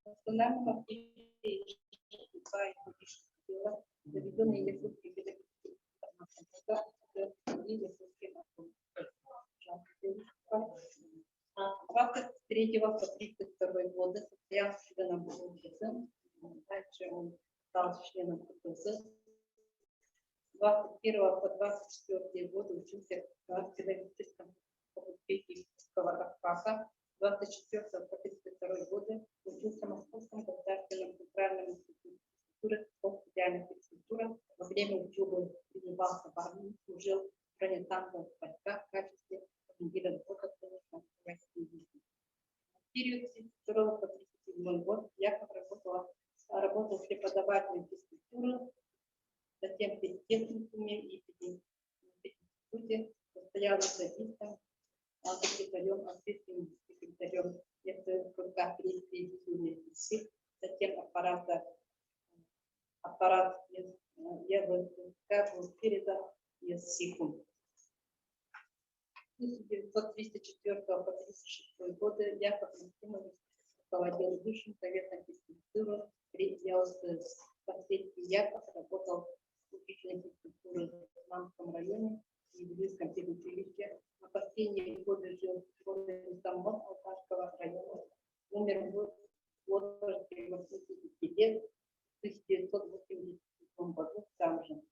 Национальном активе заведенные якутские педагогические и якутские массы. 23 по 32 годы состоял членом КПСС, дальше он стал членом КПСС. 21 по 24 годы учился в педагогическом факультете Кавказа. 24 по 32 годы учился в Московском государственном центральном институте по специальной физкультуре. Во время учебы принимался в армии, служил в бронетанковых войсках в качестве командира взвода Российской дивизии. В период с 32 по 37 год Яков работал преподавателем физкультуры, затем при техникуме и при институте, состоял методистом, секретарем, ответственным секретарем ФК дивизионных сил, затем аппарат ЕВК был передан из СИХУ. С 1934 по 1936 годы Яков Максимович руководил Высшим советом физкультуры при ЕОСС. Впоследствии Яков работал в учительной физкультуре в Мамском районе и в Вилюйском педучилище. На последние годы жил в городе Самос Алтайского района. Умер в возрасте 80 лет в 1987 году там же.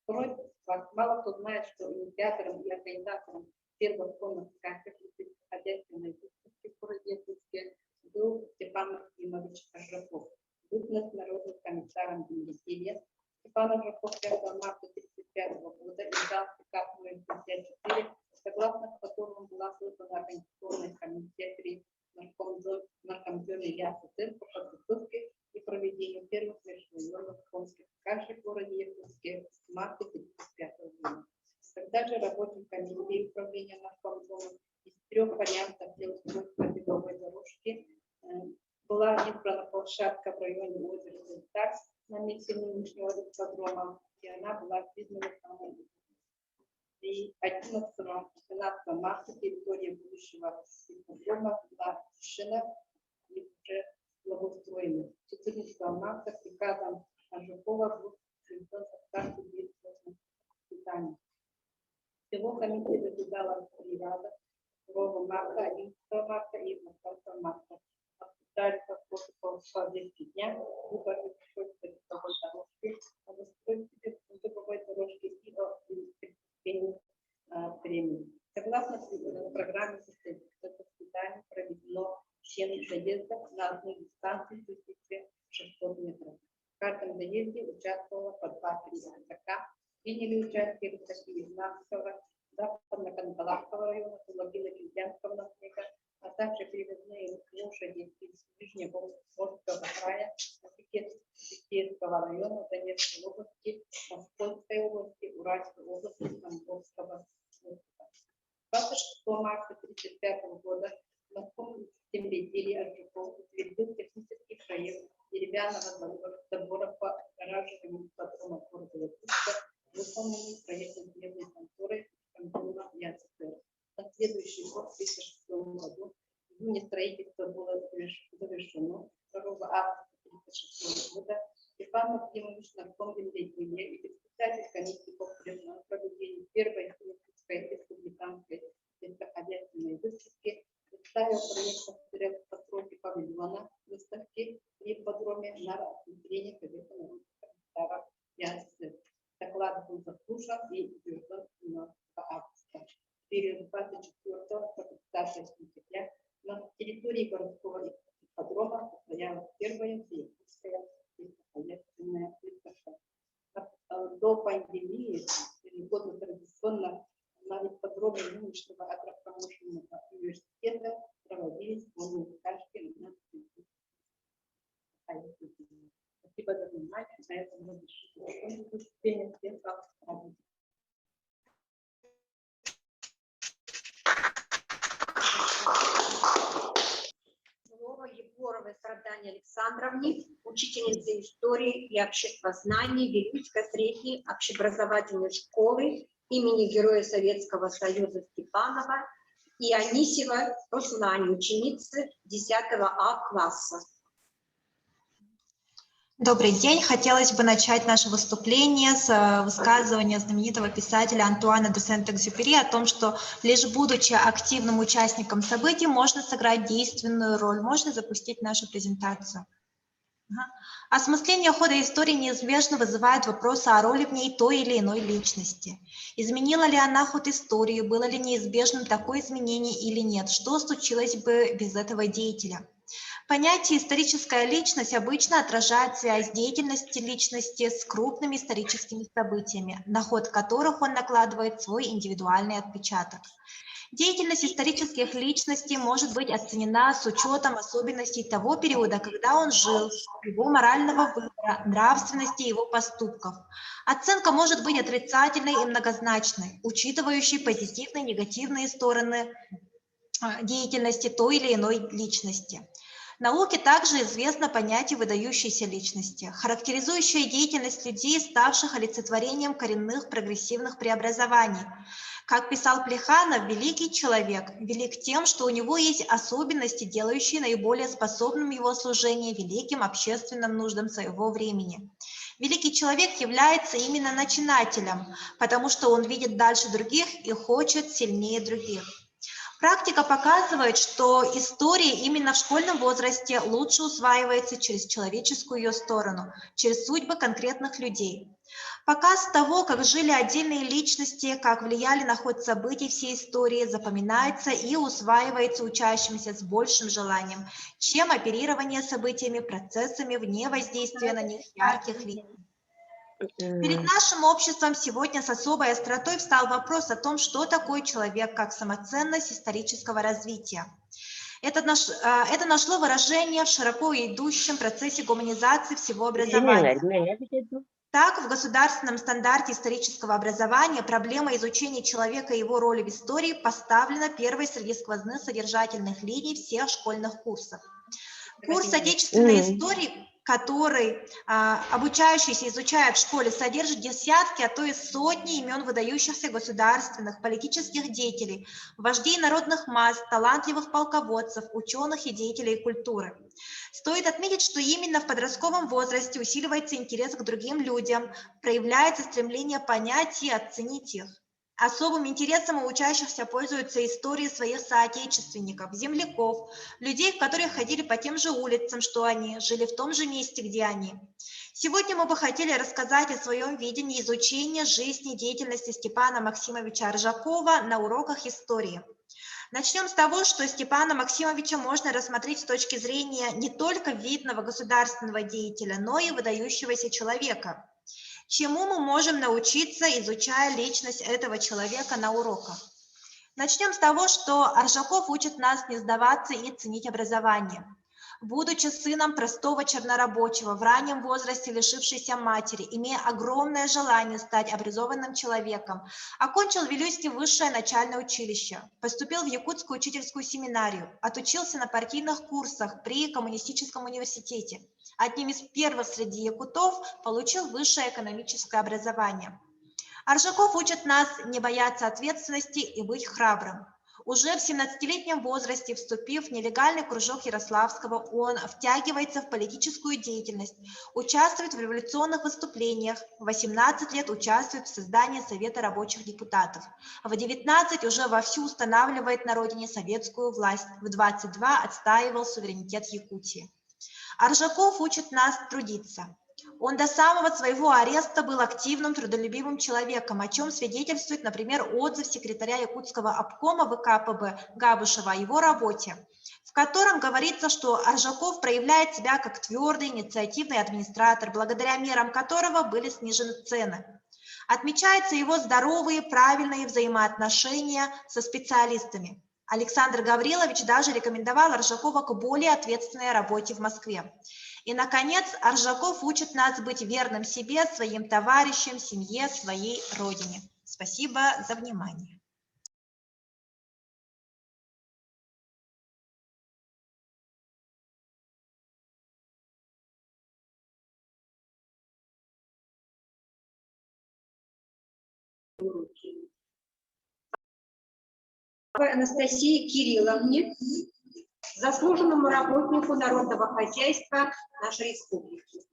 Мало кто знает, что инициатором и организатором первых конных кафедры сельскохозяйственной выставки в городе Якутске был Степан Максимович Аржаков, бывший народным комиссаром земледелия. Степан Аржаков 5 марта 1935 года издал приказ номер 54 согласно которому была создана организационная комиссия при наркомзоне Яссы по подготовке и проведению первых межрайонных конских скачек в городе Якутске в марте 1935 года. Когда же рабочим комиссией управления наркомзоном из 3 вариантов для устройства беговой дорожки была избрана площадка в районе озера Зентарь на месте нынешнего ипподрома, и она была признана самой лучшей. И 11-12 марта территория будущего ипподрома была решена и уже благоустроена. 14 марта приказом Ажукова был приведен состав действия испытаний. Всего комиссия заседала 3 раза: 2 марта, 11 марта и 20 марта. Обсуждали по 10 дня выборы устройства беговой дорожки, об устройстве беговой дорожки и о преступлении времени. Согласно программе испытаний проведено 7 заездов на одну дистанцию 1600 метров. В каждом заезде участвовало по 2-3 игрока. Приняли участие игроки из Нарвского, Западно-Канкалакского района, Логино-Кильянского наследия, а также привозные лошади из Нижнего края, Пикетского района, Донецкой области, Московской области, Уральской области, Тамбовского округа. 26 марта 1935 года в Московском земледелии Ажуков утвердил технический проект деревянного забора по огораживанию ипподрома города Якутска, выполненный проектно-инженерной конторой Комбината Яссы. На следующий год, в 2006 году, в июне строительство было завершено. 2 августа 1936 года Степан Максимович нарком земледелия и председатель комиссии по проведению первой Якутской республиканской сельскохозяйственной выставки представил проект постройки павильона выставки в ипподроме на рассмотрение Совета народных комиссаров Яссы. Доклад был заслушан и утвержден 17 августа. В период 24 по 25 сентября на территории городского ипподрома состоялась первая якутская сельскохозяйственная выставка. До пандемии ежегодно традиционно на ипподроме нынешнего агропромышленного университета проводились конные скачки на Спасибо за внимание. На этом разрешите выступление всех авторов. Слово Егоровой Страдане Александровне, учительнице истории и обществознания Вилюйской средней общеобразовательной школы имени Героя Советского Союза Степанова и Анисева Руслане, ученицы 10 А класса. Добрый день. Хотелось бы начать наше выступление с высказывания знаменитого писателя Антуана де Сент-Экзюпери о том, что лишь будучи активным участником событий, можно сыграть действенную роль, можно запустить нашу презентацию. Осмысление хода истории неизбежно вызывает вопросы о роли в ней той или иной личности. Изменила ли она ход истории, было ли неизбежным такое изменение или нет, что случилось бы без этого деятеля. Понятие «историческая личность» обычно отражает связь деятельности личности с крупными историческими событиями, на ход которых он накладывает свой индивидуальный отпечаток. Деятельность исторических личностей может быть оценена с учетом особенностей того периода, когда он жил, его морального выбора, нравственности его поступков. Оценка может быть отрицательной и многозначной, учитывающей позитивные и негативные стороны деятельности той или иной личности. Науке также известно понятие выдающейся личности, характеризующее деятельность людей, ставших олицетворением коренных прогрессивных преобразований. Как писал Плеханов, великий человек велик тем, что у него есть особенности, делающие наиболее способным его служение великим общественным нуждам своего времени. Великий человек является именно начинателем, потому что он видит дальше других и хочет сильнее других. Практика показывает, что история именно в школьном возрасте лучше усваивается через человеческую ее сторону, через судьбы конкретных людей. Показ того, как жили отдельные личности, как влияли на ход событий всей истории, запоминается и усваивается учащимся с большим желанием, чем оперирование событиями, процессами вне воздействия на них ярких линий. Перед нашим обществом сегодня с особой остротой встал вопрос о том, что такое человек как самоценность исторического развития. Это нашло выражение в широко идущем процессе гуманизации всего образования. Так, в государственном стандарте исторического образования проблема изучения человека и его роли в истории поставлена первой среди сквозных содержательных линий всех школьных курсов. Курс отечественной истории, который обучающиеся изучают в школе, содержит десятки, а то и сотни имен выдающихся государственных, политических деятелей, вождей народных масс, талантливых полководцев, ученых и деятелей культуры. Стоит отметить, что именно в подростковом возрасте усиливается интерес к другим людям, проявляется стремление понять и оценить их. Особым интересом у учащихся пользуются истории своих соотечественников, земляков, людей, которые ходили по тем же улицам, что они, жили в том же месте, где они. Сегодня мы бы хотели рассказать о своем видении изучения жизни и деятельности Степана Максимовича Аржакова на уроках истории. Начнем с того, что Степана Максимовича можно рассмотреть с точки зрения не только видного государственного деятеля, но и выдающегося человека. Чему мы можем научиться, изучая личность этого человека на уроках? Начнем с того, что Аржаков учит нас не сдаваться и ценить образование. Будучи сыном простого чернорабочего, в раннем возрасте лишившейся матери, имея огромное желание стать образованным человеком, окончил в Вилюйске высшее начальное училище, поступил в Якутскую учительскую семинарию, отучился на партийных курсах при Коммунистическом университете. Одним из первых среди якутов получил высшее экономическое образование. Аржаков учит нас не бояться ответственности и быть храбрым. Уже в 17-летнем возрасте, вступив в нелегальный кружок Ярославского, он втягивается в политическую деятельность, участвует в революционных выступлениях, в 18 лет участвует в создании Совета рабочих депутатов, в 19 уже вовсю устанавливает на родине советскую власть, в 22 отстаивал суверенитет Якутии. Аржаков учит нас трудиться. Он до самого своего ареста был активным, трудолюбивым человеком, о чем свидетельствует, например, отзыв секретаря Якутского обкома ВКПБ Габышева о его работе, в котором говорится, что Аржаков проявляет себя как твердый, инициативный администратор, благодаря мерам которого были снижены цены. Отмечаются его здоровые, правильные взаимоотношения со специалистами. Александр Гаврилович даже рекомендовал Аржакова к более ответственной работе в Москве. И, наконец, Аржаков учит нас быть верным себе, своим товарищам, семье, своей родине. Спасибо за внимание. Анастасии Кирилловне, заслуженному работнику народного хозяйства нашей республики.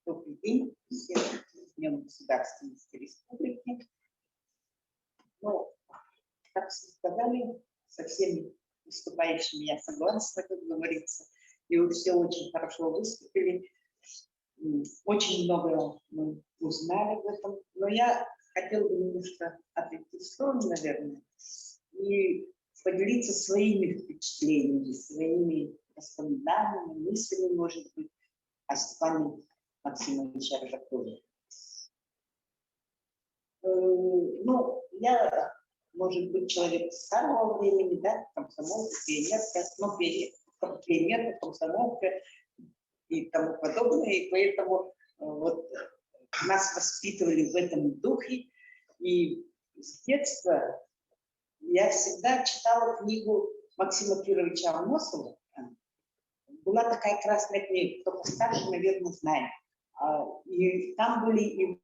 Добрый день всем, с Днем Государственности Республики. Ну, как сказали, со всеми выступающими я согласна, как говорится, и вы все очень хорошо выступили. Очень много мы узнали в этом, но я хотела бы немножко отойти в сторону, наверное, и поделиться своими впечатлениями, своими воспоминаниями, мыслями, может быть, о Степане Максимовиче Аржакове. Ну, я, может быть, человек старого времени, да, комсомолка, пионерка, комсомолка и тому подобное, и поэтому вот нас воспитывали в этом духе, и с детства я всегда читала книгу Максима Кировича Амосова. Была такая красная книга, кто постарше, наверное, знает. И там были и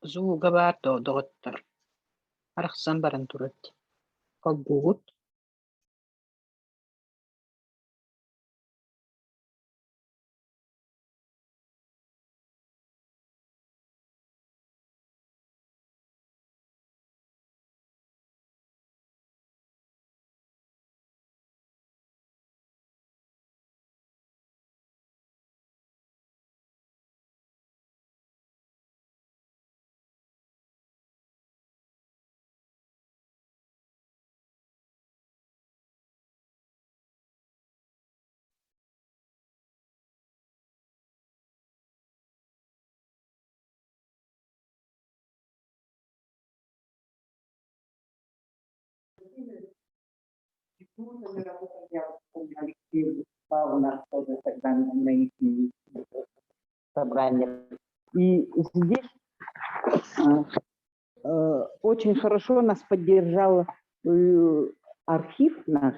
Зууга бар доғыттар. Арақсан барын турат. Қалбуғыт. Алексей Павловна тоже тогда на их собрания. И здесь очень хорошо нас поддержал архив наш.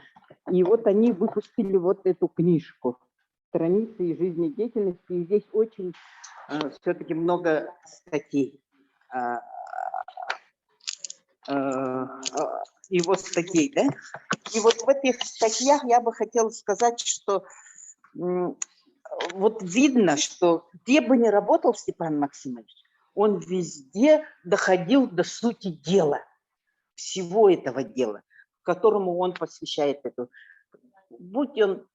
И вот они выпустили вот эту книжку «Страницы из жизнедеятельности». И здесь очень все-таки много статей. Его статей, да? И вот в этих статьях я бы хотела сказать, что вот видно, что где бы ни работал Степан Максимович, он везде доходил до сути дела, всего этого дела, которому он посвящает эту. Будь он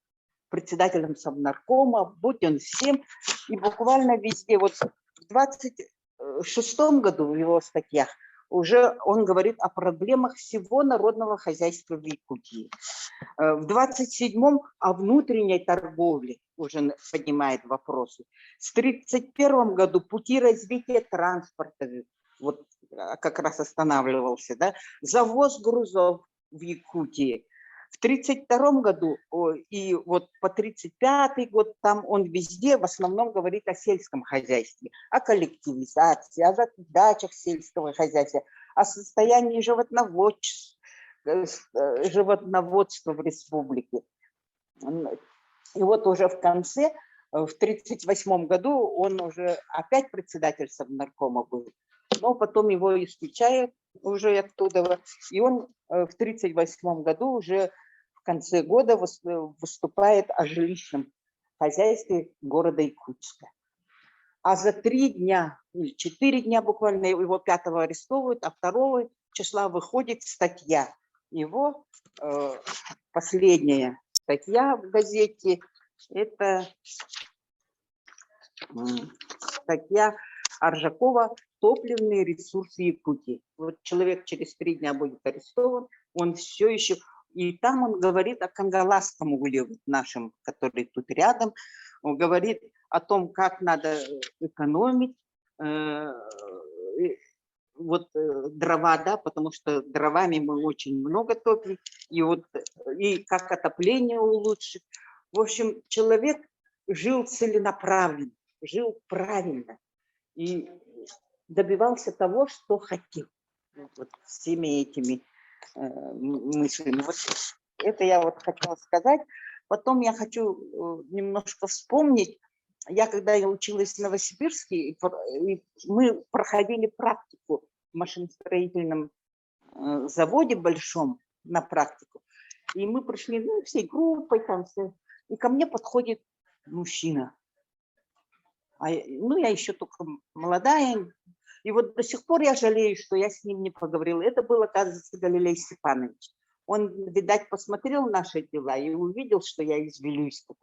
председателем Совнаркома, будь он всем, и буквально везде. Вот в 26-м году в его статьях уже он говорит о проблемах всего народного хозяйства в Якутии. В 27-м о внутренней торговле уже поднимает вопросы. В 31-м году пути развития транспорта, вот как раз останавливался, да, завоз грузов в Якутии. В 32-м году и вот по 35-й год там он везде в основном говорит о сельском хозяйстве, о коллективизации, о задачах сельского хозяйства, о состоянии животноводства в республике. И вот уже в конце, в 1938 году он уже опять председатель Совнаркома был, но потом его исключают уже оттуда. И он в 1938 году уже в конце года выступает о жилищном хозяйстве города Якутска. А за 3 дня, или 4 дня буквально, его 5-го арестовывают, а 2 числа выходит статья. Его последняя статья в газете, это статья Аржакова «Топливные ресурсы Якутии». Вот человек через 3 дня будет арестован, он все еще... И там он говорит о кангаласском угле нашем, который тут рядом. Он говорит о том, как надо экономить дрова, да, потому что дровами мы очень много топим, и как отопление улучшить. В общем, человек жил целенаправленно, жил правильно и добивался того, что хотел. Вот всеми этими мыслями. Вот это я вот хотела сказать. Потом я хочу немножко вспомнить. Когда я училась в Новосибирске, мы проходили практику в машиностроительном заводе большом на практику. И мы пришли всей группой там все. И ко мне подходит мужчина. Я еще только молодая. И вот до сих пор я жалею, что я с ним не поговорила. Это был, оказывается, Галилей Степанович. Он, видать, посмотрел наши дела и увидел, что я из Вилюйска.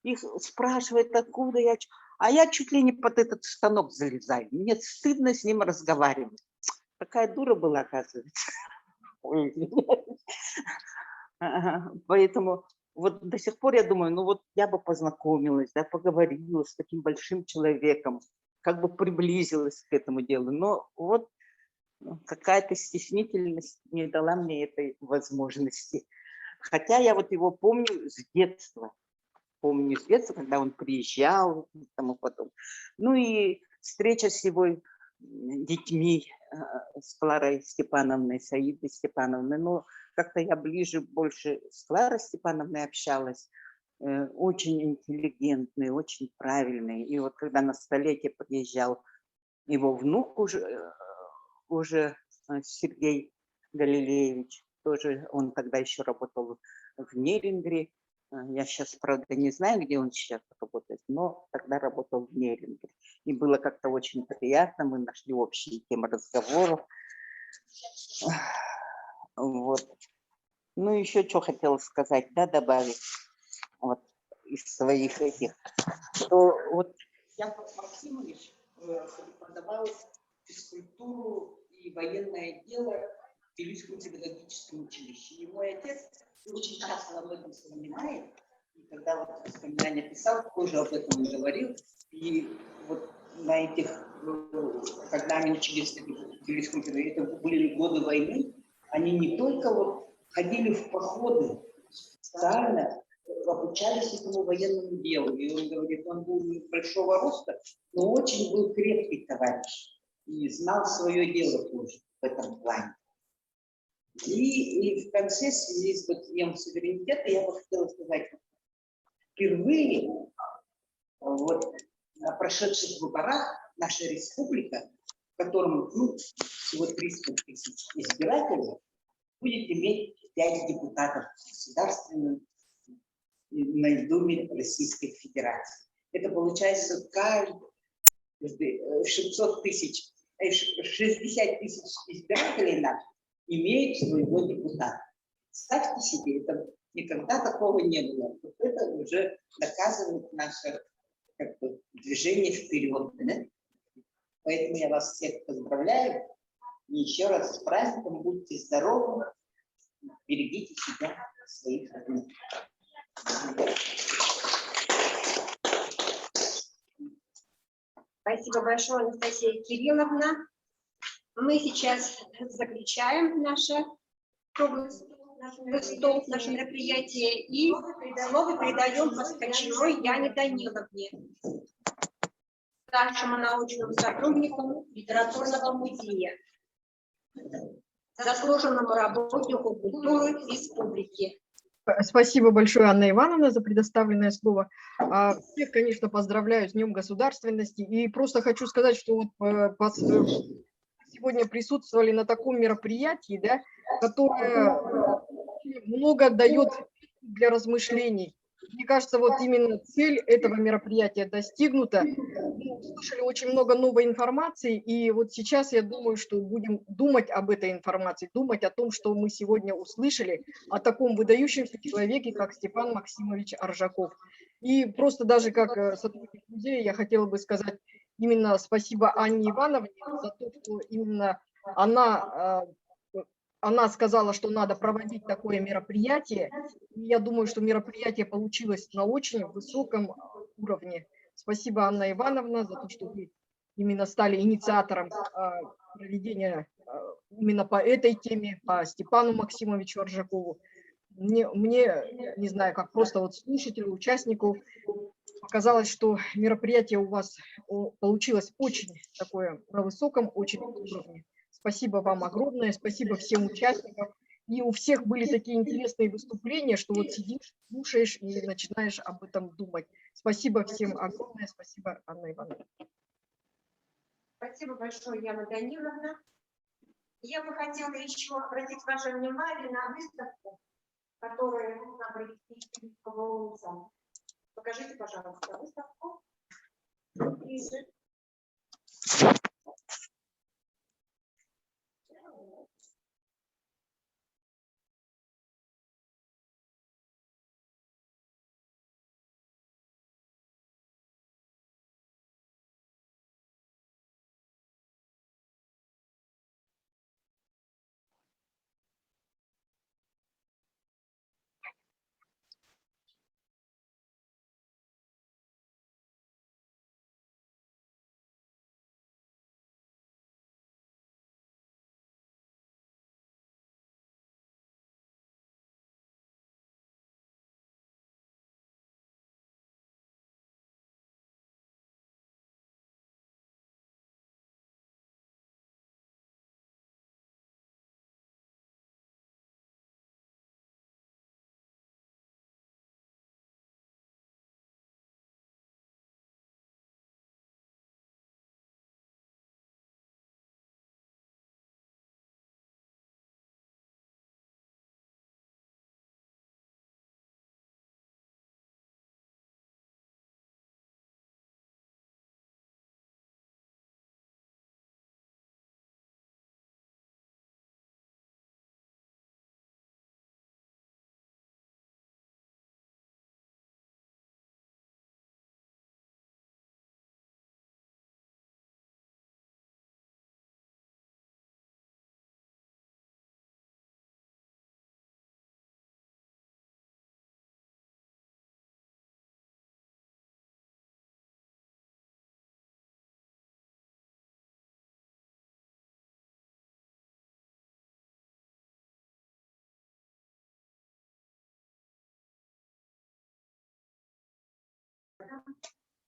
И спрашивает, откуда я. А я чуть ли не под этот станок залезаю. Мне стыдно с ним разговаривать. Такая дура была, оказывается. Поэтому вот до сих пор я думаю, я бы познакомилась, да, поговорила с таким большим человеком, как бы приблизилась к этому делу. Но вот какая-то стеснительность не дала мне этой возможности. Хотя я вот его помню с детства. Помню с детства, когда он приезжал и тому потом. И встреча с его детьми, с Кларой Степановной, Саидой Степановной. Но как-то я ближе больше с Кларой Степановной общалась. Очень интеллигентный, очень правильный. И вот когда на столетие приезжал его внук уже Сергей Галилеевич, тоже он тогда еще работал в Нерингре. Я сейчас, правда, не знаю, где он сейчас работает, но тогда работал в Нерингре. И было как-то очень приятно, мы нашли общие темы разговоров. Вот. Ну, еще что хотела сказать, да, добавить вот из своих этих, что вот Яков Максимович преподавал физкультуру и военное дело в Тбилисском педагогическом училище. И мой отец очень часто об этом вспоминает. И когда вот воспоминания писал, тоже об этом говорил. И вот на этих, когда они учились в Тбилисском педагогическом, это были годы войны, они не только вот ходили в походы, специально обучались этому военному делу. И он говорит, он был большого роста, но очень был крепкий товарищ и знал свое дело тоже в этом плане. И в конце, в связи с Днем суверенитета, я бы хотела сказать, впервые вот, на прошедших выборах наша республика, в котором всего 300 тысяч избирателей, будет иметь 5 депутатов государственных на Думе Российской Федерации. Это получается каждый 600 тысяч, 60 тысяч избирателей наших имеют своего депутата. Ставьте себе, это никогда такого не было. Вот это уже доказывает наше движение вперед. Да? Поэтому я вас всех поздравляю. И еще раз с праздником, будьте здоровы, берегите себя, своих родных. Спасибо большое, Анастасия Кирилловна. Мы сейчас заключаем наше круглый стол, наше мероприятие, и слово передаем Москачевой Яне Даниловне, старшему научному сотруднику литературного музея, заслуженному работнику культуры республики. Спасибо большое, Анна Ивановна, за предоставленное слово. Всех, конечно, поздравляю с Днем государственности. И просто хочу сказать, что вот сегодня присутствовали на таком мероприятии, да, которое много дает для размышлений. Мне кажется, вот именно цель этого мероприятия достигнута. Мы услышали очень много новой информации, и вот сейчас я думаю, что будем думать об этой информации, думать о том, что мы сегодня услышали, о таком выдающемся человеке, как Степан Максимович Аржаков. И просто даже как сотрудник музея я хотела бы сказать именно спасибо Анне Ивановне за то, что именно она сказала, что надо проводить такое мероприятие. И я думаю, что мероприятие получилось на очень высоком уровне. Спасибо, Анна Ивановна, за то, что вы именно стали инициатором проведения именно по этой теме, по Степану Максимовичу Аржакову. Мне, не знаю, как просто вот слушателю, участнику, показалось, что мероприятие у вас получилось очень такое на высоком, очень уровне. Спасибо вам огромное, спасибо всем участникам. И у всех были такие интересные выступления, что вот сидишь, слушаешь и начинаешь об этом думать. Спасибо всем огромное, спасибо, Анна Ивановна. Спасибо большое, Яна Даниловна. Я бы хотела еще обратить ваше внимание на выставку, которую нужно провести в Волосом. Покажите, пожалуйста, выставку.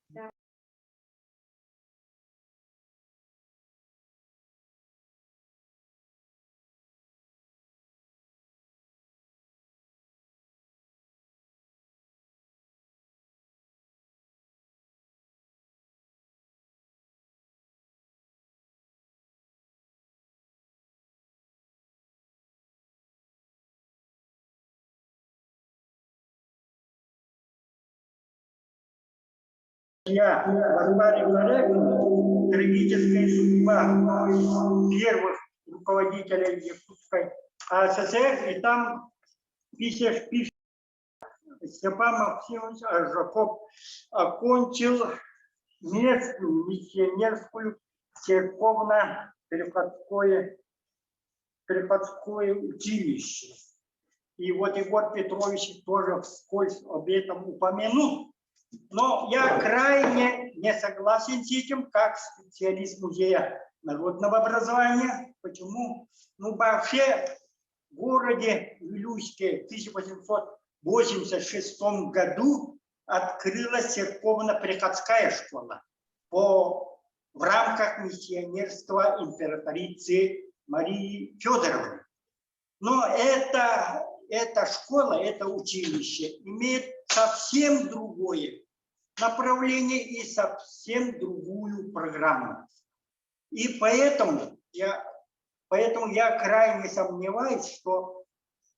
Да. Я Варваре Гареевне трагическая судьба первых руководителей Якутской АССР, и там пишет Степан Максимович Аржаков окончил местную миссионерскую церковно-приходское училище. И вот Егор Петрович тоже вскользь об этом упомянул. Но я крайне не согласен с этим, как специалист Музея народного образования. Почему? Ну, вообще, в городе Вилюйске в 1886 году открылась церковно-приходская школа в рамках миссионерства императрицы Марии Федоровны. Но эта школа, это училище имеет совсем другое направление и совсем другую программу. И поэтому я крайне сомневаюсь, что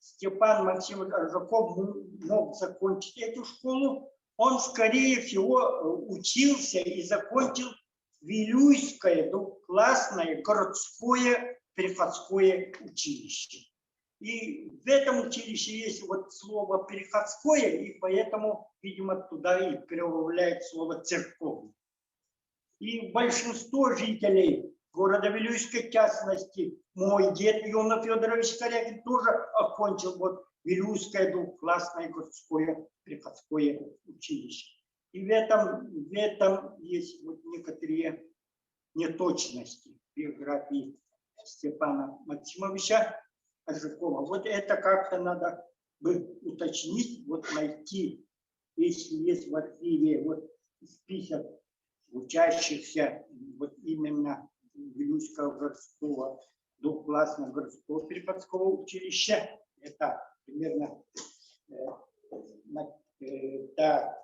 Степан Максимович Аржаков мог закончить эту школу. Он, скорее всего, учился и закончил Вилюйское двухклассное городское приходское училище. И в этом училище есть вот слово «приходское», и поэтому, видимо, туда и прибавляет слово «церковное». И большинство жителей города Вилюйска, в частности, мой дед Иона Федорович Корякин тоже окончил вот Вилюйское двухклассное городское приходское училище. И в этом есть вот некоторые неточности в биографии Степана Максимовича Аржакова. Вот это как-то надо бы уточнить, вот найти, если есть в архиве вот список учащихся вот именно Вилюйского городского двухклассного городского приходского училища. Это примерно до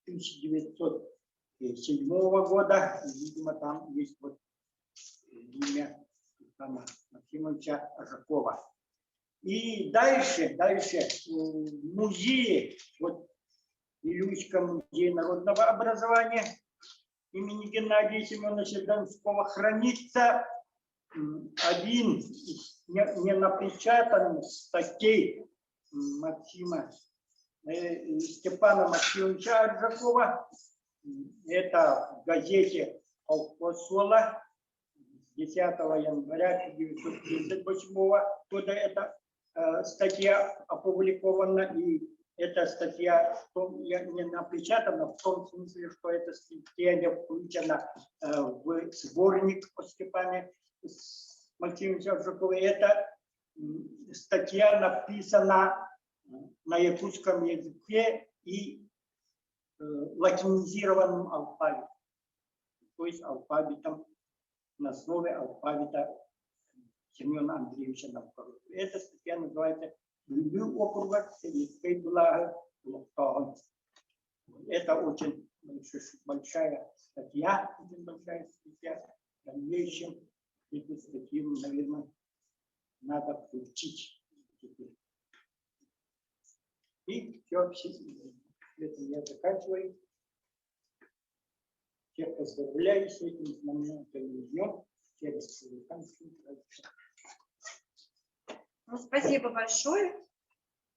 1907 года. Видимо, там есть вот имя Степана Максимовича Аржакова. И дальше в музее, вот в Вилюйском музее народного образования имени Геннадия Семеновича Донского хранится один из ненапечатанных статей Степана Максимовича Аржакова. Это в газете «Колхозсола» 10 января 1938 года эта статья опубликована. И эта статья не напечатана в том смысле, что эта статья не включена в сборник о Степане Максимовиче Аржакове. Эта статья написана на якутском языке и латинизированном алфавите, то есть алфавитом на основе алфавита Семена Андреевича Новгородова. Эта статья называется «Любил округа сельской благо». Это очень большая статья, В дальнейшем эту статью, наверное, надо включить. И все, это я заканчиваю. Всех поздравляю с этим знаменательным днем. Ну, спасибо большое.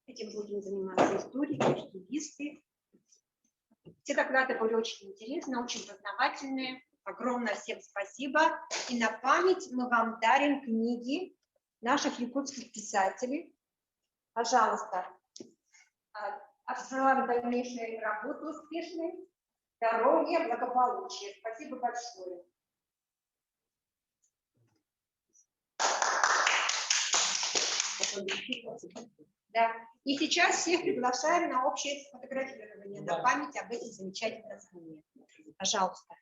Этим будем заниматься историки, архивисты. Все доклады были очень интересные, очень познавательные. Огромное всем спасибо. И на память мы вам дарим книги наших якутских писателей. Пожалуйста, желаем дальнейшей работы успешной, здоровья, благополучия. Спасибо большое. Да. И сейчас всех приглашаем на общее сфотографирование, на память об этих замечательных днях. Пожалуйста.